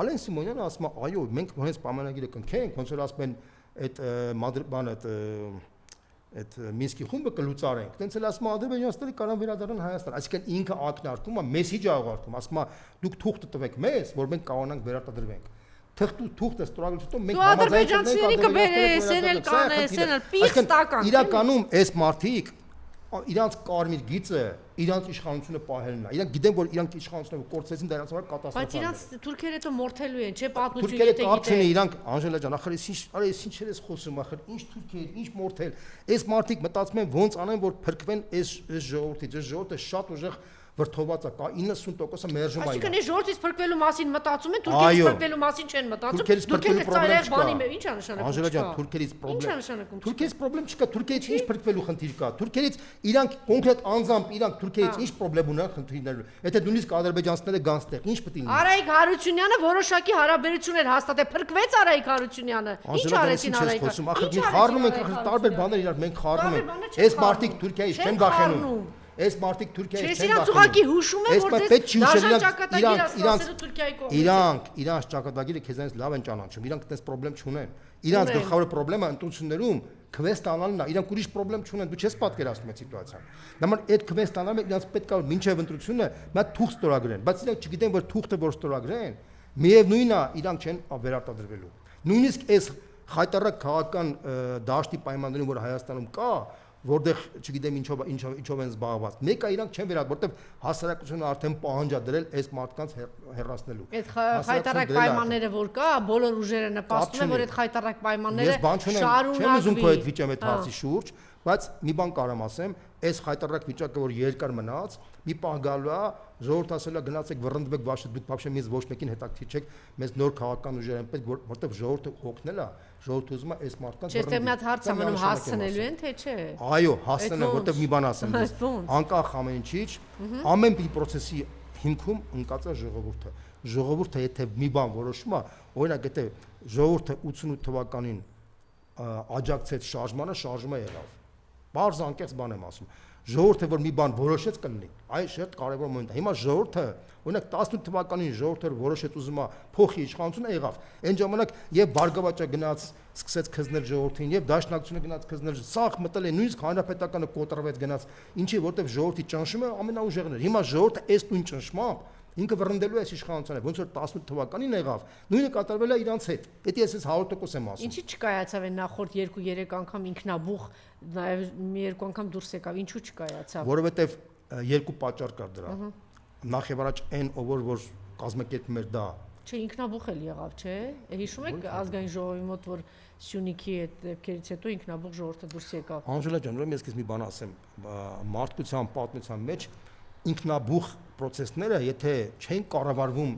Speaker 2: Ալեն Սիմոնյանը ասում է այո մենք հենց պայմանագիրը կնքենք, ոնց որ ասում են այդ այդ Մինսկի խումբը կլուծարենք, տենց էլ ասում է ադրբեջանցիները կարող վերադառնան Հայաստան, այսինքն ինքը ակնարկում է, մեսիջ աղարկում, ասում է դուք թուղթ տվեք մեզ, որ մենք կարողանանք վերարտադրվենք։ Թուղթը ստորագրությունից հետո մենք
Speaker 1: ադրբեջանցիների կբերես, էլ կանես, էլ պիղծ տական։
Speaker 2: Իրականում այս մարդիկ իրանց կարմիր գիծը իրանց իշխանությունը պահելն է։ Իրանք գիտեն որ իրանք իշխանությունը կորցրեցին դա իրանց համար կատաստրոֆա է։
Speaker 1: Բայց իրանց թուրքերը հետո մորթելու են, չէ՞ պատմություն
Speaker 2: եթե գիտեն։ Իրանք Անժելա ջան, ախր ինչ ես խոսում, ախր ինչ թուրքեր, ինչ մորթել։ Այս մարդիկ մտածում են ոնց անեն որ փրկվեն այս ժողովրդից, այս ժողովուրդը շատ ուժեղ վրթոված է, կա 90%-ը մերժում է։
Speaker 1: Այսինքն այս ժողովրդից փրկվելու մասին մտածում են, թուրքերից փրկվելու մասին չեն մտածում։ Թուրքերից ծայրահեղ բանի մեջ ի՞նչ է նշանակում։
Speaker 2: Անժելա ջան, թուրքերից
Speaker 1: Ինչ է նշանակում։
Speaker 2: Թուրքերից խնդրեմ չկա, թուրքերից ինչ փրկվելու խնդիր կա։ Թուրքերից իրանք կոնկրետ անձամբ իրանք թուրքերից ինչ խնդրեմ ունեն խնդիրներ։ Եթե նույնիսկ ադրբեջանցիները գան ստեղ, ինչ պետք է լինի։
Speaker 1: Արայիկ Հարությունյանը որոշակի հարաբերություններ հաստատել, փրկվեց Արայիկ Հարությունյանը։ Ինչ արեցին Արայիկը։
Speaker 2: Ախր մենք խառնում ենք, ախր տարբեր բաներ իրար մենք խառնում ենք։ Այս մարդիկ Թուրքիայից չեն վախենում։ Այս մարդիկ Թուրքիայից չեն
Speaker 1: վախենում։ Ես ուղղակի հուշում եմ, որ
Speaker 2: իրանք ճակատագիրը քեզանից լավ են ճանաչում, իրանք այդպես խնդրեմ չունեն։ Իրանք գլխավոր խնդրեմը ընտրություններում քվեստ անալն է, իրանք ուրիշ խնդրեմ չունեն, դու չես պատկերացնում այդ սիտուացիան։ Նման այդ քվեստ անալը իրանք պետք է որ մինչև ընտրությունը նա թուղթ ստորագրեն, բայց իրանք չգիտեն որ թուղթը որ ստորագրեն, միևնույնն է իրանք չեն վերարտադրվելու։ Նույնիսկ այս խայտարակ քաղաքական դաշտի պայմաններում որ Հայաստանում կա որտեղ չգիտեմ ինչով են զբաղված։ Մեկը իրանք չեն վերադառնում, որտեղ հասարակությունը արդեն պահանջ է դրել այս մարդկանց հեռացնելու։
Speaker 1: Այդ խայտարակ պայմանները որ կա, բոլոր ուժերը նպաստում են, որ այդ խայտարակ պայմանները շարունակվի։
Speaker 2: Չեմ ուզում քո այդ վիճեմ այդ հարցի շուրջ, բայց մի բան կարամ ասեմ, այս խայտարակ վիճակը որ երկար մնաց, մի պահ գալու է, ժողովուրդ ասելա գնացեք վռնդվեք, բաշը դուք բաբշե մեզ ոչ մեկին հետաքրքիր չեք, մեզ նոր քաղաքական ուժեր են պետք, որտեղ ժողովուրդը օգնել է, ժողովուրդը ուզում է այս մարդկանց
Speaker 1: վռնդի։ Չէ՞ թե մի հատ հարց ամենում հասցնելու են, թե չէ։
Speaker 2: Այո, հասցնեն, որտեղ մի բան ասեմ ես։ Անկախ ամեն ինչից, ամեն մի process-ի հիմքում ընկած է ժողովուրդը։ Ժողովուրդը եթե մի բան որոշում է, օրինակ եթե ժողովուրդը 88 թվականին աջակցեց շարժմանը, շարժումը եղավ։ Բարձ անկեղծ բան եմ ասում։ Ժողովուրդը որ մի բան որոշեց կլինի, այս շատ կարևոր մոմենտ է։ Հիմա ժողովուրդը, օրինակ 18 թվականին ժողովուրդը որոշեց ուզում է փոխի իշխանությունը եղավ։ Այն ժամանակ եւ Բարգավաճը գնաց, սկսեց քզնել ժողովրդին եւ Դաշնակցությունը գնաց քզնել, սաղ մտել է նույնիսկ հանրապետականը կոտրվեց գնաց։ Ինչի որտեվ ժողովրդի ճնշումը ամենաուժեղն էր։ Հիմա ժողովուրդը այս նույն ճնշմամբ ինքը վռնդելու է իշխանությանը, ոնց որ 18 թվականին եղավ, նույնը կատարվել է իրանց հետ։ Դա ես 100% եմ ասում։
Speaker 1: Ինչի չկայացավ այն նախորդ 2-3 անգամ ինքնաբուխ, նաև մի երկու անգամ դուրս եկավ, ինչու չկայացավ։
Speaker 2: Որովհետև երկու պատճառ կար դրա։ Նախ եւ առաջ այն որ կազմակերպում էր դա։
Speaker 1: Չէ, ինքնաբուխ էլ եղավ, չէ։ Հիշում եք ազգային ժողովի մոտ որ Սյունիքի այդ դեպքերից հետո ինքնաբուխ ժողովուրդը դուրս եկավ։
Speaker 2: Անժելա ջան, ուրեմն ես քեզ մի բան ասեմ, մարդկության պատմության մեջ ինքնաբուխ process-ները, եթե չեն կառավարվում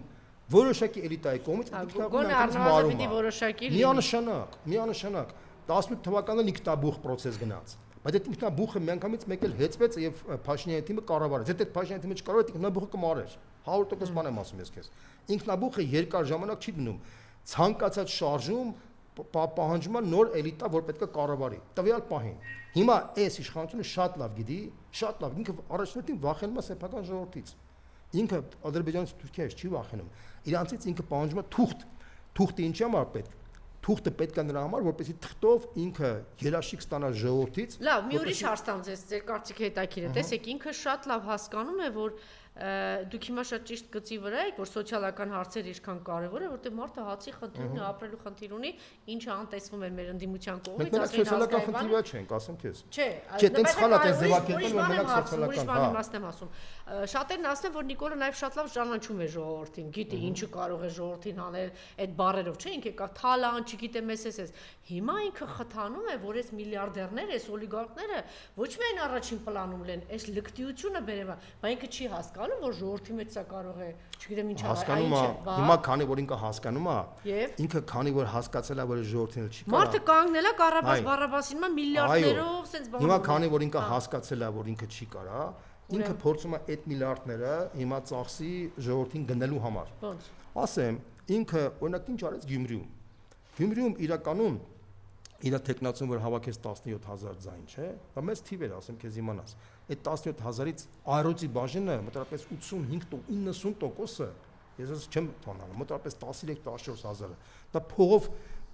Speaker 2: որոշակի էլիտայի կողմից,
Speaker 1: գոնե առնվազն որոշակի
Speaker 2: միանշանակ 18 թվականին ինքնաբուխ process գնաց, Բայց այդ ինքնաբուխը միանգամից մեկ էլ հեծվեց եւ Փաշինյանի թիմը կառավարեց։ Եթե այդ Փաշինյանի թիմը չկարողար, այդ ինքնաբուխը կմարեր։ 100% բան եմ ասում ես քեզ։ Ինքնաբուխը երկար ժամանակ չի դնում։ Ցանկացած շարժում պահանջում է նոր էլիտա, որ պետք է կառավարի։ Տվյալ պահին։ Հիմա այս իշխանությունը շատ լավ գիտի, շատ լավ։ Ինքը առաջնորդին վախենում է սեփական ժողովրդից։ Ինքը Ադրբեջանից Թուրքիայից չի վախենում։ Իրանցից ինքը պահանջում է թուղթ։ Թուղթը ինչի համար պետք։ Թուղթը պետք է նրա համար, որպեսզի թղթով ինքը երաշխիք ստանա ժողովրդից։
Speaker 1: Լավ, մի ուրիշ հարցամ ձեր կարծիքը հետաքրքիր է։ Տեսեք, ինքը շատ լավ հասկանում է, որ դուք հիմա շատ ճիշտ գծի վրա եք, որ սոցիալական հարցերը ինչքան կարևոր է, որտեղ մարդը հացի խնդիր ունի, ապրելու խնդիր ունի, ինչը անտեսվում է մեր ընդդիմության կողմից,
Speaker 2: ասեն սոցիալական խնդիրը չենք, ասեմ քեզ։
Speaker 1: Չէ,
Speaker 2: տենց սխալ է տենց ձևակերպել, որ մենակ սոցիալական,
Speaker 1: հա։ Իմաստեմ ասում։ Շատերն ասեն, որ Նիկոլը նաև շատ լավ ճանաչում է ժողովրդին, գիտի ինչու կարող է ժողովրդին անել այդ բառերով, չէ, ինքը եկավ թալան, չգիտե մեզ։ Հիմա ինքը խթանում է, որ այս միլիարդերները, այս օլիգարխները ոչ միայն առաջին պլանում են, այս լկտիությունը բերեմ, բայց ինքը չի հասկանում, որ ժողովրդի մեջ սա կարող է, չգիտեմ ինչ
Speaker 2: հասկանում է, հիմա քանի որ ինքը հասկանում է, ինքը քանի որ հասկացել է, որ ժողովրդին չի կարող։
Speaker 1: Մարդը կանգնել է Ղարաբաղ Բարաբասին մա միլիարդներով, սենց բան։
Speaker 2: Հիմա քանի որ ինքը հասկացել է, որ ինքը չի կարա, ինքը փորձում է այդ միլիարդները հիմա ծախսի ժողովրդին գնելու համար։
Speaker 1: Ոնց։
Speaker 2: Ասեմ, ինքը օրինակ ինչ արեց Գյումրիում։ Գյումրիում իրականում իր տեխնացիոն որ հավաքեց 17000 ձայն, չէ՞։ Դա մեծ թիվ էր, ասեմ քեզ իմանաս։ Այդ 17000-ից այրոցի բաժինը մոտավորապես 85-90%-ը, ես չեմ բանալու, մոտավորապես 13-14000-ը։ Դա փողով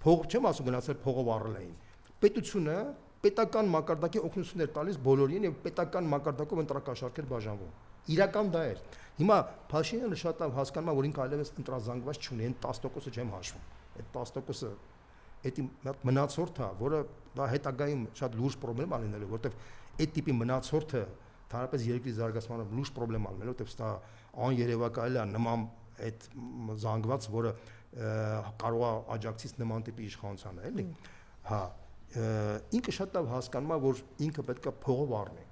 Speaker 2: չեմ ասում գնացել փողով առել էին։ Պետությունը պետական մակարդակի օգնություններ տալիս բոլորին եւ պետական մակարդակով ընտրակաշառքեր բաժանվում։ Իրական դա էր։ Հիմա Փաշինյանը շատ լավ հասկանում է, որ ինքը այլևս ընտրազանգված չունի, այն 10%-ը չեմ հաշվում։ Այդ 10%-ը էդի մնացորդը, որը դա հետագայում շատ լուրջ խնդրեմ ալինելու, որտեվ այդ տիպի մնացորդը թարապես երկրի զարգացմանը լուրջ խնդրեմ ալինելու, որտեվ դա աներևակայել է նման այդ զանգված, որը կարող է աջակցից նման տիպի իշխանությանը, էլի։ Հա, ինքը շատ լավ հասկանում է, որ ինքը պետք է փողով առնի։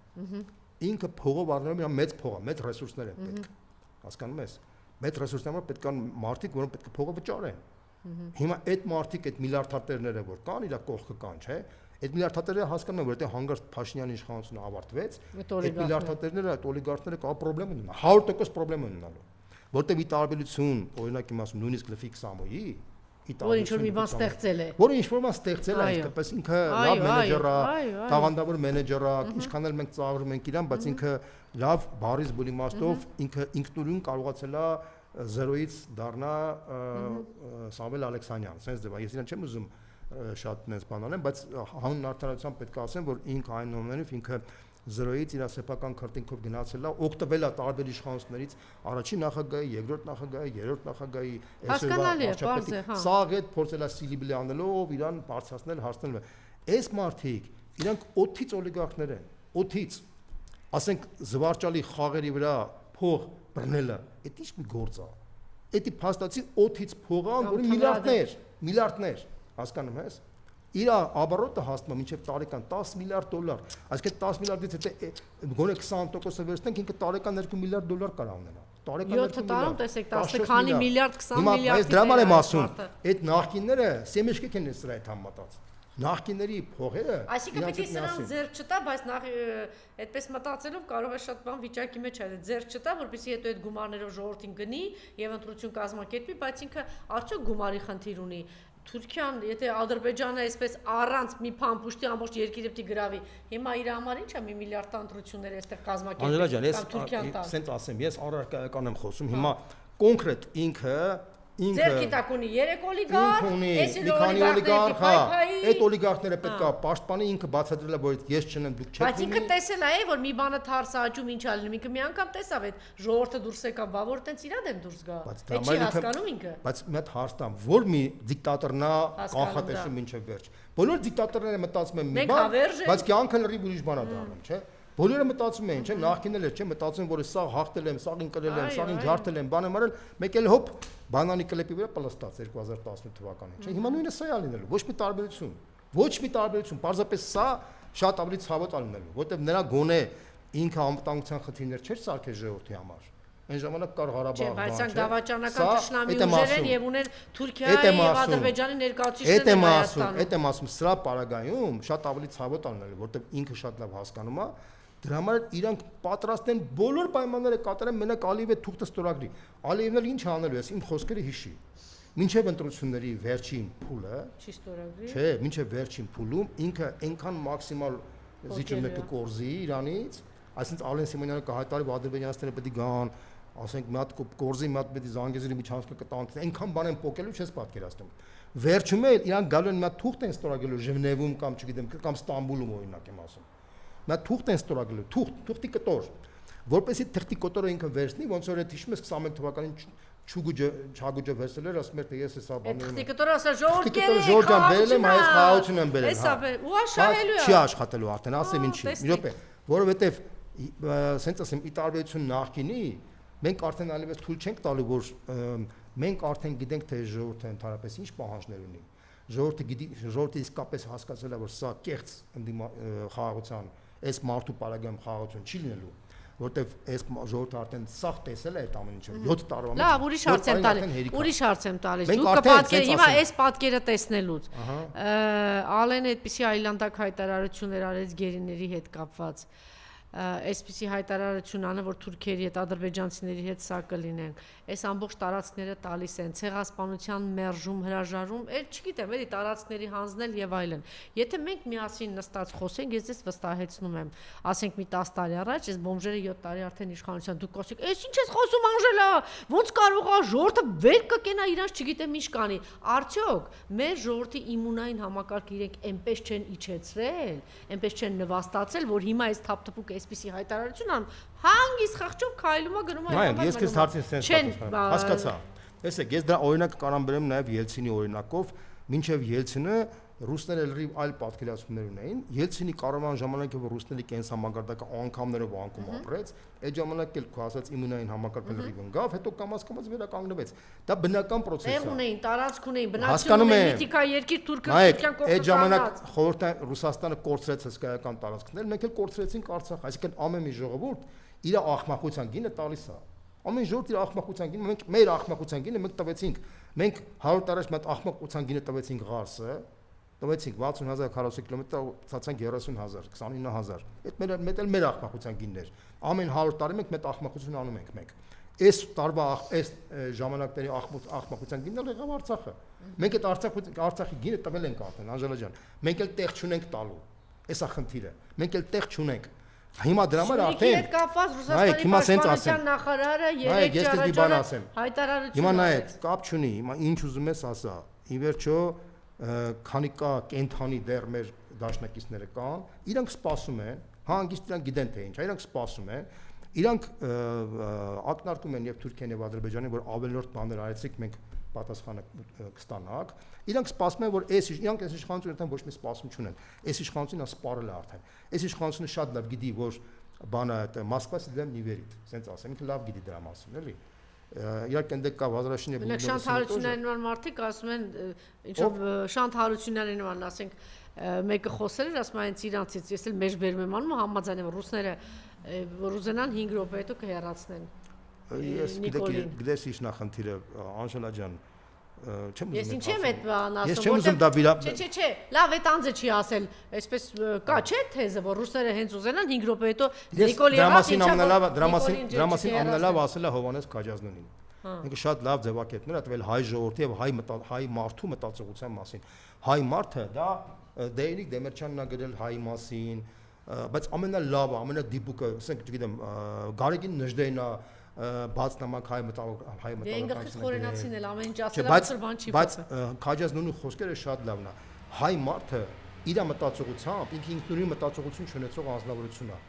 Speaker 2: Ինքը փողով առնելու մի մեծ փող է, մեծ ռեսուրսներ են պետք։ Հասկանում ես։ Մեծ ռեսուրսները պետք են մարդիկ, որոնք պետք է փողը վճարեն։ Հիմա այդ մարդիկ, այդ միլիարդատերները, որ կան, իր կողքը կան, չէ՞։ Այդ միլիարդատերերը հասկանում են, որ եթե հանգարց Փաշինյանի իշխանությունը ավարտվեց, այդ միլիարդատերները, այդ օլիգարխները կա խնդրեմ ունենա, 100% խնդրեմ ունենալու։ Որտեղ ի տարբերություն, օրինակ իմ ասում, նույնիսկ Լեֆիկ Սամոյի,
Speaker 1: որ ինչ-որ մի բան ստեղծել է։
Speaker 2: Որը ինչ-որ բան ստեղծել է, այսպես ինքը լավ մենեջեր է, տաղանդավոր մենեջեր է, ինչքան էլ մենք ծաղրում ենք իրան, բայց ինքը լավ բարիս բուլի մաստով ինքը ինքնուրույն կարողացել է 0-ից դառնա Սամվել Ալեքսանյան, sense դեպա ես իրան չեմ ուզում շատ նենց բան անեմ, բայց հանուն արդարացիության պետք է ասեմ, որ ինքը այնուամենայնիվ ինքը 0-ից իր սեփական քարտինքով գնացել է, օգտվել է տարբեր իշխանություններից, առաջին նախագահի, երկրորդ նախագահի, երրորդ նախագահի, սաղ այդ փորձել է սիլիբլի անելով իրան բարձրացնել, հարցնել։ Այս մարդիկ իրանք օդից օլիգարխներ են, օդից, ասենք զվարճալի խաղերի վրա փող բռնելը, այդ ինչ մի գործ է։ Էդի փաստացի օդից փող ան, որը միլիարդներ, հասկանում ես։ Իր աբարոտը հասնում է մինչև տարեկան $10 միլիարդ։ Այսինքն 10 միլիարդից եթե գոնե 20%-ը վերցնենք, ինքը տարեկան $2 միլիարդ կարող ունենա։ Տարեկան
Speaker 1: 7 տարում տեսեք 10 քանի միլիարդ, 20 միլիարդ։
Speaker 2: Հիմա այս դրա համար եմ ասում, այդ նախկինները սեմեջկեք են սրա հետ համատած։ Նախկիների փողերը,
Speaker 1: այսինքն պիտի սրան ձեր չտա, բայց նախ այդպես մտածելով կարող է շատ բան վիճակի մեջ այլ ձեր չտա, որպեսզի հետո այդ գումարներով ժողովրդին գնի եւ ընտրություն կազմակերպի, բայց ինքը արդյոք գումարի խնդիր ունի։ Թուրքիան, եթե Ադրբեջանը այսպես առանց մի փամփուշտի ամբողջ երկիրը պիտի գրավի, հիմա իր համար ի՞նչ է մի միլիարդ ընտրություններ այստեղ կազմակերպի կամ Թուրքիան տա։
Speaker 2: Սենց ասեմ, ես առարկայական եմ խոսում, հիմա կոնկրետ ինքը
Speaker 1: ձեր գիտակ ունի 3 օլիգարխ,
Speaker 2: էսի քանի օլիգարխ, այդ օլիգարխները պետք է պաշտպանի, ինքը բացատրել է, որ ես չնեմ, դուք չեք։
Speaker 1: Բայց ինքը տեսել է, որ մի բանը թարս աճում ինչ ա լինում, ինքը մի անգամ տեսավ այդ ժողովուրդը դուրս եկավ, բա որ տենց իրա դեմ դուրս գա։ Այդ չի հասկանում ինքը։
Speaker 2: Բայց մի հատ հարց տամ, որ մի դիկտատորն է կանխատեսում մինչև վերջ։ Բոլոր դիկտատորները մտածում են մի բան, բայց կյանքը լրիվ ուրիշ բան է դառնում, չէ՞։ Բոլորը մտածում են, չէ՞, նախկինել էր, չէ՞, մտածում որ սա հաղթել եմ, սա ինկրել եմ, սա ջարդել եմ, բան եմ արել, մեկ էլ հոպ բանանի կլեպի վրա պլստած 2018 թվականին, չէ՞։ Հիմա նույնը սա է լինելու, ոչ մի տարբերություն, պարզապես սա շատ ավելի ցավոտ է լինելու, որտեղ նրա գոնե ինքը անվտանգության խնդիրներ չէր սարքել ժողովրդի համար։ Այն ժամանակ կար Ղարաբաղ բան,
Speaker 1: բայց դավաճանական ճշնամի ուժեր են եւ ունեն Թուրքիայի եւ Ադրբեջանի ներկայացուցիչները Հայաստանում։
Speaker 2: Այդ եմ ասում, սրա պարագայում շատ ավելի ցավոտ անելը, որտեղ ինքը շատ լավ հասկանում է, դրա համար իրանք պատրաստ են բոլոր պայմանները կատարեն մենակ Ալիևը թուղթը ստորագրի։ Ալիևն էլ ինչ անելու է, իմ խոսքերը հիշի։ Մինչև ընտրությունների վերջին փուլը չի ստորագրի։ Չէ, մինչև վերջին փուլում ինքը այնքան մաքսիմալ զիջում է կորզի Իրանից, այսինքն Ալեն Սիմոնյանը կհայտարարի, որ ադրբեջանցիները պետք է գան, ասենք մի հատ կորզի, մի հատ պետք է Զանգեզուրի միջանցքը կտանք, այնքան բան են փոկելու, չես պատկերացնում։ Վերջում էլ իրանք գալու են մի հատ թուղթ են ստորագրելու Ժնևում կամ չգիտեմ, կամ Ստամբուլում օրինակ եմ ասում։ Մի հատ թուղթ են ստորագրելու, թուղթի կտոր, որպեսզի թղթի կտորը ինքը վերցնի, ոնց որ այդ հիշում ես 21 թվականին Չագուջը վերցել էր, ասում էր թե ես էսա բանը։
Speaker 1: Թղթի կտորը ասա ժողովուրդ կերեք,
Speaker 2: ժողովրդան բերել եմ, այս խաղաղություն եմ բերել։
Speaker 1: Էսա ու աշխատելու է։
Speaker 2: Չի աշխատելու արդեն, ասեմ ինչի։ Մի րոպե, որովհետև սենց ասեմ, ի տարբերություն նախկինի, մենք արդեն այլևս թույլ չենք տալու, որ մենք արդեն գիտենք թե ժողովուրդը ընդհանրապես ինչ պահանջներ ունի։ Ժողովուրդը իսկապես հասկացել է, որ սա կեղծ խաղաղության, այս մարդու պարագայում խաղաղություն չի լինելու, որտեվ այս ժողովուրդը արդեն սաղ տեսել է այդ ամեն ինչը 7 տարվա մեջ։
Speaker 1: Լավ, ուրիշ հարց եմ տալիս։ Դուք կպատկեր հիմա այս պատկերը տեսնելուց։ Ալեն այդպիսի այլանդակ հայտարարություններ արեց գերիների հետ կապված։ Այսպիսի հայտարարություն անը, որ թուրքերի հետ, ադրբեջանցիների հետ սա կլինենք, այս ամբողջ տարածքները տալիս են, ցեղասպանության մերժում, հրաժարում, չգիտեմ, էլի տարածքների հանձնել եւ այլն։ Եթե մենք միասին նստած խոսենք, ես ձեզ վստահեցնում եմ, ասենք մի 10 տարի առաջ, այս բոմժերը 7 տարի արդեն իշխանության դուք կասեք, «Էս ինչ ես խոսում Անժելա, ոնց կարող է ժողովուրդը վեր կկենա իրանց չգիտեմ ինչ կանի»։ Արդյոք մեր ժողովրդի իմունային համակարգը իրենք այնպես չեն իջեցրել, այնպես չեն նվաստացել, որ հիմա այս թափթփուկ այսպիսի հայտարարություն անում, հանգիստ խղճով քայլում է գնում է։
Speaker 2: Նայեք, ես քեզ հարցին sense հասկացա։ Տեսեք, ես դրա օրինակը կարամ բերեմ նաև Ելցինի օրինակով, մինչև Ելցինը ռուսները լրիվ այլ պատկերացումներ ունեին։ Ելցինի կառավարման ժամանակը որ ռուսների կենսամագարտակը անգամներով անկում ապրեց, այդ ժամանակ էլ քո ասած իմունային համակարգը լրիվ ընկավ, հետո կամաց վերականգնվեց։ Դա բնական process է։
Speaker 1: Տեղ ունեին, տարածք ունեին, բնակչություն ունեին, միտիկա երկիր Թուրքիան կողքով։
Speaker 2: Այդ ժամանակ խորհրդային Ռուսաստանը կորցրեց հսկայական տարածքներ, մենք էլ կորցրեցինք Արցախ, այսինքն ամեն մի ժողովուրդ իր ախմախության գինը տալիս է։ Ամեն ժողովուրդ իր ախմախության գինը, մենք մեր ախմախության գինը մենք տվեցինք։ Մենք 100 տարի առաջ մեր ախմախության գինը տվեցինք Ղարսը, տվեցինք 60,000 քառակուսի կիլոմետր, ցածանք 30,000, 29,000։ Այդ մեր ախմախության գիններ։ Ամեն 100 տարի մենք մեր ախմախություն անում ենք մենք։ Այս տարվա այս ժամանակների ախմախության գինը եղավ Արցախը։ Մենք այդ Արցախի գինը տվել ենք արդեն, Անժելա ջան։ Մենք էլ տեղ չունենք տալու։ Էսա խնդիրը։ Մենք էլ տեղ չունենք։ Հիմա դրա համար արդեն
Speaker 1: հետ կապված Ռուսաստանի պաշտպանության նախարարը երեք
Speaker 2: ճանաչել
Speaker 1: հայտարարություն։
Speaker 2: Հիմա նայեք, կապ չունի, հիմա ինչ ուզում ես ասա։ Ի վերջո քանի կա կենթանի դեռ մեր դաշնակիցները կան, իրանք սպասում են, հանգիստ իրանք գիտեն թե ինչ, իրանք սպասում են, իրանք ակնարկում են եւ Թուրքիան եւ Ադրբեջանին, որ ավելորդ բաներ արեցիք, մենք պատասխանը կստանանք։ Իրանք սպասում են, որ իրանք այս իշխանությունը արդեն ոչ մի սպասում չունեն։ Այս իշխանությունը սպառել է արդեն։ Այս իշխանությունը շատ լավ գիտի, որ բանը այդ Մոսկվայից դեմ նիվերիտ, ասենց ասեմ, ինքը լավ գիտի դրա մասին, էլի։ Իրանք այնտեղ կա Վազրաշինը
Speaker 1: Բնակ Շանթ Հարությունյանն նման մարդիկ ասում են, ինչով Շանթ Հարությունյանն նման, ասենք, մեկը խոսել էր, ասում են իրանցից, ես էլ մեջ բերում եմ անում, համաձայն եմ, ռուսները որ ուզենան 5 րոպե հետո կհեռացնեն։
Speaker 2: Ես գիտես ինչ նախնդիրը, Անժելա ջան, չեմ ուզում։
Speaker 1: Ես ինչ եմ այդ բան ասում,
Speaker 2: ես չեմ ուզում դա վիրա։
Speaker 1: Չէ, լավ, այդ անձը չի ասել, այսպես կա չէ թեզը, որ ռուսները հենց ուզենան 5 րոպե հետո Նիկոլի
Speaker 2: դրա մասին ամենալավ ասել է Հովհաննես Քաջազնունին։ Ինքը շատ լավ ձևակերպներ է տվել հայ ժողովրդի եւ հայ մարդու մտածողության մասին։ Հայ մարդը դա Դեյնիկ Դեմերչյանն է գրել հայ մասին, բայց ամենալավը, ամենադիպուկը, ասենք, չգիտեմ, Գարեգին Նժդեյնն է բաց նամակ հայ մտածողականին։
Speaker 1: Դե ինքը խորենացին էլ ամեն ինչ ասել է, բան չի
Speaker 2: բայց Քաջազնունի խոսքերը շատ լավն է։ Հայ մարդը իր մտածողությամբ, ինքը ինքնուրույն մտածողություն չունեցող անձնավորություն է։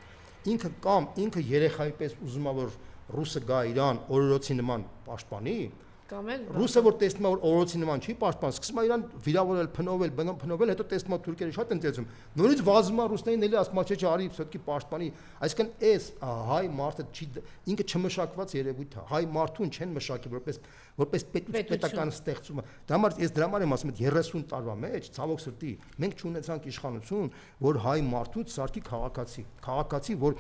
Speaker 2: Ինքը երեխայի պես ուզում է որ ռուսը գա Իրան օրորոցի նման պաշտպանի,
Speaker 1: կամ էլ
Speaker 2: ռուսը որ տեսնում է որ օրորոցի նման չի պաշտպան, սկսում է Իրան վիրավորել, փնովել, հետո տեսնում է թուրքերը շատ են ծեծում։ Նորից վազում է ռուսներին էլի ասում է, չէ, արի սոտկի պաշտպանի, այսինքն այս հայ մարդը ինքը չմշակված երևույթ է։ Հայ մարդուն չեն մշակի որպես պետական ստեղծումը։ Դա համար ես դրա համար եմ ասում, 30 տարվա մեջ ցավոք սրտի մենք չունեցանք իշխանություն, որ հայ մարդուց սարքի քաղաքացի, որ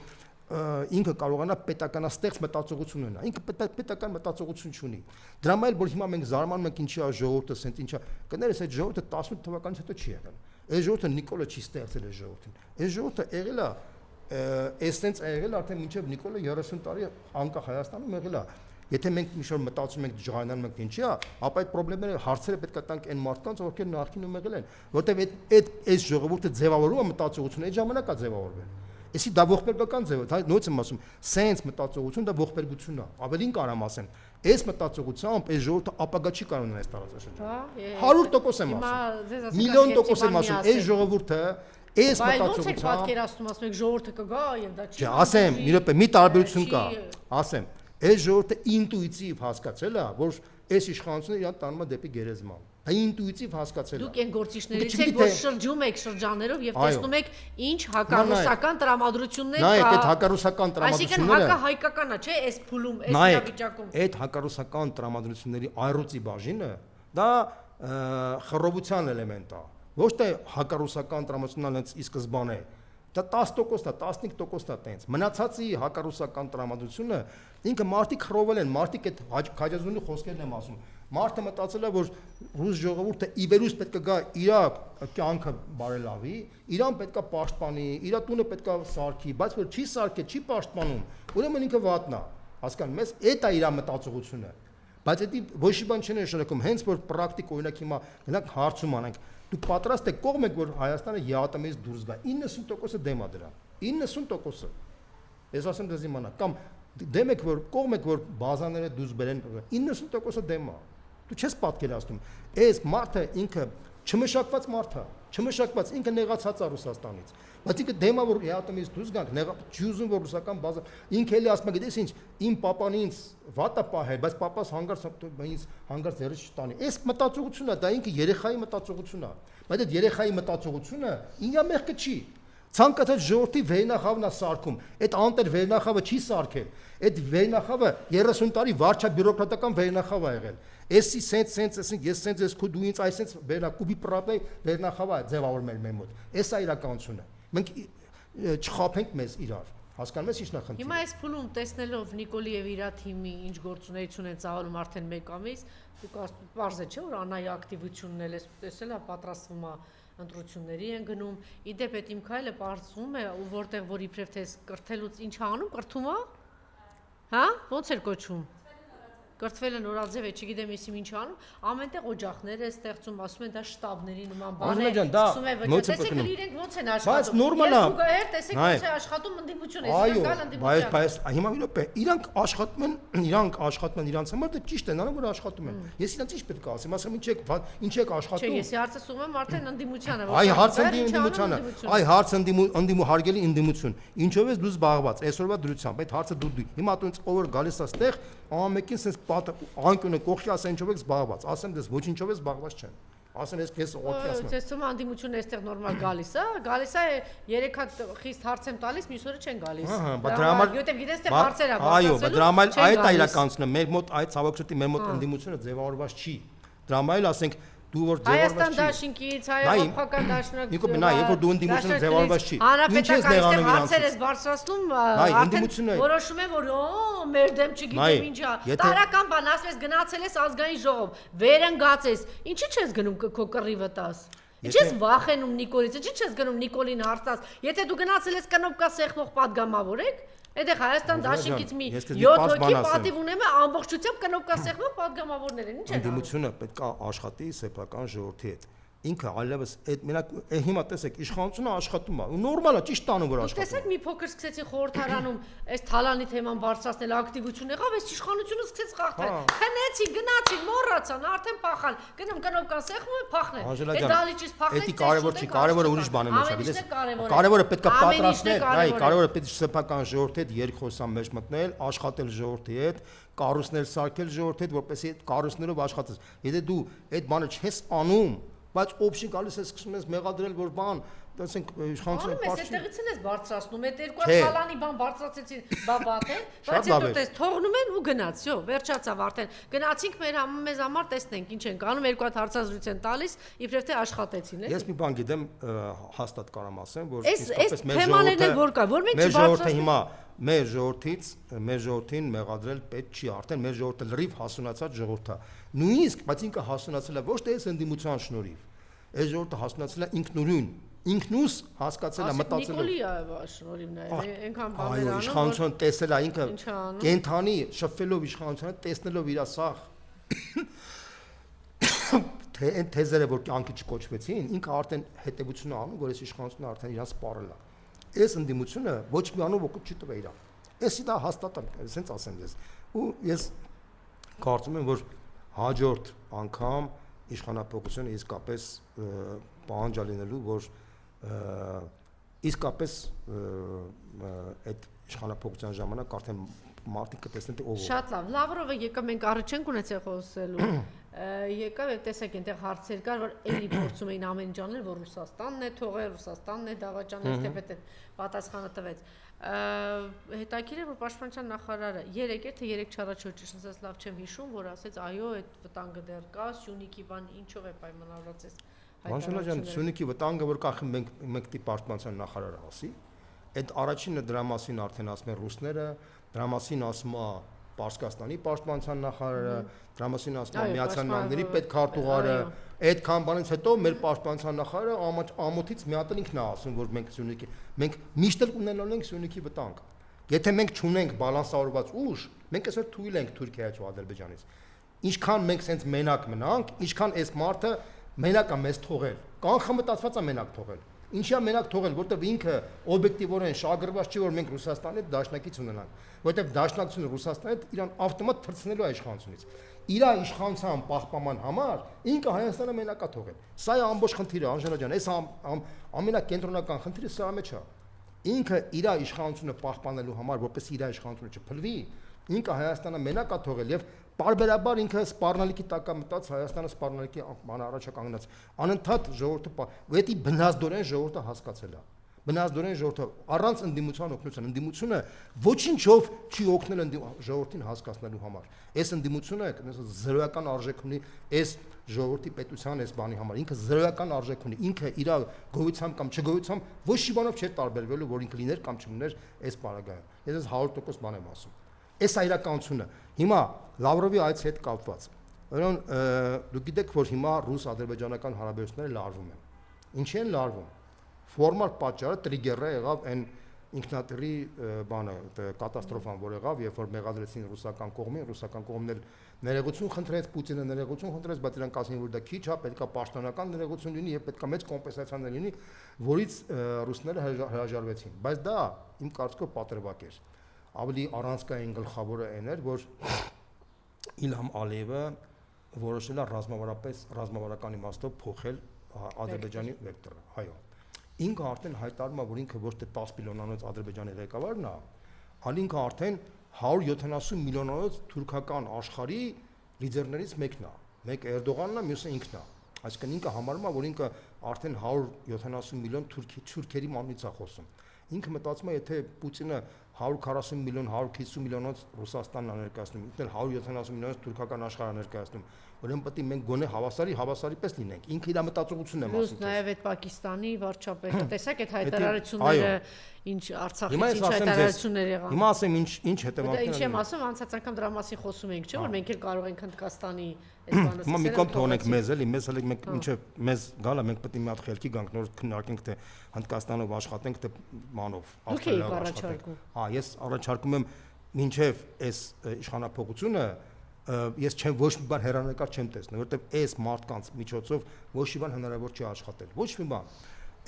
Speaker 2: ինքը կարողանա պետականաստեղծ մտածողություն ունենա։ Ինքը պետական մտածողություն չունի։ Դրա համար որ հիմա մենք զարմանում ենք ինչի է ժողովուրդը, ասենք ինչա։ Կներես այդ ժողովուրդը 18 թվականից հետո չի եղել։ Այս ժողովուրդը Նիկոլը չի ստեղծել այս ժողովրդին։ Այս ժողովուրդը եղել է էսենց եղել արդեն մինչև Նիկոլը 30 տարի անկախ Հայաստանում եղել է։ Եթե մենք մի շուտ մտածում ենք ջղայնանում ենք ինչի է, ապա այդ խնդիրները հարցերը պետք է տանք այն մարդկանց, ովքեր նախկինում եղել են, որտեղ այս ժողովուրդը ձևավորումը մտածողությունը այդ ժամանակ է ձևավորվել։ Էսի դա ողբերգական ձև է, նույնց եմ ասում, սենց մտածողություն դա ողբերգություն է։ Ավելին կարամ ասեմ, այս մտածողությամբ այս ժողովուրդը ապագա չի կարող ունենալ այս տարածաշրջանում։ 100% եմ ասում։ Միլիոն տոկոս եմ ասում, այս ժողովուրդը այս մտածողությամբ
Speaker 1: ոնց է պատկերացնում, ասում եք ժողովուրդը կգա եւ դա չի։
Speaker 2: Ասեմ, մի րոպե, մի տարբերություն կա։ Ասեմ, այս ժողովուրդը ինտուիտիվ հասկացել է, որ այս իշխանությունը իրան տանում է դեպի գերեզման։ Ինտուիտիվ հասկացել է։
Speaker 1: Դուք այն գործիչներից եք, որ շրջում եք շրջաններով եւ տեսնում եք ինչ հակառուսական տրամադրություններ կա։
Speaker 2: Նայեք այդ հակառուսական տրամադրությունները։
Speaker 1: Այսինքն հակահայկականա, չէ՞, այս փուլում, այս իրավիճակում։
Speaker 2: Այդ հակառուսական տրամադրությունների այռուցի բաժինը դա խռովության էլեմենտ է։ Ոչ թե հակառուսական տրամադրությունն ի սկզբանե։ Դա 10% է, 15% է տենց։ Մնացածի հակառուսական տրամադրությունը ինքը մարդիկ խռովել են, մարդիկ այդ քաջազունի խոսքերն եմ ասում։ Մարդը մտածել է, որ ռուս ժողովուրդը ի վերուս պետք է գա իր կյանքը բարելավի, իրան պետք է պաշտպանի, իր տունը պետք է սարքի, բայց որ չի սարքել, չի պաշտպանում, ուրեմն ինքը վատն է։ Հասկանում ես, այդ է իր մտածողությունը։ Բայց դա ոչ մի բան չի նշանակում, հենց որ պրակտիկ օրինակ հիմա գնանք հարցում անենք, դուք պատրաստ եք կողմ եք, որ Հայաստանը ԵԱՏՄ-ից դուրս գա։ 90%-ը դեմ է դրա։ 90%-ը։ Ես ասեմ դες իմանա, կամ դեմ եք, որ կողմ եք, որ բազաները դուրս բերեն, 90%-ը դեմ է։ Դու չես պատկերացնում։ Այս մարդը ինքը չմշակված մարդ է, չմշակված, ինքը նեղացած է Ռուսաստանից։ Բայց ինքը դեմա որ ԵԱՏՄ-ից դուրս գանք, չի ուզում որ ռուսական բազա, ինքը էլի ասում է, գիտես ինչ, իմ papan ինձ վատ է պահել, բայց papas հանգարց հերս չտանի։ Այս մտածողությունն է, դա ինքը երեխայի մտածողությունն է։ Բայց այդ երեխայի մտածողությունը ինքա մեղքը չի։ Ցանկացած ժողովրդի վերնախավն է սարքում։ Այդ անտեր վերնախավը չի սարքել։ Այդ վերնախավը 30 տարի վարչա բյուրոկրատական վերնախավ է եղել։ Էսի սենց ասենք ես սենց ես քո դու ինձ այսենց վերնակուբի պրապե վերնախավա ձևավորում մեր մոտ։ Էսա իրականությունը։ Մենք չխափենք մեզ իրար։ Հասկանում ես ինչ նախնդիրը։
Speaker 1: Հիմա այս փուլում տեսնելով Նիկոլի եւ իր թիմի ինչ գործունեություն են ծավալում արդեն 1 ամիս, դուք պարզ է չէ որ Անայի ակտիվությունն էլ տեսել է պատրաստվում է ընտրությունների են գնում։ Իդեպ այդ իմ քայլը բարձվում է ու որտեղ որ իբրև թե կրթելուց ինչ անում, կրթում է։ Հա? Ոնց էր կոչում։ Կրթվել են նորաձև է, չգիտեմ եսի ինչ անում, ամենտեղ օջախներ է ստեղծում, ասում են դա շտաբների նման բան է, ասում է ոչ, տեսեք իրենք ոնց են աշխատում։ Ես ուղղահեր տեսեք ոնց է աշխատում ընդդիմություն է, սիրակալ ընդդիմություն։
Speaker 2: Բայց հիմա մի րոպե, իրանք աշխատում են իրանց համար, դա ճիշտ է, նրանք որ աշխատում են։ Ես իրանց ինչ պետք է ասեմ, ասեմ ինչ եք աշխատում։
Speaker 1: Չէ, ես հարցը ասում եմ արդեն ընդդիմությանը,
Speaker 2: այ հարցը ընդդիմությանը, այ հարցը ընդդիմու հարգելի ընդդիմություն։ Ինչով ես դու զբաղված այսօրվա դրությամբ, այդ հարցը դու։ Հիմա դու ինձ ով գալիս է ստեղ, ամենքին sense անկյունը կողքի ասեն ինչով եք զբաղված, ասեմ դες ոչինչով ես զբաղված չեմ, ասեմ ես քեզ օդի ասում եմ։
Speaker 1: Ես թվում անդիմությունը այստեղ նորմալ գալիս է 3 հատ խիստ հարց եմ տալիս, մյուս օրը չեն գալիս։
Speaker 2: Բայց դրա համար
Speaker 1: գիտեմ գիտես թե հարցեր է բարձրացելու։
Speaker 2: Այո, բայց դրա համար այդ է իրականությունը, մեր մոտ այդ ցավոքսուտի մեր մոտ ընդդիմությունը ձևավորված չի։ Դրա համար էլ ասենք դու որ
Speaker 1: Հայաստան դաշինքից, հայ-ափական դաշնակ։
Speaker 2: Նիկո նա երբ որ դու ընդդիմությունը ձևավորված չի։ Ինչ ես նեղանում իրանց։
Speaker 1: Հարցեր ես բարձրացնում, արդեն որոշում է որ մեր դեմ չգիտեմ ինչա։ Տարական բան ասես գնացել ես ազգային ժողով, վերընկած ես։ Ինչի՞ չես գնում քո կռիվը տաս։ Ինչ ես վախենում Նիկոլից, ինչի՞ չես գնում Նիկոլին հարցած։ Եթե դու գնացել ես կնոպկա սեղմող падգամավոր եք, այդեղ Հայաստան դաշինքից մի 7 հոգի պատիվ ունեմ ամբողջությամբ կնոպկա սեղմող падգամավորներ են, ինչ են։
Speaker 2: Ընդդիմությունը պետք է աշխատի սեփական ժողովրդի հետ։ Ինքը այլևս այդ մենակ հիմա տեսեք իշխանությունը աշխատում է նորմալ է ճիշտ տանում որ աշխատում
Speaker 1: տեսեք մի փոքր սկսեցի խորհրդարանում այս թալանի թեման բարձրացնել ակտիվություն եղավ այս իշխանությունը սկսեց խախտել քնեցի գնացի մոռացան արդեն փախան գնում կնոպկան սեղմում է փախնել այդ դալիճից փախնել
Speaker 2: դա կարևոր չի կարևորը ուրիշ բան է մեջ գիտես կարևորը պետք է պատրաստել այ կարևորը պետք է սեփական ժողովրդի հետ երկխոսան մեջ մտնել աշխատել ժողովրդի հետ կառույցներ սարքել ժողովրդի հետ որպեսզի այդ կառույցներով աշխատես եթե դու այդ բանը չես անում բայց օպշին գալիս է սկսում ես մեղադրել որ բան ասենք իշխանությունը
Speaker 1: Անում ես
Speaker 2: պարզ չի։
Speaker 1: այդտեղից են ես բարձրացնում, այդ երկու հատ խալանի բան բարձրացեցին, վատեն, բայց հետո տես թողնում են ու գնաց, վсё, վերջացավ արդեն։ Գնացինք մեզ համար տեսնենք ինչ են անում, երկու հատ հարցազրույց են տալիս, իբրև թե աշխատեցին,
Speaker 2: Ես մի բան գիտեմ, հաստատ կարամ ասեմ, որ
Speaker 1: իսկապես մեր թեմաներն են որ կա, որ մենք
Speaker 2: չբարձրացնենք։ Հիմա մեր ժողովրդին մեղադրել պետք չի, արդեն մեր ժողովուրդը լրիվ հասունացած ժողովուրդ է։ Նույնիսկ, բայց ինքը հասունացել է ոչ թե այս ընդդիմության շնորհիվ, այս ժողովուրդը հասունացել է ինքնուրույն, ինքնուս հասկացել է, մտածել է։
Speaker 1: Նիկոլի շնորհիվ նաև, այնքան բաներ անում։
Speaker 2: Այո, իշխանությունը տեսել է ինքը կենթանի շփվելով իշխանությունը, տեսնելով իր սախ թե այն թեզերը, որ կյանքի չկոչվեցին, ինքը արդեն հետևություն անում, որ այս իշխանությունը արդեն իրան սպառել է։ Այս ընդդիմությունը ոչ մի անով օգուտ չի տվել իրան։ Էսի դա հաստատ եմ, ասենց ասեմ ես։ Ու ես կարծում եմ, որ հաջորդ անգամ իշխանապողությունը իսկապես պահանջ լինելու, որ իսկապես այդ իշխանապողության ժամանակ արդեն մարդիկ կտեսնեն թե ով է։
Speaker 1: Շատ լավ։ Լավրովը եկավ, մենք առաջ չենք ունեցել խոսելու։ Եկավ եւ տեսեք այնտեղ հարցեր կար, որ էլի փորձում էին ամեն ինչ անել, որ Ռուսաստանն է թողել, Ռուսաստանն է դավաճանել, թեպետ պատասխանը տվեց։ Հետաքրիր է, որ Պաշտպանության նախարարը 3 էր, թե 3 չառաջ ասած լավ չեմ հիշում, որ ասեց այո, այդ վտանգը դեռ կա, Սյունիքի բան ինչով է պայմանավորված էս։
Speaker 2: Մանշալա ջան, Սյունիքի վտանգը որ կա, մենք դի Պաշտպանության նախարարը ասի։ Այդ առաջինը դրա մասին արդեն ասում են ռուսները, դրա մասին ասում է Պարսկաստանի պաշտպանության նախարարը, դրա մասին ասում է Միացյալ Նահանգների պետքարտուղարը, այդքան բանից հետո մեր պաշտպանության նախարարը ամոթից մի հատ ինքն է ասում, որ մենք միշտ ունենալու ենք Սյունիքի վտանգ։ Եթե մենք չունենք բալանսավորված ուժ, մենք այսօր թույլ ենք Թուրքիայից ու Ադրբեջանից։ Ինչքան մենք սենց մենակ մնանք, ինչքան այս մարդը մենակ է մեզ թողել, կանխը մտածված է մենակ թողել։ Ինչի է մենակ թողել, որտեղ ինքը օբյեկտիվորեն շահագրգռված չի, որ մենք Ռուսաստանի հետ դաշնակից ունենանք, որտեղ դաշնակցությունը Ռուսաստանի հետ իրան ավտոմատ թռցնելու է իշխանությունից։ Իր իշխանության պահպանման համար ինքը Հայաստանը մենակ է թողել։ Սա է ամբողջ խնդիրը, Անժելա ջան, այս ամենակենտրոնական խնդիրը սա մեջ է։ Ինքը իր իշխանությունը պահպանելու համար, որպես իր իշխանությունը չփլվի, ինքը Հայաստանը մենակ է թողել եւ Պարբերաբար ինքը սպառնալիքի տակ է մտած, Հայաստանը սպառնալիքի առաջ կանգնած։ Անընդհատ ժողովուրդը, դա բնազդորեն ժողովուրդը հասկացել է։ Բնազդորեն ժողովուրդը առանց ընդդիմության օգնության, ընդդիմությունը ոչինչով չի օգնել ժողովրդին հասկացնելու համար։ Այս ընդդիմությունը զրոյական արժեք ունի այս ժողովրդի պետության այս բանի համար։ Ինքը զրոյական արժեք ունի, ինքը իր գոյությամբ կամ չգոյությամբ ոչ մի բանով չէ տարբերվելու, որ ինքը լիներ կամ չլիներ այս պարագայում։ Ես 100% բան եմ ասում։ Այս է իրականությունը։ Հիմա Լավրովի այցի հետ կապված։ Ուրեմն դուք գիտեք, որ հիմա ռուս-ադրբեջանական հարաբերությունները լարվում են։ Ինչի են լարվում։ Ֆորմալ պատճառը տրիգերը եղավ այն ինքնատիռի բանը, կատաստրոֆան, որ եղավ, երբ որ մեղադրեցին ռուսական կողմն էլ ներեգություն խնդրեց, Պուտինը ներեգություն խնդրեց, բայց իրանք ասին, որ դա քիչ է, պետք է պաշտոնական ներեգություն լինի եւ պետք է մեծ կոմպենսացիաներ լինի, որից ռուսները հրաժարվեցին։ Բայց դա իմ կարծիքով պատրվակ էր։ Ավելի առանցքային գլխավորը այն էր, որ Իլհամ Ալիևը որոշել է ռազմավարական իմաստով փոխել Ադրբեջանի վեկտորը։ Այո։ Ինքը արդեն հայտարարում է, որ ինքը ոչ թե 10 միլիոնանոց Ադրբեջանի ղեկավարն է, այլ ինքը արդեն 170 միլիոնանոց թուրքական աշխարհի լիդերներից մեկն է։ Մեկ Էրդողանն է, մյուսը ինքն է։ Այսինքն ինքը համարում է, որ ինքը արդեն 170 միլիոն թուրքերի մանից է խոսում։ Ինքը մտածում է, եթե Պուտինը 140 միլիոն, 150 միլիոնոց Ռուսաստանն է ներկայացնում, ինքն էլ 170 միլիոնոց թուրքական աշխարհը ներկայացնում, ուրեմն պետք է մենք գոնե հավասարի պես լինենք։ Ինքը իր մտածողությունն է ասում։
Speaker 1: Նաև այդ Պակիստանի վարչապետը, տեսեք այդ հայտարարությունները, ինչ Արցախից ինչ հայտարարություններ եղան։
Speaker 2: Հիմա ասեմ ինչ հետևանքներ։
Speaker 1: Ինչ եմ ասում, անցած անգամ դրա մասին խոսում էինք, չէ՞ որ մենք էլ կարող ենք Հնդկաստանի այս բանը
Speaker 2: ասել։ Հիմա մի կողմ թողնենք մեզ էլի, մեզ էլ մենք ինչեւ մեզ գալա, մենք պետք է մի հատ խելքի գանք, նոր քննարկենք թե Հնդկաստանով աշխատենք, թե մանով
Speaker 1: Ավստրալիայով աշխատենք։
Speaker 2: Ես առաջարկում եմ մինչև այս իշխանապողությունը ես չեմ ոչ մի բան հերանեկար չեմ տեսնում, որովհետև այս մարդկանց միջոցով ոչ մի բան հնարավոր չի աշխատել։ Ոչ մի բան։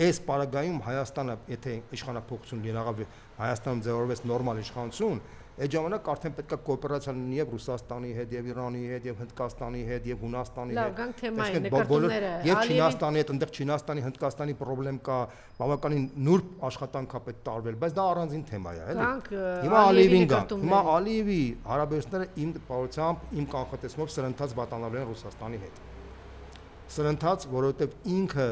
Speaker 2: Այս պարագայում Հայաստանը, եթե իշխանապողություն լինի, Հայաստանում ձևավորվեց նորմալ իշխանություն, այդ ժամանակ արդեն պետք է կոոպերացիա լինի եւ Ռուսաստանի հետ, եւ Իրանի հետ, եւ Հնդկաստանի հետ, եւ Հունաստանի հետ։
Speaker 1: Լավ, գանք թեմային նկարտումները։
Speaker 2: Եվ Չինաստանի հետ, այնտեղ Չինաստանի, Հնդկաստանի խնդրեմ կա, բավականին նուրբ աշխատանք է պետք տարվել, բայց դա առանձին թեմա է, էլի։ Հիմա Ալիևին գանք։ Հիմա Ալիևի հարաբերությունները իմ տպավորությամբ, իմ կանխատեսումով սրընթաց վատանալու են Ռուսաստանի հետ։ Սրընթաց, որովհետեւ ինքը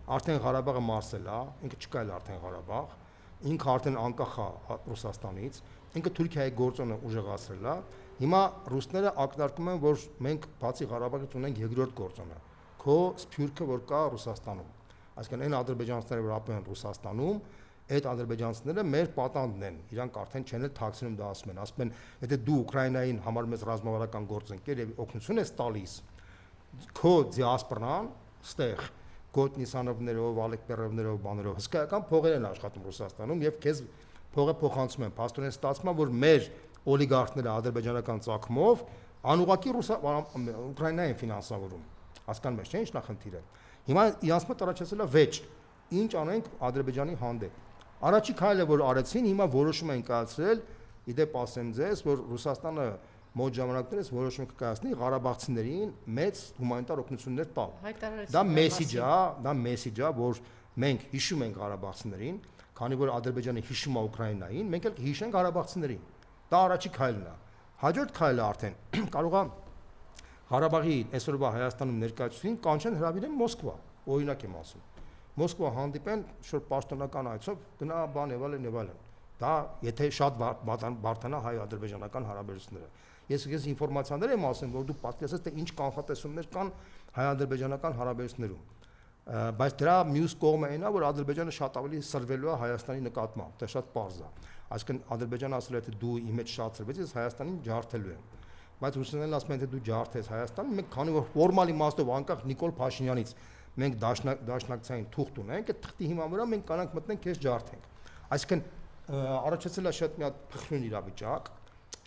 Speaker 2: Արդեն Ղարաբաղը մարսել է, ինքը չկա էլ արդեն Ղարաբաղ, ինքը արդեն անկախ է Ռուսաստանից, ինքը Թուրքիայի գործոնը ուժեղացրել է։ Հիմա ռուսները ակնարկում են, որ մենք բացի Ղարաբաղից ունենք երկրորդ գործոնը, քո սփյուռքը, որ կա Ռուսաստանում։ Այսինքն այն ադրբեջանցիները, որ ապրում են Ռուսաստանում, այդ ադրբեջանցիները մեր պատանդն են, իրանք արդեն չեն էլ թաքցնում դա ասում են, եթե դու Ուկրաինային համարում ես ռազմավարական գործընկեր եւ օգնություն ես տալիս, քո դիասպորան ստեղ Գոտ Նիսանովներով, Ալեկպերովներով, բաներով հսկայական փողեր են աշխատում Ռուսաստանում եւ քեզ փողը փոխանցում են։ Փաստորեն ստացվում է, որ մեր օլիգարխները ադրբեջանական ծագումով անուղակի Ուկրաինային են ֆինանսավորում։ Հասկանում ես, չէ՞, ինչ նախնդիրը։ Հիմա իրանց մոտ առաջացել է վեճ։ Ինչ անենք Ադրբեջանի հանդեպ։ Առաջի քայլը որ արեցին, հիմա որոշում են կայացրել, իդեպ ասեմ ձեզ, որ Ռուսաստանը մոտ ժամանակներս որոշում կկայացնի Ղարաբաղցիներին մեծ հումանիտար օգնություններ տալ։ Դա մեսիջ է, որ մենք հիշում ենք Ղարաբաղցիներին, քանի որ Ադրբեջանը հիշում է Ուկրաինային, մենք էլ հիշենք Ղարաբաղցիներին։ Դա առաջի քայլն է։ Հաջորդ քայլը արդեն կարող է Ղարաբաղի այսօրվա Հայաստանում ներկայացուցին կանչեն հրավիրեն Մոսկվա, օրինակ եմ ասում։ Մոսկվա հանդիպեն շուտ պաշտոնական այցով գնա բան եւ այլն։ Դա եթե շատ բարդանա հայ-ադրբեջանական հարաբերությունները։ Ես ինֆորմացիաներ եմ ասում, որ դու պատկերացրես թե ինչ կանխատեսումներ կան հայ-ադրբեջանական հարաբերություններում։ Բայց դրա մյուս կողմը այն է, որ Ադրբեջանը շատ ավելի սրվելու է Հայաստանի նկատմամբ, դա շատ պարզ է։ Այսինքն Ադրբեջանը ասել է թե դու իմ հետ շատ սրվեցի, ես Հայաստանին ջարդելու եմ։ Բայց ռուսներն ասում են թե դու ջարդես Հայաստանը, մենք քանի որ ֆորմալ իմաստով անկախ Նիկոլ Փաշինյանից մենք դաշնակցային թուղթ ունենք, այդ թղթի հիման վրա մենք կանանք մտնենք քեզ ջարդենք։ Այսինքն առաջացել է շատ մի հատ փխրուն իրավիճակ,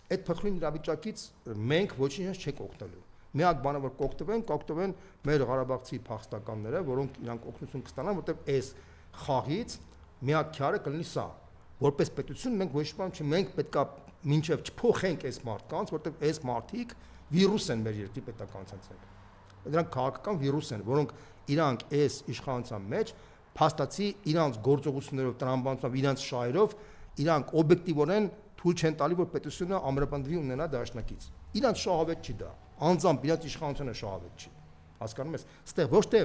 Speaker 2: այդ փխրուն իրավիճակից մենք ոչինչ չենք օգտվելու։ Միակ բանը որ կօգտվեն մեր Ղարաբաղցի փախստականները, որոնք իրանք օգնություն կստանան, որտեղ այս խաղից միակ քյարը կլինի սա։ Որպես պետություն մենք ոչ մի բան չի, մենք պետքա մինչև չփոխենք այս մարդկանց, որտեղ այս մարդիկ վիրուս են մեր երկրի պետականության ցած։ Դրանք քաղաքական վիրուս են, որոնք իրանք այս իշխանության մեջ փաստացի իրանք գործողություններով, տրամաբանությամբ, իրանք շահերով, իրանք օբյեկտիվորեն թույլ չեն տալի, որ պետությունը ամրապնդվի ունենա դաշնակից։ Իրանք շահավետ չի դա, անձամբ իրանք իշխանությունը շահավետ չի։ Հասկանում ես, ստեղ ոչ թե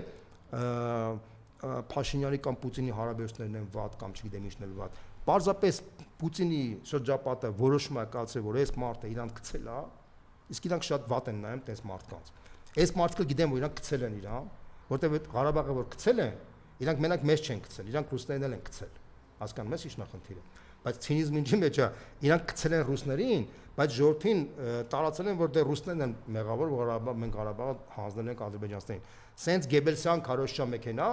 Speaker 2: Փաշինյանի կամ Պուտինի հարաբերություններն են վատ կամ չգիտեմ ինչն էլ վատ։ Պարզապես Պուտինի շրջապատը որոշում է կայացրել, որ այս մարդը իրանք գցել է, իսկ իրանք շատ վատ են նայում այս մարդկանց։ Այս մարդը գիտեմ, որ իրանք գցել են իրան, որտեղ Ղարաբաղը որ գցել են, իրանք մենակ մեզ չեն գցել, իրանք ռուսներն են գցել։ Հասկանում ես ինչ նախնդիրը։ Բայց ցինիզմը ինչի մեջ է, իրանք գցել են ռուսներին, բայց ժողովրդին տարածել են, որ դե ռուսներն են մեղավոր, որ մենք Ղարաբաղը հանձնել ենք ադրբեջանցիներին։ Սենց Գեբելսյան քարոշչա մեքենա,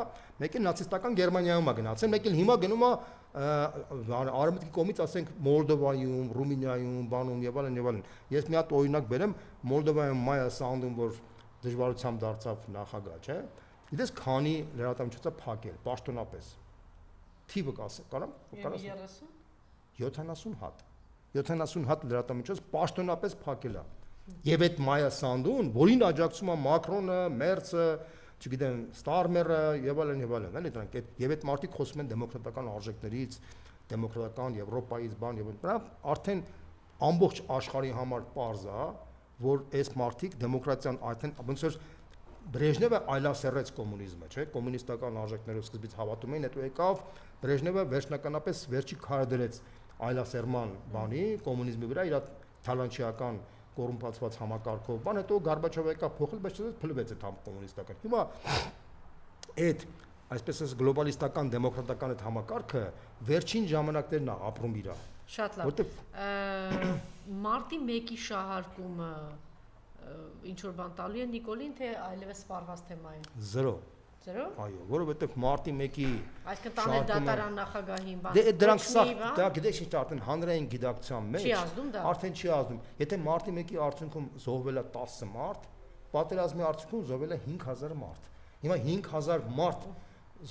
Speaker 2: մեկ էլ նացիստական Գերմանիայում է գնացել, մեկ էլ հիմա գնում է արևմուտքի կողմից ասենք Մոլդովայում, Ռումինիայում, բանում եւ այլն։ Ես մի հատ օրինակ բերեմ, Մոլդովայում Մայա Սանդում, որ դժվարությամբ դարձավ նախագահ, չէ՞։ Գիտես քանի լրատվամիջոցը փակել, պաշտոնապես։ Թիվը կարամ 70 հատ։ 70 հատ լրատվամիջոց պաշտոնապես փակել է։ Եվ այդ Մայա Սանդուն, որին աջակցում է Մակրոնը, Մերցը, չգիտեմ, Ստարմերը եւ այլն, էլի դրանք եւ այդ մարդիկ խոսում են դեմոկրատական արժեքներից, դեմոկրատական Եվրոպայից բան եւ դա արդեն ամբողջ աշխարհի համար պարզ է, որ այս մարդիկ դեմոկրատիան արդեն ոնց որ Բրեժնևը այլասերեց կոմունիզմը, չէ՞, կոմունիստական արժեքներով սկզբից հավատում էին, հետո եկավ Բրեժնևը վերջնականապես վերջի քարը դրեց այլասերման բանի, կոմունիզմի վրա իր թալանչիական կոռումպացված համակարգով, բան հետո Գորբաչովը եկավ փոխել, բայց փլվեց այդ կոմունիստական։ Հիմա այդ այսպես ասած գլոբալիստական դեմոկրատական այդ համակարգը վերջին ժամանակներն է ապրում իրա։
Speaker 1: Շատ լավ։ Մարտի 1-ի շահարկումը ինչ որ բան տալու է Նիկոլին, թե այլևս սպառված թեմա է։
Speaker 2: 0։ Այո, որովհետև մարտի 1-ի
Speaker 1: այսինքն տանել դատարան նախագահին, բան։
Speaker 2: Դե դրանք սա, դա գիտես ինչ արդեն հանրային գիտակցության մեջ
Speaker 1: արդեն
Speaker 2: չի ազդում։ Եթե մարտի 1-ի արդյունքում զոհվել է 10 մարդ, պատերազմի արդյունքում զոհվել է 5000 մարդ։ Հիմա 5000 մարդ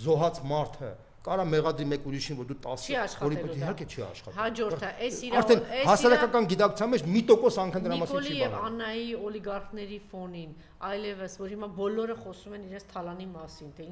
Speaker 2: զոհած մարդը կարա մեղադրի մեկ ուրիշին, որ դու 10 որի պետք է իհարկե չի աշխատի։
Speaker 1: Հաջորդը,
Speaker 2: արդեն հասարակական գիտակցության մեջ 1% անգամ դրա մասին չի
Speaker 1: բանում։ Նիկոլի եւ Աննայի օլիգարխների ֆոնին այլևս, որ հիմա բոլորը խոսում են իրենց թալանի մասին, թե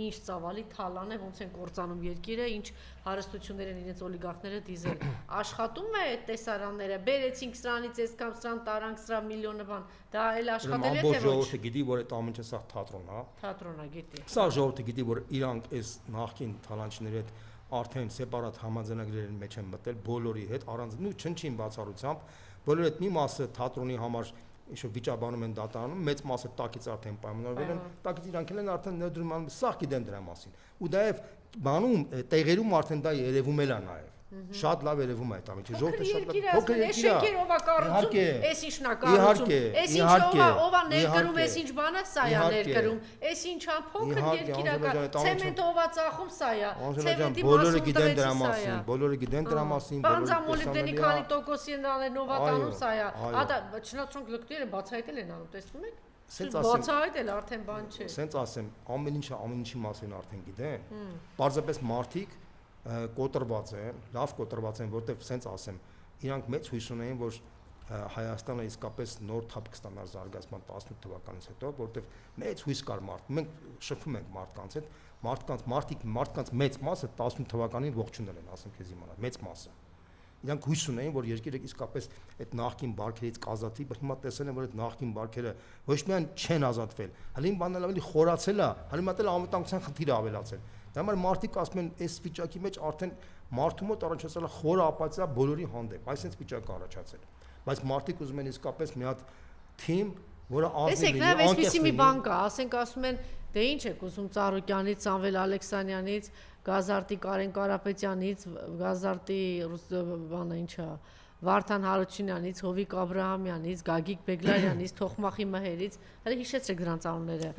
Speaker 1: ինչ ծավալի թալան է, ոնց են կործանում երկիրը, ինչ հարստություններ են իրենց օլիգարխները դիզել։ Աշխատում է այդ տեսարանները, բերեցինք սրանից, այսքան սրան տարանք, սրա միլիոնը բան։ Դա էլ աշխատել է թե ոչ։
Speaker 2: Ժողովուրդը գիտի, որ այդ ամենը սա թատրոն է։
Speaker 1: Թատրոն է, գիտի։
Speaker 2: Սա ժողովուրդը գիտի, որ իրանք այս նախկին թալանչիների հետ արդեն սեպարատ համաձայնագրերի մեջ են մտել բոլորի հետ առանց նույն չնչին բացառությամբ, բոլորի հետ մի մասը թատրոնի համար ինչ-որ վիճաբանում են դատարանում, մեծ մասը տակից արդեն պայմանավորվել են, տակից իրանք են արդեն ներդրում անում, սա գիտեն դրա մասին։ Ու դայև բանում տեղերում արդեն դա երևում էլ է նաև։ Շատ լավ երևում է այդ ամենը, ժողովուրդը շատ լավ։
Speaker 1: Փոքր երկիր ով է կառուցում, այս ինչն է կառուցում, այս ինչը ով է ներկրում, այս ինչ բանը սա է ներկրում, այս ինչա փոքր երկիր է, ցեմենտ ով է ծախում սա է, ցեմենտի
Speaker 2: բոլորը գիտեն դրա մասին, բոլորը գիտեն դրա մասին,
Speaker 1: բանձամոլիբդենի քանի տոկոսի են անում նովատանում սա է, ադա չնայած լուկտերը բացահայտել են անում, տեսնում եք։ Բացահայտել արդեն բան չէ։
Speaker 2: Սենց ասեմ, ամեն ինչի մասին արդեն գիտեն։ Պարզապես մարդիկ կոտրված են, լավ կոտրված են, որտեղ սենց ասեմ, իրանք մեծ հույս ունեն, որ Հայաստանը իսկապես նոր թափ կստանար զարգացման 18 թվականից հետո, որտեղ մեծ հույս կար մարդ։ Մենք շփվում ենք մարդկանց հետ, մարդկանց մեծ մասը 18 թվականին ողջունել են, ասեմ քեզ իմանալ, մեծ մասը։ Իրանք հույս ունեն, որ երկիրը իսկապես այդ նախկին բարքերից կազատվի, բայց հիմա տեսել են, որ այդ նախկին բարքերը ոչ միայն չեն ազատվել, հələ բանն ավելի խորացել է, հələ մտել անվտանգության խնդիրը ավելացել։ Դա համար մարդիկ ասում են, այս վիճակի մեջ արդեն մարդու մոտ առաջացել է խորը ապաթիա բոլորի հանդեպ, այսպես վիճակ է առաջացել։ Բայց մարդիկ ուզում են իսկապես մի հատ թիմ, որը ազնիվ լինի,
Speaker 1: անկեղծ լինի։ Այսպեսի մի բան կա, ասենք ասում են, դե ինչ եք ուզում Ծառուկյանից, Սամվել Ալեքսանյանից, Գազարտի Կարեն Կարապետյանից, Գազարտի բանը ինչա, Վարդան Հարությունյանից, Հովիկ Աբրահամյանից, Գագիկ Բեգլարյանից, Թոխմախի Մհերից, հələ հիշեցրեք դրանց անունները։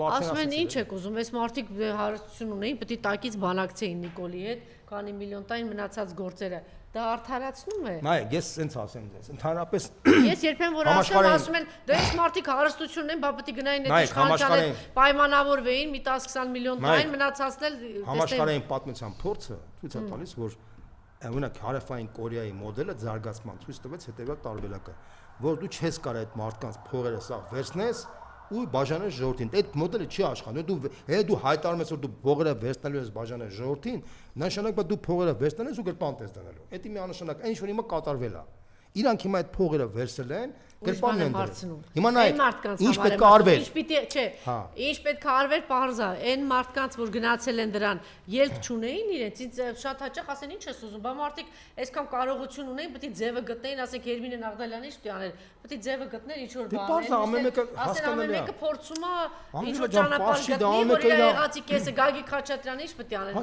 Speaker 1: Ասում են ինչ եք ուզում, այս մարդիկ հարստություն ունեին, պետք է տակից բանակցեին Նիկոլի հետ, քանի միլիոն տային մնացած գործերը։ Դա արդարացնում է։
Speaker 2: Նայեք, ես սենց ասեմ ձեզ, ընդհանրապես
Speaker 1: ես երբեմն որ ասում են, դե այս մարդիկ հարստություն ունեն, բա պետք է գնային այդ իշխանությանը պայմանավորվեին, մի 10-20 միլիոն տային մնացածնել,
Speaker 2: համաշխարհային պատմության փորձը ցույց է տալիս, որ Օրինակ Հարավային Կորեայի մոդելը զարգացման ցույց տվեց հետևյալ տարբերակը, որ դու չես կարող այդ մարդկանց փողերը սա վերցնես ու բաժանես ժողովրդին։ Այդ մոդելը չի աշխատում։ Դու հայտարարում ես, որ դու փողերը վերցնելու ես բաժանես ժողովրդին, նշանակում է դու փողերը վերցնես ու գրպան ես դնելու։ Դա միանշանակ այն ինչ որ հիմա կատարվել է։ Իրանք հիմա այդ փողերը վերցրել են, գրպանն են դրել։ Հիմա նայեք, ինչ պետք է արվեր։
Speaker 1: Ինչ պետք է արվեր, պարզա։ Այն մարդկանց, որ գնացել են դրան, ելք չունեին իրենց, ինձ շատ հաճախ ասեն, ինչ ես ուզում, բա մարդիկ այսքան կարողություն ունեին, պետք է ձևը գտնեին, ասենք Երմինե Նաղդալյանը ինչ պետք է աներ, պետք է ձևը գտներ ինչ որ բան։ Ամեն մեկը փորձում է ինչ որ ճանապարհ գտնի, որ իր եղածի կեսը Գագիկ Խաչատրյանը ինչ պետք է աներ։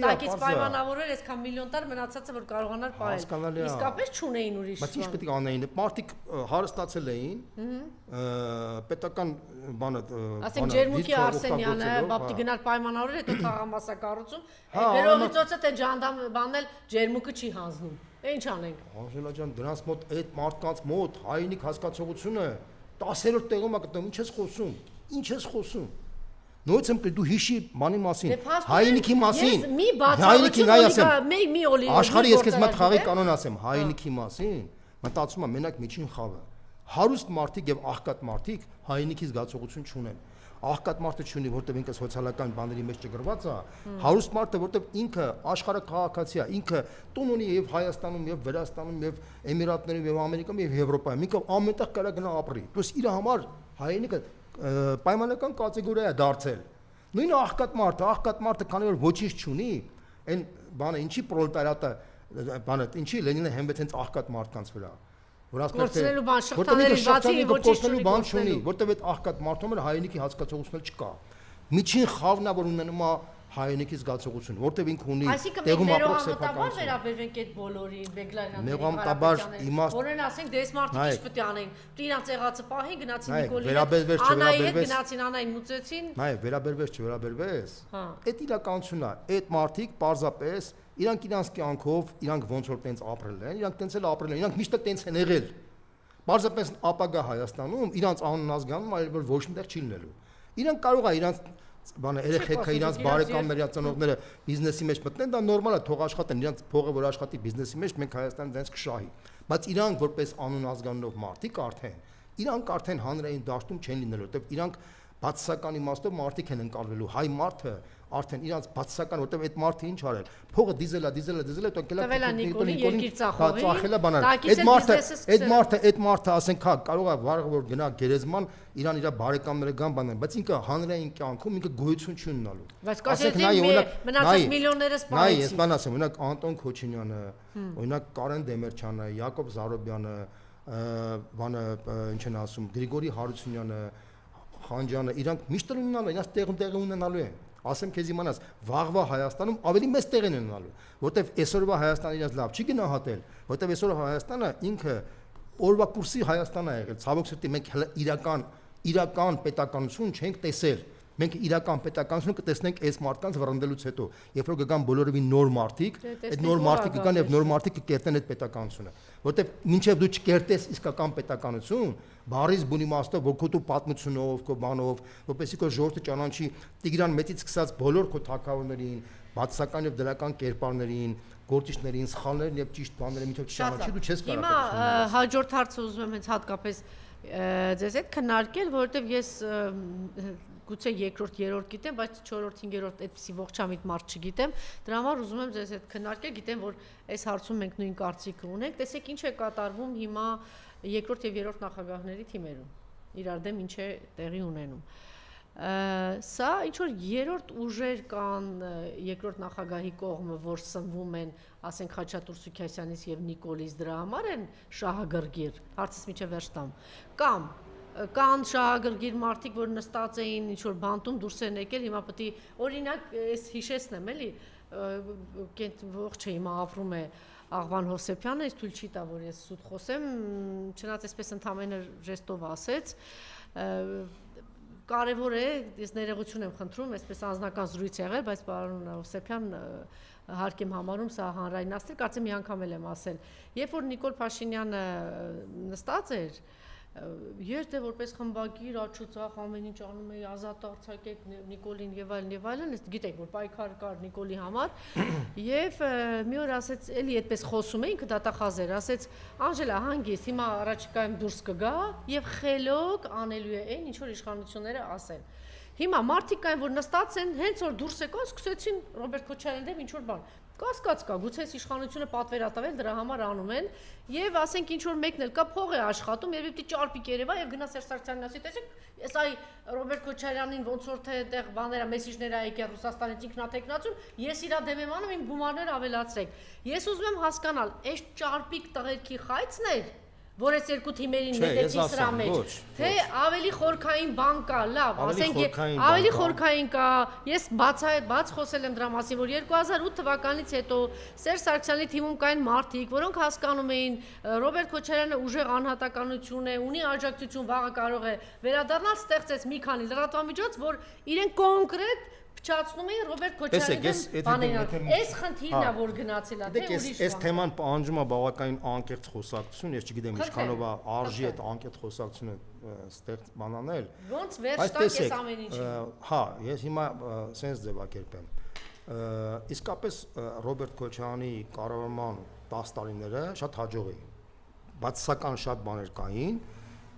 Speaker 1: Տակից պայմանավորել այսքան միլիոն տար մնացածը որ կարողանար պահել։ Իսկապես չունեին ուրիշ
Speaker 2: բան։ Ինչ պետք է անեին, մարդիկ հարստացել էին, պետական բանը,
Speaker 1: ասենք Ջերմուկի Արսենյանը, բապտի գնալ պայմանավորել, հետո թաղամասակառուցում, գրողիցոցը թե ջանդամ բանել Ջերմուկը չի հանձնում։ Ինչ անենք։
Speaker 2: Անժելա ջան, դրանց մոտ այդ մարդկանց մոտ հայինիք հասկացողությունը 10-րդ տեղում է գտնում, ինչ ես խոսում։ Ինչ ես խոսում։ Նույնիսկ եմ դու հիշի բանի մասին, հայինիքի մասին, հայինիքի նայ ասեմ, աշխարհի ես քեզ մոտ խաղի կանոն ասեմ, հայինիքի մասին, մտածում եմ մենակ միջին խավը, հարուստ մարդիկ եւ աղքատ մարդիկ հայինիքի զգացողություն չունեն, աղքատ մարդը չունի, որտեղ ինքը սոցիալական բաների մեջ ճգրված է, հարուստ մարդը, որտեղ ինքը աշխարհը քաղաքացի է, ինքը տուն ունի եւ Հայաստանում եւ Վրաստանում եւ Էմիրատներում եւ Ամերիկայում եւ Եվրոպայում, ինքը ամենտեղ կարա գնա ապրի, plus իր համար հայինիքը պայմանական կատեգորիա է դարձել։ Նույն աղքատ մարդը, քանի որ ոչինչ չունի, այն բանը ինչի պրոլետարիատը, բանը ինչի Լենինը հենվեց հենց աղքատ մարդկանց վրա, որ
Speaker 1: ասել բան շղթաների բացի ոչինչ
Speaker 2: չունի, որտեղ այդ աղքատ մարդու համար հայինիքի հասկացողություն չկա։ Միջին խավն է, որ ունենում է հայինիքի զգացողություն, որտեղ ինքը ունի տեղում ապրող սեփականություն։
Speaker 1: Վերաբերվենք այդ բոլորին, Բեգլարյանին,
Speaker 2: Մեղամտաբար իմաստ,
Speaker 1: որն ասենք դες մարդիկ ինչ պետք է անեն, դրանց եղածը պահին գնացին Նիկոլի
Speaker 2: հետ,
Speaker 1: Անայի հետ գնացին, Անային մուծեցին։
Speaker 2: Նայ, վերաբերվես։ Այդ իրականությունն է, այդ մարդիկ պարզապես իրանք իրանց կյանքով, իրանք ոնց որ տենց ապրել են, իրանք տենց էլ ապրել են, իրանք միշտ տենց են եղել։ Պարզապես ապագա Հայաստանում իրանց անուն ազգանում այլ որ ոչ մտեղ չի լինելու։ Իրանք կարող է իրանց բանը երեխեքը իրանց բարեկամները, ծնողները բիզնեսի մեջ մտնեն, դա նորմալ է, թող աշխատեն, իրանց փողը որ աշխատի բիզնեսի մեջ, մենք Հայաստանը դրանց կշահի։ Բայց իրանք որպես անուն ազգանունով մարդիկ իրանք արդեն հանրային դաշտում չեն լինելու, որտեղ իրանք բացասական իմաստով մարդիկ են ընկալվելու հայ մարդը արդեն իրանց բացասական որտեվ այդ մարդը ինչ արել փողը դիզելա հետո կելա
Speaker 1: երկիր ծախողի
Speaker 2: ծախելա բանալ այդ մարդը ասենք հա կարող է վաղը որ գնա գերեզման իրան իր բարեկամները գան բանան բայց ինքը հանրային կյանքում ինքը գոյություն չի ունենալու
Speaker 1: բայց կասեցին մնացած միլիոնները սպանեցին
Speaker 2: ես բան ասեմ օրինակ Անտոն Քոչինյանը օրինակ Կարեն Դեմերչյանը Յակոբ Զարոբյանը բանը ինչ են ասում Գրիգորի Հարությունյանը Խանջյանը իրանք միշտ ունենալու են իրաց տեղում ունենալու են ասեմ քեզ իմանաս վաղվա Հայաստանում ավելի մեծ տեղ են ունենալու որտեվ այսօրվա Հայաստանը իրաց լավ չի գնահատել որտեվ այսօրվա Հայաստանը ինքը օրվա կուրսի Հայաստան է եղել ցավոք սրտի մենք իրական պետականություն չենք տեսել մենք իրական պետականությունը կտեսնենք այս մարդկանց վռնդելուց հետո երբ որ կգան բոլորովին նոր մարդիկ այդ նոր մարդիկ կգան եւ նոր մարդիկ կկերտեն այդ պետականությունը որտեվ մինչեւ դու չկերտես իսկական պետականություն բարիս բուն իմաստով ոգու պատմությունով քո բանով որպեսզի քո ժողովուրդը ճանաչի Տիգրան Մեծից սկսած բոլոր քո թագավորներին բացասական եւ դրական կերպարներին գործիչներին սխալներին եւ ճիշտ բաները մինչեւ չճանաչի դու չես կարող
Speaker 1: հիմա հաջորդ հարցը ուզում եմ հենց հատկապես ձեզ հետ քննարկել որովհետեւ ես գուցե երկրորդ, երրորդ գիտեմ, բայց 4-րդ, 5-րդ այդպիսի ողջամիտ մարդ չգիտեմ։ Դրա համար ուզում եմ ձեզ հետ քննարկել, գիտեմ, որ այս հարցում մենք նույն կարծիքը ունենք։ Տեսեք ինչ է կատարվում հիմա երկրորդ եւ երրորդ նախագահների թիմերում։ Իրար դեմ ինչ է տեղի ունենում։ Սա ինչ որ երրորդ ուժեր կան երկրորդ նախագահի կողմը, որ սնվում են, ասենք Խաչատուր Սուքիասյանից եւ Նիկոլից դրա համար են շահագրգիռ, հարցս միջև վերջ տամ, կամ կան շահագրգիռ մարդիկ, որ նստած էին ինչ որ բանտում դուրս են եկել, հիմա պետք է օրինակ այս հիշեցնեմ, էլի, ողջ է հիմա ապրում է Աղվան Հովսեփյանը, ես թույլ չի տա, որ ես սուտ խոսեմ, չնայած այսպես ընդամենը ժեստով ասեց, կարևոր է, ես ներողություն եմ խնդրում, այսպես անձնական զրույց եղել, բայց պարոն Հովսեփյան հարկ եմ համարում սա հանրայնացնել, կարծեմ մի անգամ եմ ասել, երբ որ Նիկոլ Փաշինյանը նստած էր, ես դե որպես խմբագիր աչուծախ ամեն ինչ անում էի ազատ արձակեք Նիկոլին եւ այլն, գիտեք որ պայքար կար Նիկոլի համար եւ մի օր ասեց էլի այդպես խոսում էինք դատախազեր ասեց Անժելա հանգիստ հիմա առաջիկայում դուրս կգա եւ խելոք անելու է այն ինչ որ իշխանությունները ասեն հիմա մարդիկ կային որ նստած են հենց որ դուրս եկան սկսեցին Ռոբերտ Քոչարյանի դեմ ինչ որ բան կասկած կա, գուցե իշխանությունը պատվերատվել դրա համար անում են եւ ասենք ինչ որ մեկն էլ կա փող է աշխատում եւ պիտի ճարպիկ Երևա եւ գնա Սերժ Սարգսյանին ասի տեսեք ես այ Ռոբերտ Քոչարյանին ոնց որ թե այդտեղ բաները մեսիջներ ա եկել Ռուսաստանից ինքնաթեկնածուն ես իրա դեմ եմ անում իմ գումարները ավելացրեք ես ուզում եմ հասկանալ այս ճարպիկ տղերքի խայծն է որ այս երկու թիմերին մտեցին սրա մեջ թե ավելի խորքային բան կա լավ ասենք ավելի խորքային կա ես բաց խոսել եմ դրա մասին որ 2008 թվականից հետո Սերժ Սարգսյանի թիմում կային մարդիկ որոնք հասկանում էին Ռոբերտ Քոչարյանը ուժեղ անհատականություն է ունի աջակցություն վաղը կարող է վերադառնալ ստեղծեց մի քանի լրատվամիջոց որ իրեն կոնկրետ փչացնում էին Ռոբերտ Քոչարյանի բաներն այս խնդիրն է որ գնացել է թե ուրիշ
Speaker 2: այս թեման պահանջում է բավականին անկեղծ խոսակցություն ես չգիտեմ ինչքանով է արժի այդ անկեղծ խոսակցությունը ստեղծ բանանել
Speaker 1: ոնց վերջ տակ ես ամեն ինչի
Speaker 2: հա ես հիմա սենց ձևակերպեմ իսկապես Ռոբերտ Քոչարյանի կառավարման 10 տարիները շատ հաջող էին բացասական շատ բաներ կային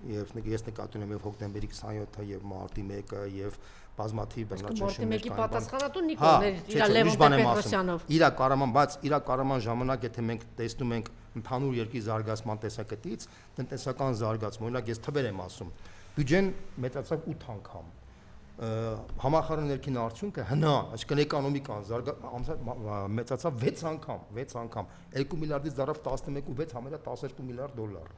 Speaker 2: եւ ես նկատի ունեմ եւ հոկտեմբերի 27-ը եւ մարտի 1-ը եւ բազմաթիվ բռնաճնշումներ կային։
Speaker 1: Պատասխանատու Նիկոլն էր իր Լևոն Տեր-Պետրոսյանով։
Speaker 2: Իր կառավարման, բայց իր կառավարման ժամանակ եթե մենք տեսնում ենք ընդհանուր երկրի զարգացման տեսակետից, տնտեսական զարգացում, օրինակ ես թվեր եմ ասում, բյուջեն մեծացավ 8 անգամ։ Համախառն ներքին արդյունքը հնա, այսինքն էկոնոմիկան մեծացավ 6 անգամ, 2 միլիարդից դարավ 11.6 համարյա 12 միլիարդ դոլար։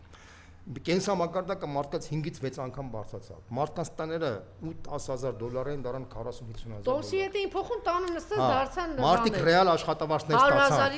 Speaker 2: Կենսամակարդակը մարդկանց 5-ից 6 անգամ բարձրացավ։ Մարդկանց տաները 8-10,000 դոլար են, դառան 40-50,000 դոլար։
Speaker 1: Տոմսի հետ էին փոխում տանում նստած դարձան
Speaker 2: մարդիկ ռեալ աշխատավարձներ ստացան։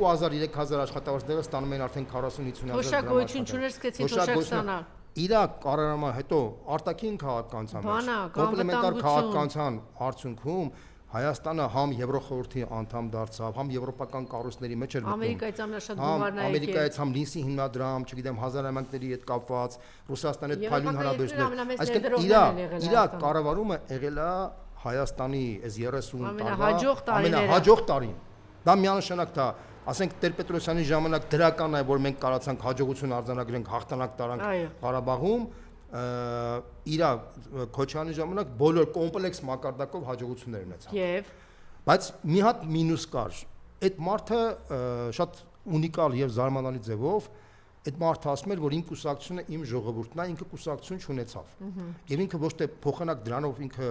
Speaker 2: 2000-3000 աշխատավարձները ստանում են արդեն 40-50,000 դրամ։
Speaker 1: Թոշակ գոյություն չուներ, սկսեցին թոշակ ստանալ։
Speaker 2: Իրա կառավարման հետո արտաքին քաղաքականության մեջ կոմպլեմենտար քաղաքականության արդյունքում Հայաստանը համ Եվրոխորհրդի անդամ դարձավ, համ եվրոպական կառույցների մեջ էր մտնում։
Speaker 1: Ամերիկայից ամենաշատ գումարն է եկել։
Speaker 2: Ամերիկայից համ Լինսի հիմնադրամ, չգիտեմ, հազարամյակների հետ կապված, Ռուսաստանի հետ փայլուն հարաբերություններ։ Այսինքն իրա կառավարումը եղել է Հայաստանի այս 30 տարվա ամենահաջող տարին։ Դա միանշանակ դա, ասենք Տեր-Պետրոսյանի ժամանակ դրական է, որ մենք կարացանք հաջողություն արձանագրենք, հաղթանակ տարանք Ղարաբաղում, իր Քոչարյանի ժամանակ բոլոր կոմպլեքս մակարդակով հաջողություններ ունեցավ։
Speaker 1: Եվ
Speaker 2: Բայց մի հատ մինուս կար։ Այդ մարդը շատ ունիկալ եւ զարմանալի ձևով այդ մարդը ասում էր, որ իմ կուսակցությունը իմ ժողովուրդն է, ինքը կուսակցություն չունեցավ։ Եվ ինքը ոչ թե փոխանակ դրանով ինքը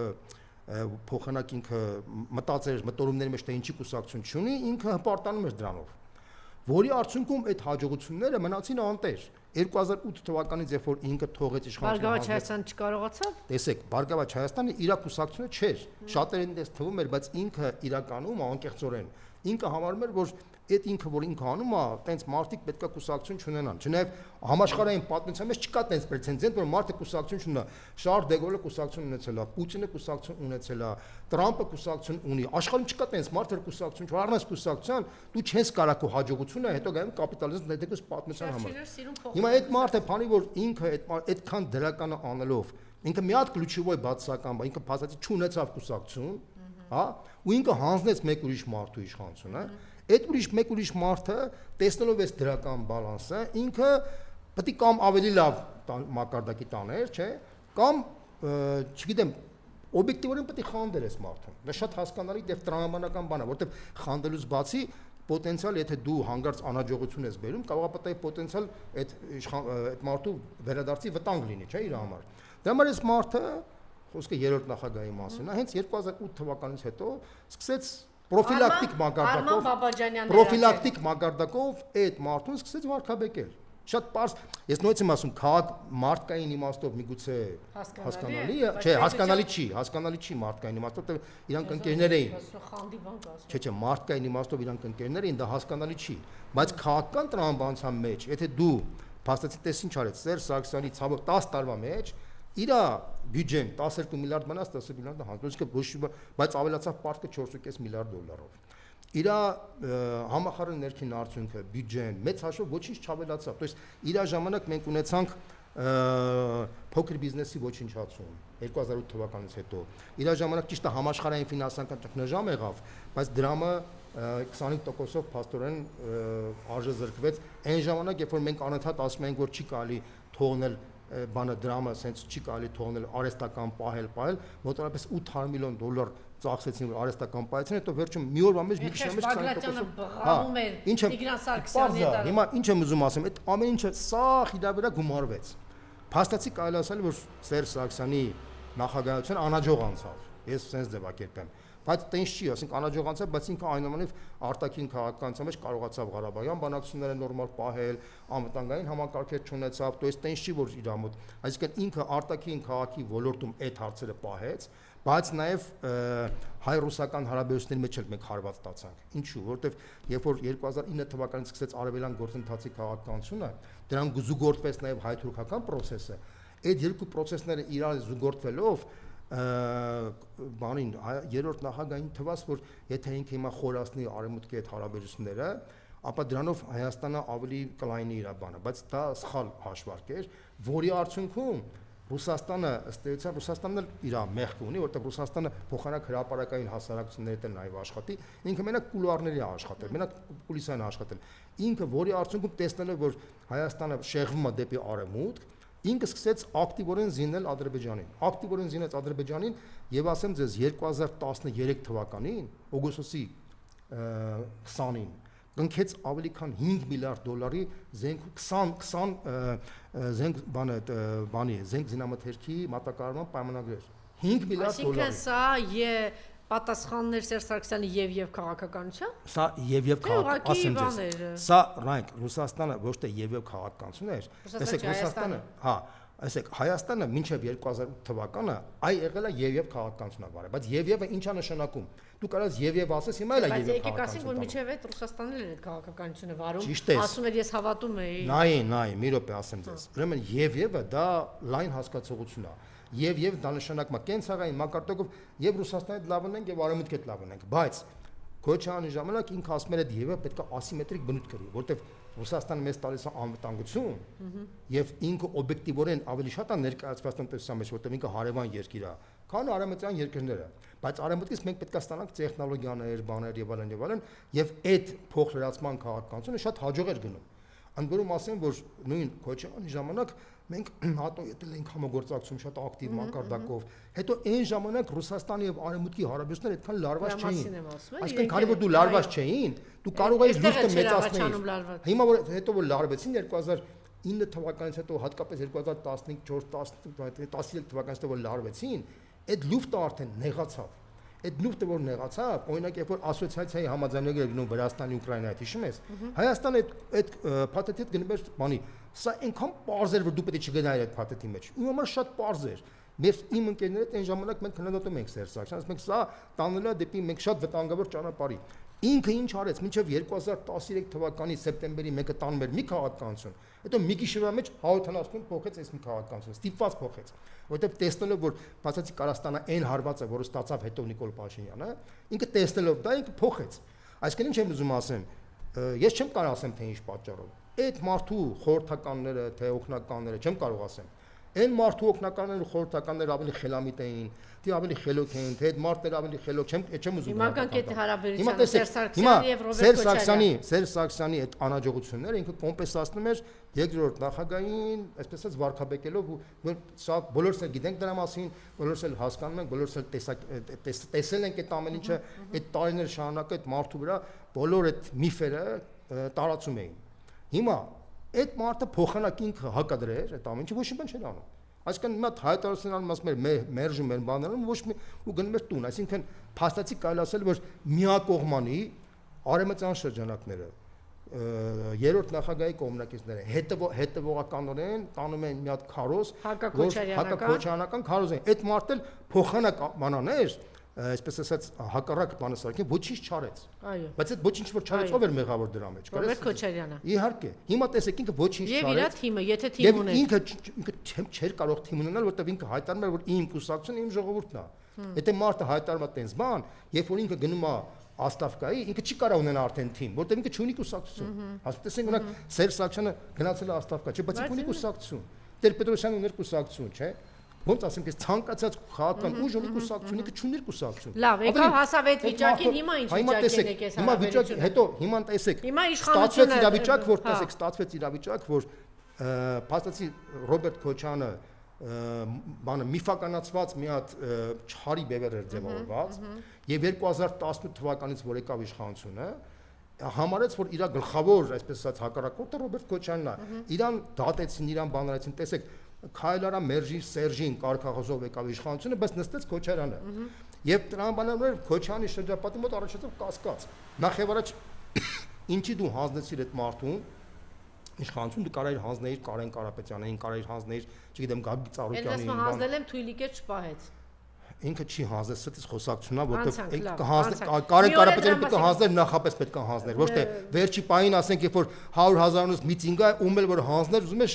Speaker 2: մտածեր մտորումների մեջ թե ինչի կուսակցություն չունի, ինքը հպարտանում էր դրանով։ Որի արդյունքում այդ հաջողությունները մնացին անտեր։ 2008 թվականից երբ որ ինքը թողեց իշխանությունը,
Speaker 1: Բարգավաճ Հայաստանը չկարողացավ։
Speaker 2: Տեսեք, Բարգավաճ Հայաստանը իր կուսակցությունը չէր։ Շատերին դες թվում էր, բայց ինքը իրականում անկեղծորեն ինքը համարում էր, որ այդ ինքը որ ինքը անում է, տենց մարդիկ պետքա կուսակցություն չունենան։ Չնայև համաշխարհային պատմության մեջ չկա տենց պրեցեդենտ, որ մարդը կուսակցություն չունենա։ Շարլ դե Գոլը կուսակցություն ունեցել է, Պուտինը կուսակցություն ունեցել է, Տրամպը կուսակցություն ունի։ Աշխարհում չկա տենց մարդ, որ կուսակցություն չունի։ Առանց կուսակցության դու չես կարող քո հաջողությունը, հետո գայում կապիտալիզմ դեպս պատմության համար։ Հիմա այդ մարդը, քանի որ ինքը այդքան դրականը անելով, ինքը մի հատ ключевой բացական բան, ինքը փաստացի չունեցավ կուսակցություն, հա, ու ինքը հանձնեց մեկ ուրիշ մարդու իշխանությունը, այդ մեկ ուրիշ մարդը տեսնելով այս դրական բալանսը, ինքը պետք է կամ ավելի լավ մակարդակի տաներ, չէ, կամ չգիտեմ, օբյեկտիվորեն պետք է խանդեր այս մարդուն։ Դա շատ հասկանալի եւ տրամաբանական բան է, որովհետեւ խանդելուց բացի պոտենցիալ, եթե դու հանգարց անհաջողություն ես բերում, կարող է պետք է պոտենցիալ այդ մարդու վերադարձի վտանգ լինի, չէ, իր համար։ Դրա համար այս մարդը, խոսքը երրորդ նախագահի մասին է, հենց 2008 թվականից հետո սկսեց պրոֆիլակտիկ մակարդակով այդ մարդուն սկսեց վարկաբեկել։ Շատ պարզ, ես նույնիսկ եմ ասում, քաղաք մարդկային իմաստով միգուցե հասկանալի է, չէ, հասկանալի չի մարդկային իմաստով, իրանք ընկերներ էին։ Չէ, մարդկային իմաստով իրանք ընկերներ էին, դա հասկանալի չի, բայց քաղաքական տրամաբանության մեջ, եթե դու փաստացի տես ինչ արեց, Սերժ Սարգսյանի ցավոք 10 տարվա մեջ իր բյուջեն 12 միլիարդ մնաց 10 միլիարդ հանձնեցին, բայց ավելացավ պարտքը 4.5 միլիարդ դոլարով։ Իր համախառն ներքին արդյունքը, բյուջեն, մեծ հաշվով ոչինչ չավելացավ։ То есть իր ժամանակ մենք ունեցանք փոքր բիզնեսի ոչնչացում 2008 թվականից հետո։ Իր ժամանակ ճիշտ է համաշխարհային ֆինանսական ճգնաժամ եղավ, բայց դրամը 25%-ով փաստորեն արժե զրկվեց։ Այն ժամանակ, երբ որ մենք անընդհատ ասում ենք, որ չի կարելի թողնել բանը դրամը sense չի կարելի թողնել արհեստական պահել, մոտավորապես $800 միլիոն ծախսեցին որ արհեստական պահեցին, հետո վերջում մի օրվա մեջ մի քիչ մեջ
Speaker 1: 20%-ով Տիգրան Սարգսյանի հետ։
Speaker 2: Հիմա ինչ եմ ուզում ասեմ, այդ ամեն ինչը սա իր վրա գումարվեց։ Փաստացի կարելի ասել որ Սերժ Սարգսյանի նախագահությունը անհաջող անցավ։ Ես sense ձևակերպեմ։ Բայց տենց չի, ասենք անհաջող անցավ, բայց ինքը այնուամենայնիվ արտաքին քաղաքականության մեջ կարողացավ Ղարաբաղյան բանակցությունները նորմալ պահել, անվտանգային համակարգեր չունեցավ, то есть տենց չի որ իր մոտ, այսինքն ինքը արտաքին քաղաքի ոլորտում այդ հարցերը պահեց, բայց նաև հայ-ռուսական հարաբերությունների մեջ էլ մենք հարված ստացանք։ Ինչու՞, որովհետև երբ որ 2009 թվականից սկսեց արևելյան գործընթացի քաղաքականությունը, դրան զուգորդվեց նաև հայ-թուրքական process-ը, այդ երկու process-ները իրար զուգորդվելով բանին երրորդ նախագահին թվաց որ եթե ինքը հիմա խորացնի արևմուտքի հետ հարաբերությունները, ապա դրանով Հայաստանը ավելի կլայնի իր բանը, բայց դա սխալ հաշվարկ էր, որի արդյունքում Ռուսաստանը ըստ էության Ռուսաստանն իր մեղքը ունի, որտեղ Ռուսաստանը փոխանակ հրապարակային հասարակությունների հետ նաև աշխատի, ինքը մենակ կուլուարների է աշխատել, մենակ կուլիսային աշխատել, ինքը որի արդյունքում տեսնելով որ Հայաստանը շեղվում է դեպի արևմուտք, ինքը սկսեց ակտիվորեն զինել Ադրբեջանին։ Ակտիվորեն զինեց Ադրբեջանին եւ ասեմ ձեզ 2013 թվականին օգոստոսի 20-ին կնքեց ավելի քան $5 միլիարդ զենք 20 զենք զինամթերքի մատակարարման պայմանագրեր։ $5 միլիարդ։
Speaker 1: Այսինքն սա պատասխաններ Սերժ Սարգսյանի եւ քաղաքականության։
Speaker 2: Սա եւ քաղաքականություն ասեմ ձեզ։ Սա ռայք Ռուսաստանը ոչ թե եւ քաղաքականություն էր։ Տեսեք Ռուսաստանը, հա, այսեք Հայաստանը մինչև 2008 թվականը այ եղել է եւ քաղաքականություն ա վարել, բայց եւ-ը ի՞նչ է նշանակում։ Դու կարաս եւ ասես հիմա էլ է եւ քաղաքականություն։ Բայց եկեք ասենք որ
Speaker 1: մինչև այդ Ռուսաստանն էլ այդ քաղաքականությունը վարում,
Speaker 2: ասում
Speaker 1: էր ես հավատում էի։
Speaker 2: Նայ, մի րոպե ասեմ ձեզ։ Ուրեմն եւ-ը դա լայն հասկացողություն է։ Եվ դա նշանակում է կենցաղային մակարդակով եւ Ռուսաստանի հետ լավ ունենք եւ Արևմուտքի հետ լավ ունենք, բայց Քոչարյանի ժամանակ ինքը ասում էր այդ եւ պետք է ասիմետրիկ բնույթ կրի, որտեվ Ռուսաստանը մեզ տալիս է անվտանգություն եւ ինքը օբյեկտիվորեն ավելի շատ է ներկայացված տնտեսության մեջ, որտեվ ինքը հարևան երկիր է, քան արևմտյան երկրները, բայց արևմուտքից մենք պետք է ստանանք տեխնոլոգիաներ, բաներ եւ այլն եւ այդ փոխլրացման քաղաքականությունը շատ հաջող էր գնում։ Ընդ որում ասեմ, որ նույն Քոչարյանի ժամանակ մենք ՆԱՏՕ ետել ենք համագործակցություն շատ ակտիվ մակարդակով, հետո այն ժամանակ Ռուսաստանի եւ Արևմուտքի հարաբերությունները այդքան լարված չէին։ Այսինքն քանի որ դու լարված չէին, դու կարող էիր լուրջ մեծացնել։ Հիմա որ հետո որ լարվեցին 2009 թվականից հետո հատկապես 2014-15 թվականից հետո որ լարվեցին, այդ լուֆտը արդեն նեղացավ։ Այդ լուֆտը որ նեղացավ, օրինակ երբ որ ասոցիացիայի համաձայնագիրը գնում Վրաստանի Ուկրաինայի, հիշում ես, Հայաստանը այդ փաթեթի հետ գնում էր բանի, սա այնքան պարզ էր որ դու պետք է չգնայր այդ փաթեթի մեջ։ Իմ համար շատ պարզ էր։ Մեր իմ ընկերներդ այն ժամանակ մենք քննադատում ենք Սերժ Սարգսյանից, մենք սա տանելու է դեպի մենք շատ վտանգավոր ճանապարհի։ Ինքը ինչ արեց, մինչև 2013 թվականի սեպտեմբերի 1-ը տանում էր մի քաղաքականություն, հետո մի գիշերվա մեջ 170 փոխեց այս մի քաղաքականությունը, ստիպված փոխեց, որովհետև տեսնելով որ բացացի Կարաստանը այն հարվածը, որը ստացավ հետո Նիկոլ Փաշինյանը, ինքը տեսնելով դա ինքը փոխեց։ Այսինքն ինչ եմ ուզում ասեմ, ես չեմ կարող ասեմ թե ինչ պատճառով։ Այդ մարդու խորհրդականները, թե օգնականները չեմ կարող ասեմ։ Այն մարդու օգնականները խորհրդականները ավելի խելամիտ էին, թե ավելի խելոք էին, թե այդ մարդները ավելի խելոք չեմ ուզում։
Speaker 1: Հիմա կան այդ հարաբերությունը Սերժ Սարգսյանի եւ Ռոբերտ Քոչարյանի։
Speaker 2: Սերժ Սարգսյանի այդ անհաջողությունները ինքը կոմպենսացնում էր երկրորդ նախագահային, այսպես ասած վարկաբեկելով ու սա բոլորս էլ գիտենք դրա մասին, բոլորս էլ հասկանում ենք, բոլորս էլ տեսել ենք այդ ամեն ինչը, այդ տարիներ շարունակ այդ մարդու վրա բոլոր այդ միֆերը տարածում էին։ Հիմա այդ մարդը փոխանակ ինքը հակադրեր, այդ ամեն ինչը ոչ մի բան չէր անում։ Այսինքն մի հատ հայտարարություն անում ասում էր մերժում են բաներում ոչ մի ու գնում էր տուն, այսինքն փաստացի կարելի ասել որ միակողմանի արևմտյան շրջանակները երրորդ նախագահի կողմնակիցները հետևողականորեն տանում են մի հատ քարոզ, հակակոչարանական քարոզ են։ Այդ մարդը փոխանակ բանաներ այսպես ասած հակառակ բանը սարքին ոչինչ չարեց։
Speaker 1: Այո։
Speaker 2: Բայց այդ ոչինչ որ չարեց ով էր մեղավոր դրա մեջ։
Speaker 1: Ռոբերտ Քոչարյանը։
Speaker 2: Իհարկե։ Հիմա տեսեք ինքը ոչինչ չարեց։
Speaker 1: Եվ իր թիմը, եթե թիմ ուներ։
Speaker 2: Ինքը չէր կարող թիմ ունենալ, որտեղ ինքը հայտարարում էր որ իմ կուսակցությունը իմ ժողովուրդն է։ Եթե մարդը հայտարարում է տենց բան, երբ որ ինքը գնում է Աստավկայի, ինքը չի կարող ունենալ արդեն թիմ, որտեղ ինքը չունի կուսակցություն։ Հասկացեք, օրինակ Սերժ Սարգսյանը գնացել է Աստավկա, չէ, բայց ինքը ունի կուսակցություն։ Տեր-Պետրոսյանը ուներ կուսակցություն, չէ։ Ոնց ասեմ, ես ցանկացած քաղաքական ուժ ունի կուսակցություն, ինքը չուներ կուսակցություն։
Speaker 1: Լավ, եկավ հասավ այդ վիճակին, հիմա ինչ վիճակին եք ես
Speaker 2: հիմա վիճակ, հետո հիմա տեսեք։
Speaker 1: Հիմա իշխանությունը
Speaker 2: ստացվեց իրավիճակ, որ տեսեք, ստացվեց իրավիճակ, որ փաստացի Ռոբերտ Քոչյանը բանը միֆականացված մի հատ չարի բևեր էր ձևավորված եւ 2018 թվականից որ եկավ իշխանությունը համարեց որ իր գլխավոր այսպես ասած հակառակորդը Ռոբերտ Քոչյանն է իրան դատեցին իրան բանալեցին տեսեք Քայլարա Մերժի Սերժին կարգախոսով եկավ իշխանությունը բայց նստեց Քոչարյանը եւ տրամաբաններ Քոչյանի շրջապատի մոտ առաջացավ կասկած նախ եւ առաջ ինչի դու հանձնեցիր այդ մարդուն իշխանություն դու կարայր հանձնեիր Կարեն Կարապետյանին, կարայր հանձնեիր, չգիտեմ, Գագիկ Ծառուկյանին։
Speaker 1: Ես հանձնել եմ Թույլիկեր չպահեց։
Speaker 2: Ինքը չի հանձնել, սրտից խոսակցությունա, որտեղ Կարեն Կարապետյանը պետք է հանձներ, նախապես պետք է հանձներ, ոչ թե վերջի պահին ասենք, երբ որ 100,000-ից միտինգ է, ում էլ որ հանձներ, ուզում է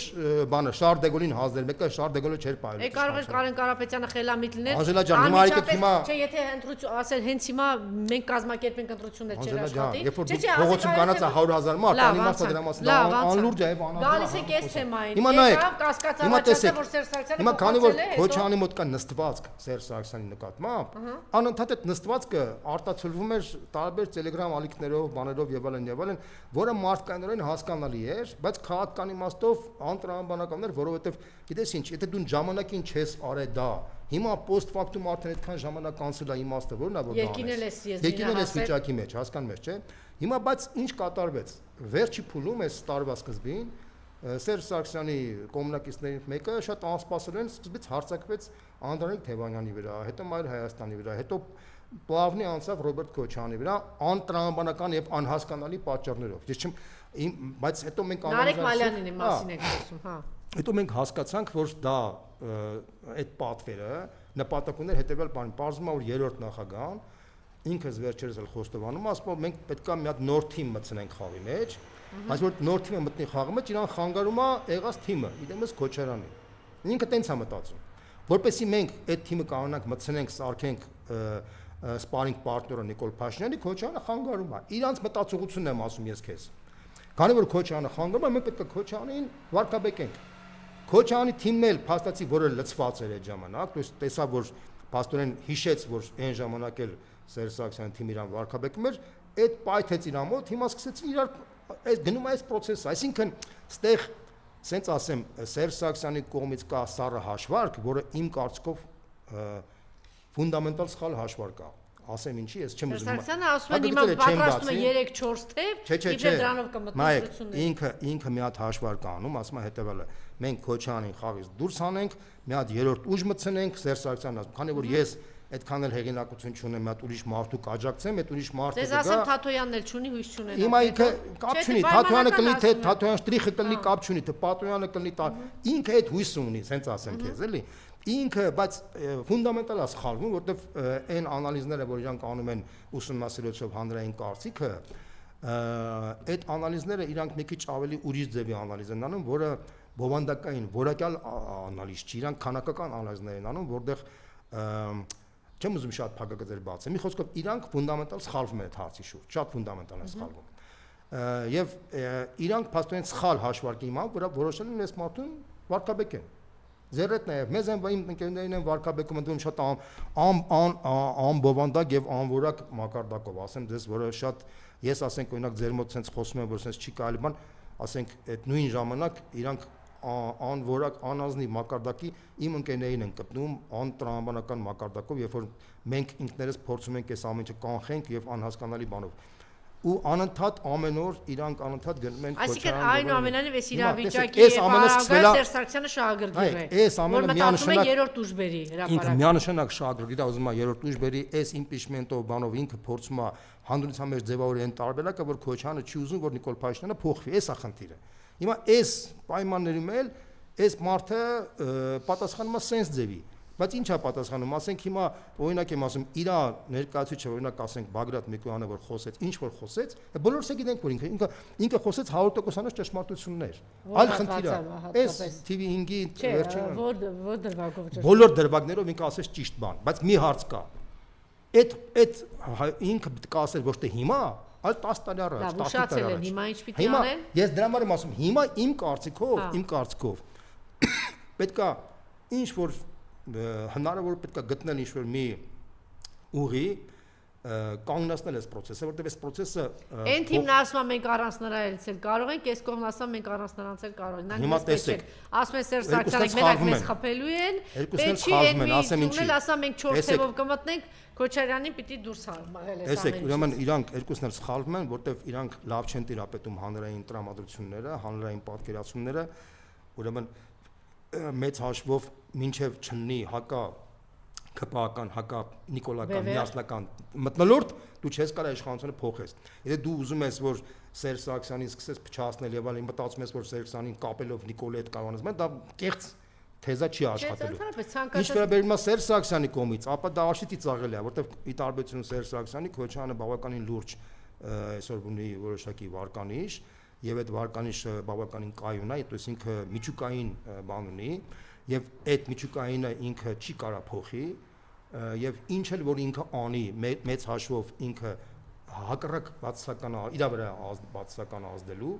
Speaker 2: բանը Շարլ դե Գոլին հանձներ, մեկը Շարլ դե Գոլը չէր պահել։
Speaker 1: Կարող է Կարեն Կարապետյանը խելամիտ լիներ։
Speaker 2: Անժելա ջան, հիմա եկեք հիմա
Speaker 1: չէ, եթե ընտրություն, ասել հենց հիմա մենք կազմակերպենք ընտրություններ չէր աշխատի։
Speaker 2: Երբ որ փողոցում կանած 100,000 մարդ, անիմաստ դրա մասին անլուրջ է եւ անհավատ։
Speaker 1: Գալիս է այս թեմային։
Speaker 2: Հիմա նայեք,
Speaker 1: կասկածավաճառը, որ Սերժ Սարգսյանը
Speaker 2: հիմա քանի որ Քոչյանի մոտ կա նստվածք Սերժ Սարգսյանի նկատմամբ, անընդհատ այդ նստվածքը արտացոլվում էր տարբեր Telegram ալիքներով, բաներով եւ այլն, որը մարդկայնորեն հասկանալի էր, բայց քաղաքական իմաստով անտրամաբանական էր, որովհետեւ գիտես ինչ, եթե դու ժամանակին չես արել դա, հիմա post factum արդեն այդքան ժամանակ անցել է իմաստը, որն է որ դա է։ Եկին ես վիճակի մեջ, հասկանում ես, չէ։ Հիմա բայց ինչ կատարվեց։ Վերջի փուլում էս տարվա սկզբին Սերժ Սարգսյանի կոմունակիցներից մեկը շատ անսպասելիորեն սկզբից հարձակվեց Անդրանիկ Թևանյանի վրա, հետո Մայր Հայաստանի վրա, հետո պլավնի անցավ Ռոբերտ Քոչյանի վրա անտրամաբանական եւ անհասկանալի պատճառներով։ Ես չեմ, բայց հետո մենք
Speaker 1: Նարեկ Մալյանինի մասին եք խոսում, հա։
Speaker 2: Հետո մենք հասկացանք, որ դա այդ պատվերը նպատակ ուներ հետեւյալ բան, բարձում որ երրորդ նախագահան ինքս վերջերս էլ խոստովանում, ասում որ մենք պետքա մի հատ նոր թիմ մտցնենք խաղի մեջ, բայց որ նոր թիմը մտնի խաղի մեջ, իրան խանգարում է եղած թիմը, իրենից Քոչարյանի։ Ինքը տենց է մտածում, որպեսզի մենք այդ թիմը կանոնանք մտցնենք, սարքենք սպարինգ պարտները Նիկոլ Փաշինյանի, Քոչյանը խանգարում է։ Իրանց մտածողությունն եմ ասում ես քեզ։ Քանի որ Քոչյանը խանգարում է, մենք պետք է Քոչյանին վարկաբեկենք։ Քոչյանի թիմն էլ փաստացի, որը լցված էր այդ ժամանակ, դու տեսա որ փաստորեն հիշեց, որ այն ժամանակ էլ Սերժ Սարգսյանի թիմը իրան վարկաբեկում էր, այդ պայթեց իր մոտ, հիմա սկսեցին իրար այս գնում է այս process-ը, այսինքն ստեղ Սենց ասեմ, Սերժ Սարգսյանի կողմից կա սառը հաշվարկ, որը իմ կարծիքով ֆունդամենտալ սխալ հաշվարկ է։ Ասեմ ինչի, ես չեմ ուզում։
Speaker 1: Սարգսյանը ասում է հիմա պատրաստում է 3-4 թեւ, իբր դրանով կմտնություններ։
Speaker 2: Ինքը մի հատ հաշվարկ անում, ասում է հետեւելը, մենք Քոչյանին խաղից դուրս հանենք, մի հատ երրորդ ուժ մտցնենք, Սերժ Սարգսյանն ասում, քանի որ ես այդքան էլ հեղինակություն չունեմ, մի հատ ուրիշ մարդու կաջակցեմ, այդ ուրիշ մարդը
Speaker 1: դες ասեմ Թաթոյանն էլ չունի, հույս չունենա։
Speaker 2: Հիմա ինքը կապ չունի, Թաթոյանը կլինի թե Թաթոյան շտրիխը կլինի կապ չունի, թե Պատոյանը կլինի, ինքը այդ հույսը ունի, սենց ասեմ քեզ, էլի։ Ինքը, բայց ֆունդամենտալ է սխալվում, որովհետև այն անալիզները, որ իրանք անում են ուսումնասիրությունով հանրային կարծիքը, այդ անալիզները իրանք մի քիչ ավելի ուրիշ ձևի անալիզ են անում, որը բովանդակային, որակյալ անալիզ չի, իրանք քանակական անալիզներ են անում, որտեղ չեմ ուզում շատ փակագծեր բացեմ։ Մի խոսքով իրանք ֆունդամենտալ սխալվում են այդ հարցի շուրջ, շատ ֆունդամենտալ են սխալվում։ Եվ իրանք փաստորեն սխալ հաշվարկի հիմա, որը որոշել են այս մարդուն վարկաբեկեն։ Ձեր հետ նաև մեզ են իմ ընկերներին են վարկաբեկում ընդդեմ շատ անբովանդակ եւ անորակ մակարդակով, ասեմ դες, որը շատ ես ասենք օրինակ ձեր մոտ sense խոսում եմ, որ sense չի կարելի բան, ասենք այդ նույն ժամանակ իրանք անորակ անազնիվ մակարդակի իմ ընկերներին են կպնում անտրամաբանական մակարդակով, երբ որ մենք ինքներս փորձում ենք այս ամեն ինչը կանխենք եւ անհասկանալի բանով։ Ու անընդհատ ամեն օր իրանք անընդհատ գնում են
Speaker 1: Այսինքն այնուամենայնիվ այս իրավիճակի Սերժ Սարգսյանը շահագրգիռ է։
Speaker 2: Այս ամենը
Speaker 1: միանշանակ երրորդ ուժբերի հրապարակ։
Speaker 2: Ինքը միանշանակ շահագրգիռ է, ուզում է երրորդ ուժբերի այս իմպիչմենտով բանով ինքը փորձում է հանդուրժության մեջ ձևավորել այն տարբերակը, որ Քոչյանը չի ուզում, որ Նիկոլ Փաշինյանը փոխվի, այս է խնդիրը։ Հիմա այս պայմաններում էլ այս մարդը պատասխանում է sense ձևի, բայց ինչ է պատասխանում, ասենք հիմա օրինակ եմ ասում, իր ներկայացուցիչը օրինակ ասենք Բագրատ Միկոյանը որ խոսեց, ինչ որ խոսեց, բոլորս էլ գիտենք որ ինքը խոսեց 100%-անոց ճշմարտություններ։ Այլ խնդիր է, այս TV5-ի վերջին
Speaker 1: որ դրվագով ճշմարտ։
Speaker 2: Բոլոր դրվագներով ինքը ասեց ճիշտ բան, բայց մի հարց կա։ Այդ ինքը պետք է ասել ոչ թե հիմա, այլ 10 տարի առաջ, 10 տարի առաջ։
Speaker 1: Հիմա ինչ պիտի անեն։
Speaker 2: Ես դրա համար եմ ասում, հիմա իմ կարծիքով պետք է ինչ որ հնարավոր պետք է գտնել ինչ որ մի ուղի կանգնեցնել այս process-ը, որտեղ այս process-ը
Speaker 1: Այն թիմն ասում է մենք առանց նրա էլ կարող ենք, այս կողմն ասում մենք առանց նրանց էլ կարող ենք։
Speaker 2: Հիմա տեսեք,
Speaker 1: ասում են Սերժ Սարգսյանը մենակ մեզ խփելու են,
Speaker 2: երկուսն էլ խաղում են, ասեմ ինչի։
Speaker 1: Ասա մենք 4 թևով կմտնենք, Քոչարյանին պիտի դուրս մղել այս ամենը։
Speaker 2: Տեսեք, ուրեմն իրանք երկուսն էլ սխալվում են, որտեղ իրանք լավ չեն տիրապետում հանրային տրամադրությունները, հանրային պատկերացումները, ուրեմն մեծ հաշվով մինչև չնի հակա քպական հակա նիկոլական միասնական մտնոլորտ դու չես կարող իշխանությունը փոխես։ Եթե դու ուզում ես որ Սերժ Սարգսյանին սկսես փչացնել եւ այլն, մտածում ես որ Սերժ Սարգսյանին կապելով Նիկոլի հետ կարողանաս, դա կեղծ թեզա չի աշխատելու։ Ինչ վերաբերում է Սերժ Սարգսյանի կողմից, ապա դա աշիտի ծաղել է, որտեղ ի տարբերություն Սերժ Սարգսյանի Քոչյանը բավականին լուրջ այսօր ունի որոշակի վարկանիշ եւ այդ վարկանիշը բավականին կայուն է, այդպես ինքը միջուկային բան ունի եւ այդ միջուկայինը ինքը չի կարա փոխի եւ ինչ էլ որ ինքը անի մեծ հաշվով ինքը հակառակ բացասական իր վրա բացասական ազդելու,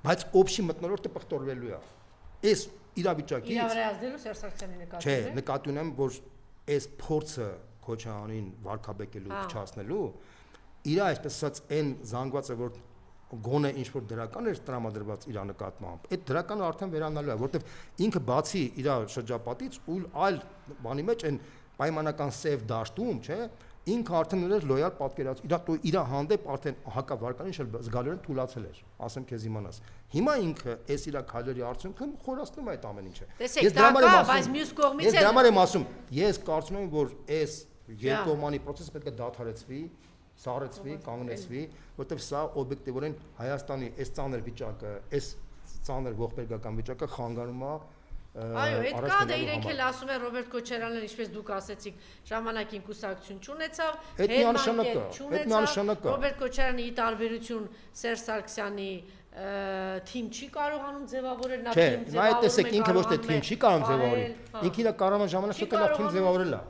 Speaker 2: բայց օբշի մտնոլորտը պղտորվելու է։ Այս իրավիճակից
Speaker 1: իր վրա ազդելու Սերժ Սարգսյանի նկատի։
Speaker 2: Չէ, նկատի ունեմ, որ այս փորձը Քոչյանին վարկաբեկելու, փչացնելու, իր այսպես ասած այն զանգվածը, որ գոնե ինչ որ դրական էր տրամադրված իր նկատմամբ, այդ դրականը արդեն վերանալու է, որովհետև ինքը բացի իր շրջապատից ու այլ բանի մեջ այն պայմանական սև դաշտում, չէ, ինքը արդեն ուներ լոյալ պատկերացում, իր հանդեպ արդեն հակավարկանիշը զգալիորեն թուլացել էր, ասեմ քեզ իմանաս։ Հիմա ինքը այս իր քայլերի արդյունքում խորացնում է այդ ամեն ինչը։
Speaker 1: Տեսեք, դա կա, բայց մյուս կողմից
Speaker 2: Ես դրա համար եմ ասում, ես կարծում եմ, որ այս երկկողմանի process-ը պետք է դադարեցվի, սառեցվի, կանգնեցվի, որտեղ սա օբյեկտիվորեն Հայաստանի այս ծանր վիճակը, այս ծանր ողբերգական վիճակը խանգարում է
Speaker 1: Այո, այդ կա, դա իրենք էլ ասում են Ռոբերտ Քոչարյանն, ինչպես դուք ասեցիք, ժամանակին կուսակցություն չունեցավ, Ռոբերտ Քոչարյանը ի տարբերություն Սերժ Սարգսյանի թիմ չի կարողանում ձևավորել, նա թիմ ձևավորում է։
Speaker 2: Նա տեսեք, ինքը ոչ թե թիմ չի կարող ձևավորել, ինքը իր կարողանա ժամանակ շուտ լավ թիմ ձևավորել է։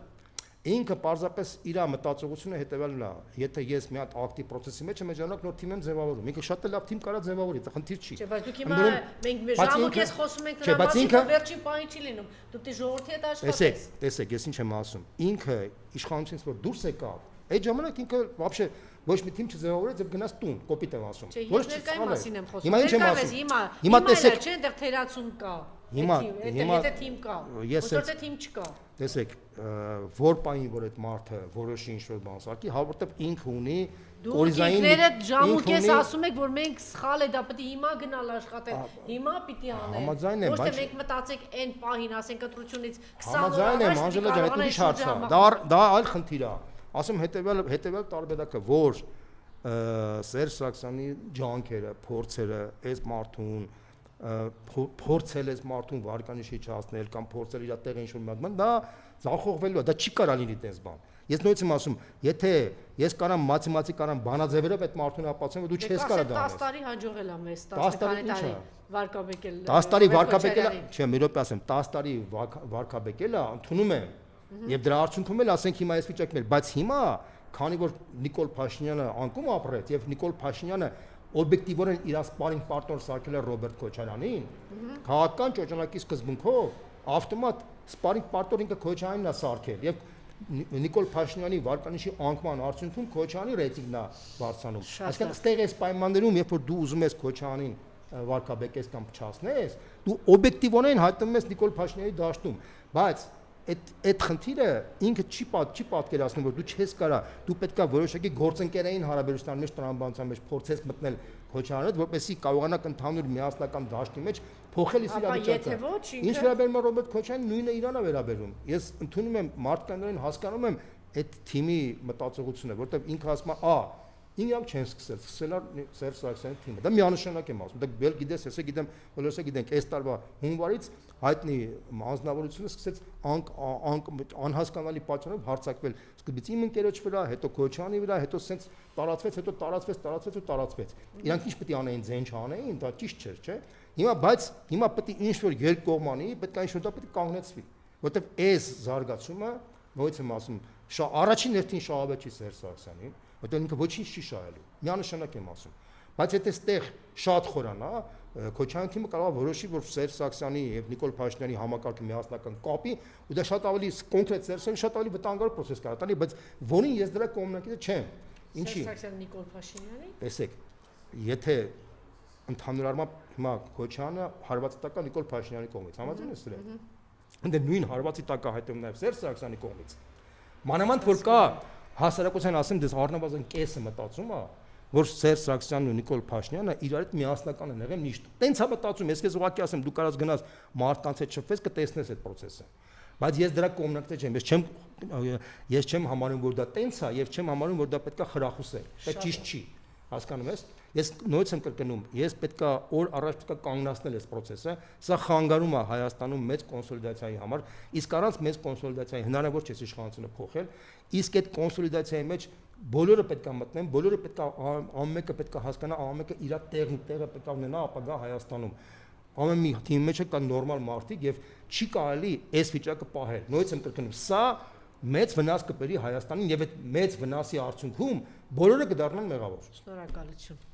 Speaker 2: Ինքը պարզապես իր մտածողությունը հետևյալն է, եթե ես մի հատ ակտիվ process-ի մեջ եմ, ժամանակ նոր թիմ եմ ձևավորում։ Ինքը շատ լավ թիմ կարա ձևավորի, դա խնդիր չի։
Speaker 1: Չէ, բայց դուք հիմա մենք ժամանակից խոսում ենք նրա մասին, որ վերջին պահին չի լինում։ Դու դե ժողովրդի հետ աշխատես։
Speaker 2: Տեսեք, ես ինչ եմ ասում։ Ինքը իշխանությունից որ դուրս եկավ, Այդ ժամանակ ինքը вообще ոչ մի թիմ չձևավորեց եւ գնաց տուն, կոպիտ եմ ասում։
Speaker 1: Ոչ ներկայի մասին եմ խոսում։
Speaker 2: Հիմա ինչ եմ ասում։
Speaker 1: Հիմա տեսեք, չէ, այնտեղ թերացում կա։
Speaker 2: Հիմա
Speaker 1: եթե թիմ կա, որտեղ թիմ չկա։
Speaker 2: Տեսեք, որ պահին որ այդ մարդը որոշի ինչ-որ բան սարքի, որտեղ ինքը ունի կորիզային
Speaker 1: ինքներդ ժամուկես ասում եք, որ մենք սխալ է դա պետք է հիմա գնալ աշխատել, հիմա պիտի անենք։
Speaker 2: Համաձայն եմ,
Speaker 1: ոչ թե մենք մտածենք այն պահին, ասենք ընտրությունից 20 օր
Speaker 2: համաձայն եմ, Անժելա ջան, այդ ուրիշ հարց է։ Դա այլ խնդիր է։ Ասում հետեւյալ տարբերակը, որ Սերժ Սարգսյանի ջանքերը, փորձերը այս մարդուն փորձել այս մարդուն վարկանիշի չհասնել կամ փորձել իր տեղը ինչ-որ մատման, դա ձախողվելու է, դա չի կարա լինի այդպես բան։ Ես նույնիսկ եմ ասում, եթե ես կարամ մաթեմատիկական բանաձևերով այդ մարդուն ապացուցեմ, որ դու չես կարա դա անես։
Speaker 1: 10 տարի հաջողել եմ ես, 10 տարի վարկաբեկել։
Speaker 2: 10 տարի վարկաբեկելը, չէ, մի րոպե ասեմ, 10 տարի վարկաբեկելը ընդունում եմ։ Եվ դրա արդյունքում էլ ասենք հիմա այս վիճակում էլ, բայց հիմա, քանի որ Նիկոլ Փաշինյանը անկում ապրեց եւ Նիկոլ Փաշինյանը օբյեկտիվորեն իր սպարինգ պարտներ սարքել է Ռոբերտ Քոչարյանին, քաղաքական ճոճանակի սկզբունքով ավտոմատ սպարինգ պարտներ ինքը Քոչարյանին է սարքել եւ Նիկոլ Փաշինյանի վարկանիշի անկման արդյունքում Քոչարյանի ռեյտինգն է բարձրանում։ Այսինքն ստեղ այս պայմաններում, երբ որ դու ուզում ես Քոչարյանին վարկաբեկես կամ փչացնես, դու օբյեկտիվորեն հայտնվում ես Նիկոլ Փաշինյանի դաշտում, բայց այդ խնդիրը ինքը չի պատկերացնում, որ դու չես կարա, դու պետքա որոշակի գործընկերային հարաբերության մեջ տրամաբանության մեջ փորձես մտնել Քոչարյանդ, որպեսզի կարողանաք ընդհանուր միասնական դաշտի մեջ փոխել իրավիճակը։ Ինչ վերաբերում է Ռոբերտ Քոչարյանին, նույնը իրան է վերաբերում։ Ես ընդունում եմ մարդկանցին հասկանում եմ այդ թիմի մտածողությունը, որտեղ ինքը ասում է, ինքնամ չեն սկսել Սերժ Սարգսյանի թիմը։ Դա միանշանակ եմ ասում։ Դա վել գիտես, ես գիտեմ, բոլորս գիտենք, այս տարվա հունվարից հայտնի անձնավորությունը սկսեց անհասկանալի պատճառով հարձակվել սկզբից իմ ընկերոջ վրա, հետո Քոչարյանի վրա, հետո սենց տարածվեց, հետո տարածվեց։ Իրանք ինչ պետք է անեին, ձեն չանեին, դա ճիշտ չէր, չէ՞։ Հիմա պետք է ինչ-որ երկկողմանի, պետք է ինչ-որ դա պետք է կանգնեցվի, որովհետև այս զարգացումը, ոնց եմ ասում, առաջին հերթին շահավետ չի Սերժ Սարգսյանին, որտեղ ինքը ոչինչ չի շահելու։ Միանշանակ եմ ասում։ Բայց եթե այստեղ շատ խորանա, Քոչարյանի թիմը կարող է որոշի, որ Սերժ Սարգսյանի եւ Նիկոլ Փաշինյանի համակարգը միասնական կապի, ու դա շատ ավելի կոնկրետ Սերժը շատ ավելի վտանգավոր process կարող տանի, բայց որին ես դրա կողմնակիցը չեմ։ Ինչի։
Speaker 1: Սերժ Սարգսյանը Նիկոլ Փաշինյանի։
Speaker 2: Տեսեք, եթե ընդհանուր առմամբ հիմա Քոչարյանը հարվածի տակ է Նիկոլ Փաշինյանի կողմից, համաձայն ես դրա։ Ընդ նույն հարվածի տակ է հայտնվում նաեւ Սերժ Սարգսյանի կողմից։ Մանավանդ որ կա հասարակության ասեմ, դες առնվազն կեսը մտածում է, որ Սերժ Սարգսյանն ու Նիկոլ Փաշինյանը իրար հետ միասնական են եղել միշտ։ Տենց է մտածում, ես քեզ ուղղակի ասեմ, դու կարաս գնաս մարդկանց հետ շփվես, կտեսնես այդ process-ը։ Բայց ես դրա կողմնակից չեմ, ես չեմ համարում, որ դա տենց է, եւ չեմ համարում, որ դա պետքա խրախուսել։ Դա ճիշտ չի։ Հասկանում ես։ Ես նույնպես եմ կրկնում, ես պետքա օր առաջ պետքա կանգնացնել այս process-ը, սա խանգարում է Հայաստանում մեծ կոնսոլիդացիայի համար, իսկ առանց մեծ կոնսոլիդացիայի հնարավոր չէ իշխանությունը փոխել, իսկ այդ կոնսոլիդացիայի մեջ բոլորը պետքա մտնեն, բոլորը պետքա ամեն մեկը պետքա հասկանա, ամեն մեկը իր տեղը պետքա ունենա ապագա Հայաստանում։ Ամեն մի թիմի մեջ կա նորմալ մարդիկ եւ չի կարելի այս վիճակը պահել։ Նույնպես եմ կրկնում, սա մեծ վնաս կբերի Հայաստանին եւ այդ մեծ վնասի արդյունքում բոլորը կդառնան մեղավոր։
Speaker 1: Շնորհակալություն։